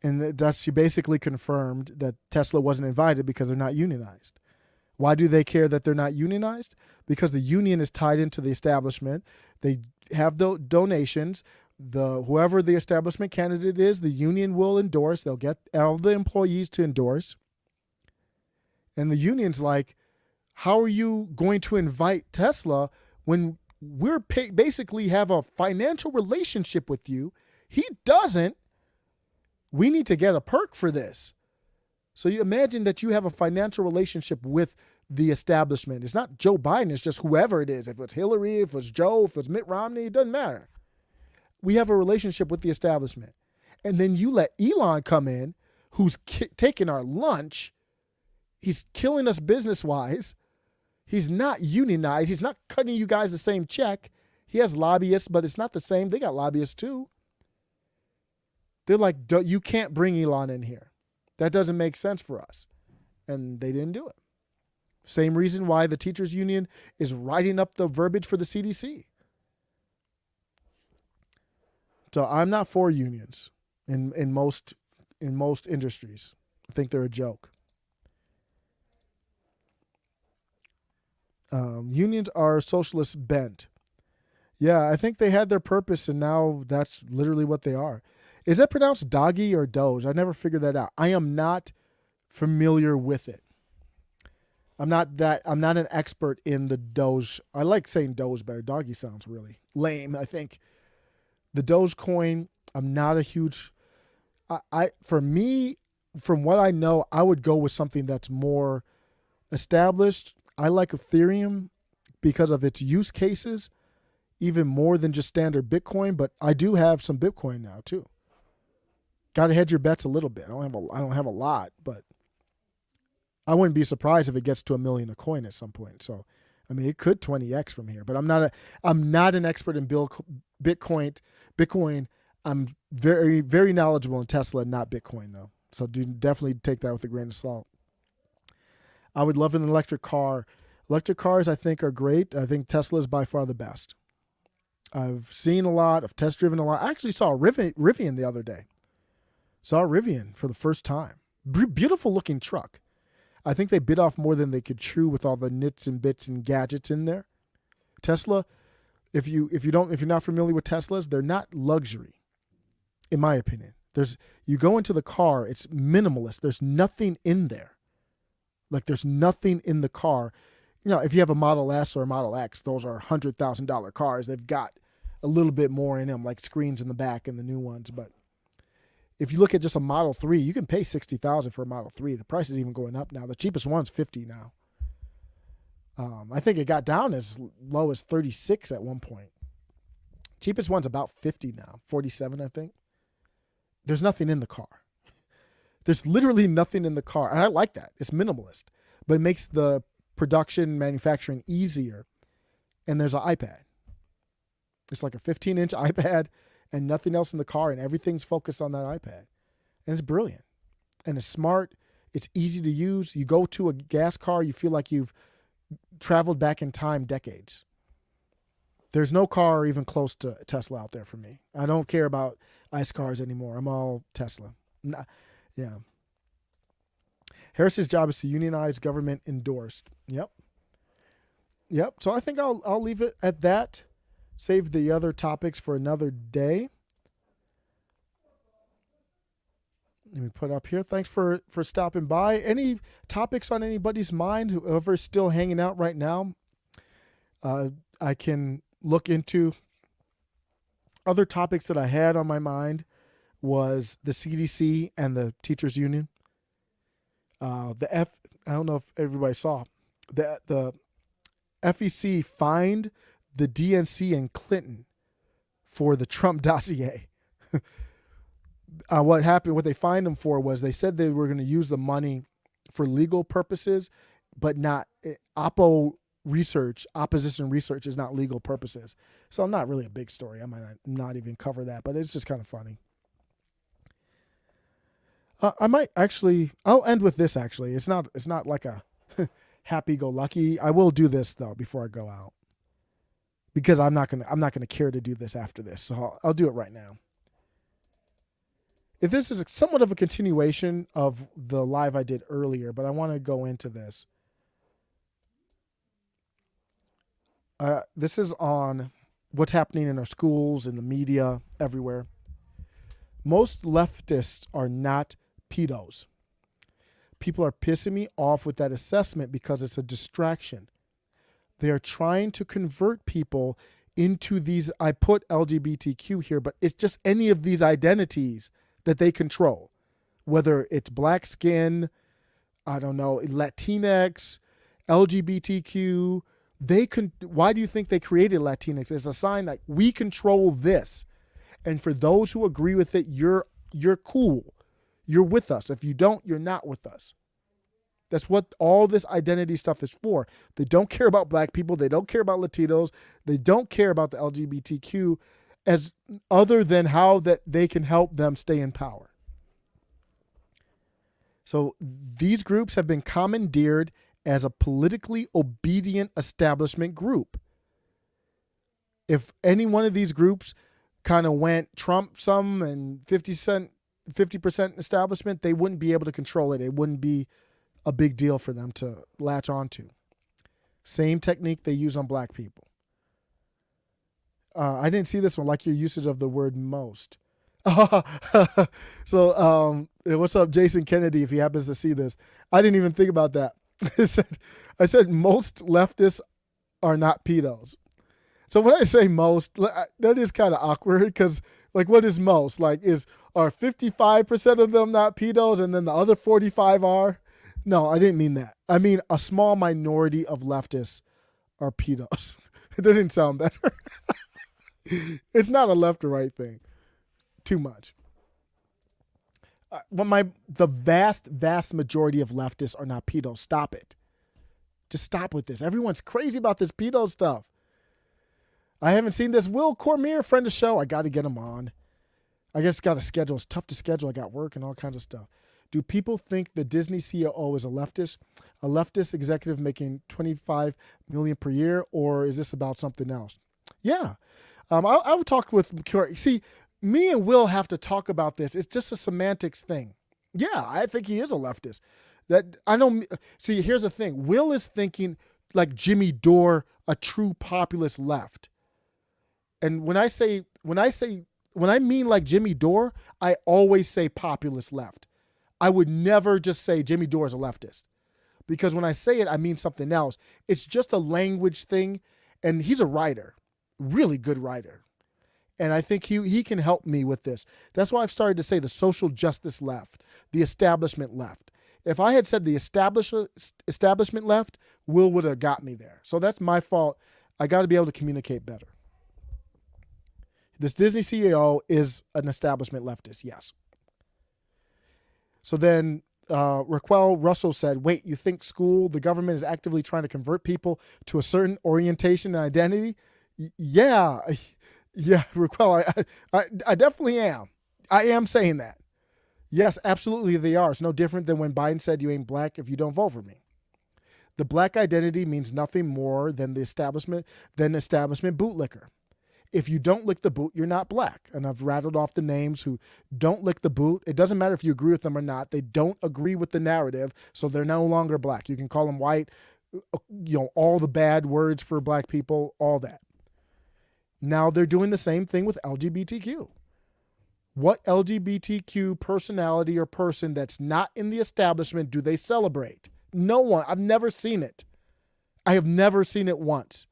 And she basically confirmed that Tesla wasn't invited because they're not unionized. Why do they care that they're not unionized? Because the union is tied into the establishment. They have the donations. Whoever the establishment candidate is, the union will endorse. They'll get all the employees to endorse. And the union's like, how are you going to invite Tesla when we're basically have a financial relationship with you? He doesn't. We need to get a perk for this. So you imagine that you have a financial relationship with the establishment. It's not Joe Biden. It's just whoever it is. If it's Hillary, if it's Joe, if it's Mitt Romney, it doesn't matter. We have a relationship with the establishment. And then you let Elon come in, who's taking our lunch. He's killing us business-wise. He's not unionized. He's not cutting you guys the same check. He has lobbyists, but it's not the same. They got lobbyists too. They're like, you can't bring Elon in here. That doesn't make sense for us. And they didn't do it. Same reason why the teachers union is writing up the verbiage for the CDC. So I'm not for unions in most industries. I think they're a joke. Unions are socialist bent. Yeah, I think they had their purpose, and now that's literally what they are. Is that pronounced doggy or doge? I never figured that out. I am not familiar with it. I'm not an expert in the doge. I like saying doge better. Doggy sounds really lame, I think. The Dogecoin, I'm not a huge. For me, from what I know, I would go with something that's more established. I like Ethereum because of its use cases, even more than just standard Bitcoin. But I do have some Bitcoin now too. Got to hedge your bets a little bit. I don't have a lot, but I wouldn't be surprised if it gets to $1 million a coin at some point. So, I mean, it could 20x from here. But I'm not an expert in Bitcoin. I'm very, very knowledgeable in Tesla, not Bitcoin though. So definitely take that with a grain of salt. I would love an electric car. Electric cars, I think, are great. I think Tesla is by far the best. I've seen a lot. I've test driven a lot. I actually saw a Rivian the other day. Saw a Rivian for the first time. Beautiful looking truck. I think they bit off more than they could chew with all the nits and bits and gadgets in there. Tesla, if you're not familiar with Teslas, they're not luxury, in my opinion. You go into the car, it's minimalist. There's nothing in there. Like there's nothing in the car. You know, if you have a Model S or a Model X, those are $100,000 cars. They've got a little bit more in them, like screens in the back and the new ones. But if you look at just a Model 3, you can pay $60,000 for a Model 3. The price is even going up now. The cheapest one's $50 now. I think it got down as low as 36 at one point. Cheapest one's about 50 now, 47, I think. There's nothing in the car. There's literally nothing in the car. And I like that. It's minimalist, but it makes the production, manufacturing easier. And there's an iPad. It's like a 15-inch iPad, and nothing else in the car, and everything's focused on that iPad. And it's brilliant. And it's smart. It's easy to use. You go to a gas car, you feel like you've traveled back in time decades. There's no car even close to Tesla out there for me. I don't care about ICE cars anymore. I'm all Tesla. Yeah. Harris's job is to unionize government endorsed. Yep. So I think I'll leave it at that. Save the other topics for another day. Let me put up here. Thanks for stopping by. Any topics on anybody's mind? Whoever's still hanging out right now, I can look into. Other topics that I had on my mind was the CDC and the teachers union. I don't know if everybody saw the FEC fined the DNC and Clinton for the Trump dossier. What happened, what they fined them for was they said they were going to use the money for legal purposes, but not opposition research is not legal purposes. So not really a big story. I might not even cover that, but it's just kind of funny. I'll end with this actually. It's not like a happy-go-lucky. I will do this though before I go out, because I'm not gonna care to do this after this. So I'll do it right now. If this is somewhat of a continuation of the live I did earlier, but I want to go into this. This is on what's happening in our schools, in the media, everywhere. Most leftists are not pedos. People are pissing me off with that assessment because it's a distraction. They are trying to convert people into these, I put LGBTQ here, but it's just any of these identities that they control, whether it's black skin, I don't know, Latinx, LGBTQ. Why do you think they created Latinx? It's a sign that we control this. And for those who agree with it, you're cool. You're with us. If you don't, you're not with us. That's what all this identity stuff is for. They don't care about black people. They don't care about Latinos. They don't care about the LGBTQ as other than how that they can help them stay in power. So these groups have been commandeered as a politically obedient establishment group. If any one of these groups kind of went Trump some and 50% establishment, they wouldn't be able to control it. It wouldn't be a big deal for them to latch onto. Same technique they use on black people. I didn't see this one, like your usage of the word most. So what's up, Jason Kennedy, if he happens to see this? I didn't even think about that. I said most leftists are not pedos. So when I say most, that is kind of awkward because, like, what is most? Like, are 55% of them not pedos and then the other 45 are? No, I didn't mean that. I mean a small minority of leftists are pedos. It didn't sound better. It's not a left or right thing. Too much. The vast majority of leftists are not pedos. Stop it. Just stop with this. Everyone's crazy about this pedo stuff. I haven't seen this. Will Cormier, friend of the show. I got to get him on. I guess got to schedule. It's tough to schedule. I got work and all kinds of stuff. Do people think the Disney CEO is a leftist? A leftist executive making $25 million per year, or is this about something else? Yeah. I would talk with, see, me and Will have to talk about this. It's just a semantics thing. Yeah, I think he is a leftist. See, here's the thing. Will is thinking like Jimmy Dore, a true populist left. And when I mean like Jimmy Dore, I always say populist left. I would never just say Jimmy Dore is a leftist, because when I say it, I mean something else. It's just a language thing. And he's a writer, really good writer. And I think he can help me with this. That's why I've started to say the social justice left, the establishment left. If I had said the establishment left, Will would have got me there. So that's my fault. I got to be able to communicate better. This Disney CEO is an establishment leftist, yes. So then Raquel Russell said, wait, you think the government is actively trying to convert people to a certain orientation and identity? Yeah. Yeah, well, I definitely am. I am saying that. Yes, absolutely they are. It's no different than when Biden said you ain't black if you don't vote for me. The black identity means nothing more than establishment bootlicker. If you don't lick the boot, you're not black. And I've rattled off the names who don't lick the boot. It doesn't matter if you agree with them or not. They don't agree with the narrative, so they're no longer black. You can call them white, all the bad words for black people, all that. Now they're doing the same thing with LGBTQ. What LGBTQ personality or person that's not in the establishment do they celebrate? No one. I've never seen it. I have never seen it once.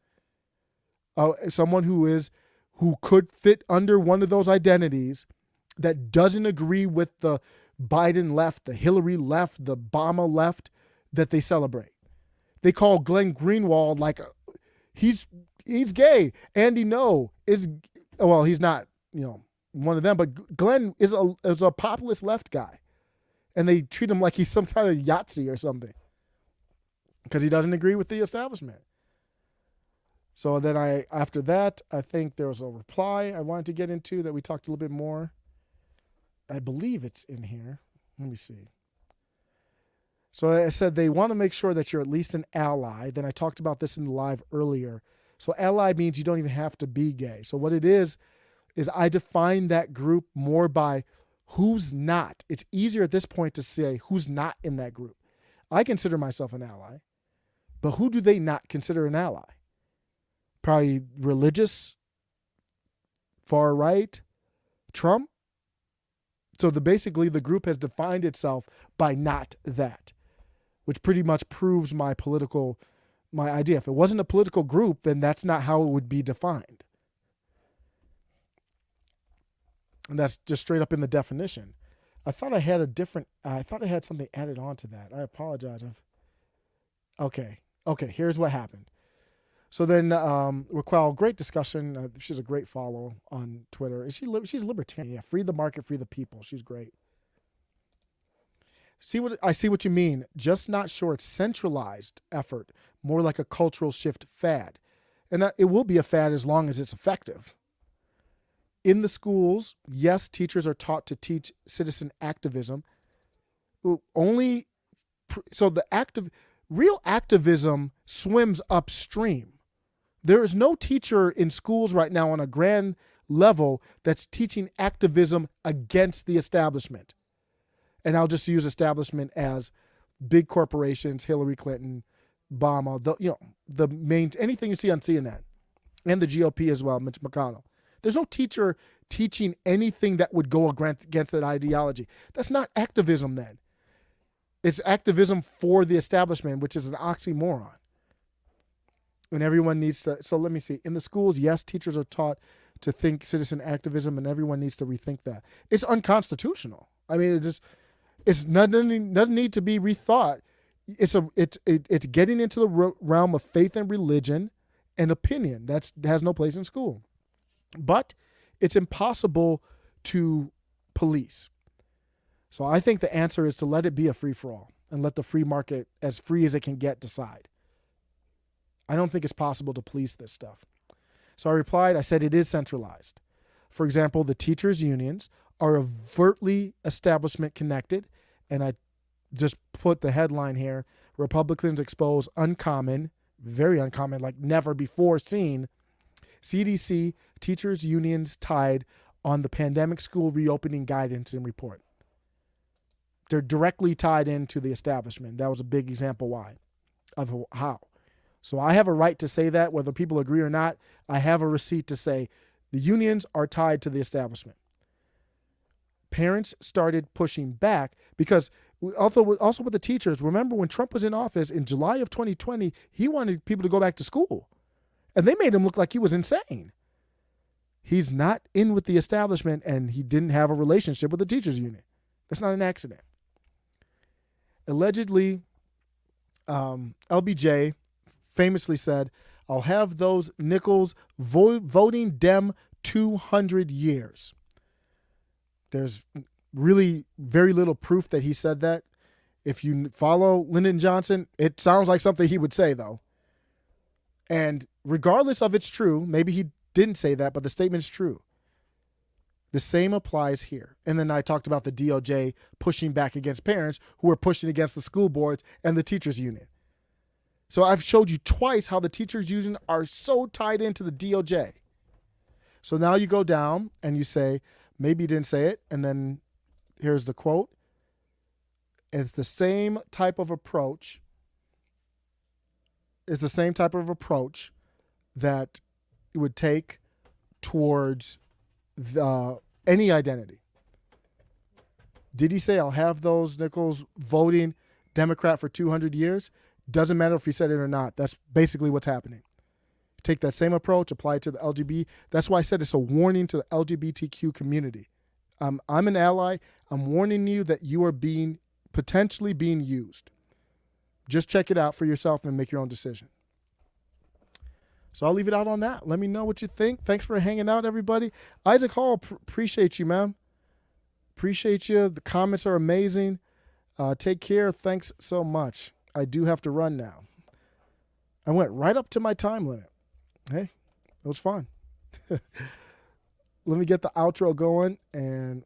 Someone who could fit under one of those identities that doesn't agree with the Biden left, the Hillary left, the Obama left, that they celebrate. They call Glenn Greenwald like he's gay. Andy No is, well, he's not, one of them, but Glenn is a populist left guy. And they treat him like he's some kind of Yahtzee or something because he doesn't agree with the establishment. So then after that, I think there was a reply I wanted to get into that we talked a little bit more. I believe it's in here. Let me see. So I said they want to make sure that you're at least an ally. Then I talked about this in the live earlier. So ally means you don't even have to be gay. So what it is I define that group more by who's not. It's easier at this point to say who's not in that group. I consider myself an ally, but who do they not consider an ally? Probably religious, far right, Trump. So basically the group has defined itself by not that, which pretty much proves my idea. If it wasn't a political group, then that's not how it would be defined. And that's just straight up in the definition. I thought I had something added on to that. I apologize. Okay, here's what happened. So then, Raquel, great discussion. She's a great follow on Twitter. She's libertarian. Yeah, free the market, free the people. She's great. I see what you mean. Just not sure it's centralized effort, more like a cultural shift fad. And it will be a fad as long as it's effective. In the schools, yes, teachers are taught to teach citizen activism. So real activism swims upstream. There is no teacher in schools right now on a grand level that's teaching activism against the establishment. And I'll just use establishment as big corporations, Hillary Clinton, Obama, the main, anything you see on CNN, and the GOP as well, Mitch McConnell. There's no teacher teaching anything that would go against that ideology. That's not activism then. It's activism for the establishment, which is an oxymoron. And everyone needs to, so let me see. In the schools, yes, teachers are taught to think citizen activism, and everyone needs to rethink that. It's unconstitutional. I mean, it doesn't need to be rethought. It's getting into the realm of faith and religion and opinion. That has no place in school. But it's impossible to police. So I think the answer is to let it be a free-for-all and let the free market, as free as it can get, decide. I don't think it's possible to police this stuff. So I replied, I said it is centralized. For example, the teachers' unions are overtly establishment connected, and I just put the headline here, Republicans expose uncommon, very uncommon, like never before seen, CDC teachers' unions tied on the pandemic school reopening guidance and report. They're directly tied into the establishment. That was a big example of how. So I have a right to say that, whether people agree or not. I have a receipt to say the unions are tied to the establishment. Parents started pushing back because also with the teachers, remember when Trump was in office in July of 2020, he wanted people to go back to school. And they made him look like he was insane. He's not in with the establishment, and he didn't have a relationship with the teachers union. That's not an accident. Allegedly, LBJ famously said, I'll have those nickels voting Dem 200 years. There's really very little proof that he said that. If you follow Lyndon Johnson, it sounds like something he would say, though. And regardless of it's true, maybe he didn't say that, but the statement is true. The same applies here. And then I talked about the DOJ pushing back against parents who are pushing against the school boards and the teachers union. So I've showed you twice how the teachers union are so tied into the DOJ. So now you go down and you say, maybe you didn't say it. And then here's the quote. It's the same type of approach. It's the same type of approach that it would take towards any identity. Did he say, I'll have those Nichols voting Democrat for 200 years? Doesn't matter if he said it or not. That's basically what's happening. Take that same approach, apply it to the LGBT. That's why I said it's a warning to the LGBTQ community. I'm an ally. I'm warning you that you are potentially being used. Just check it out for yourself and make your own decision. So I'll leave it out on that. Let me know what you think. Thanks for hanging out, everybody. Isaac Hall, appreciate you, man. Appreciate you. The comments are amazing. Take care. Thanks so much. I do have to run now. I went right up to my time limit. Hey, it was fun. Let me get the outro going, and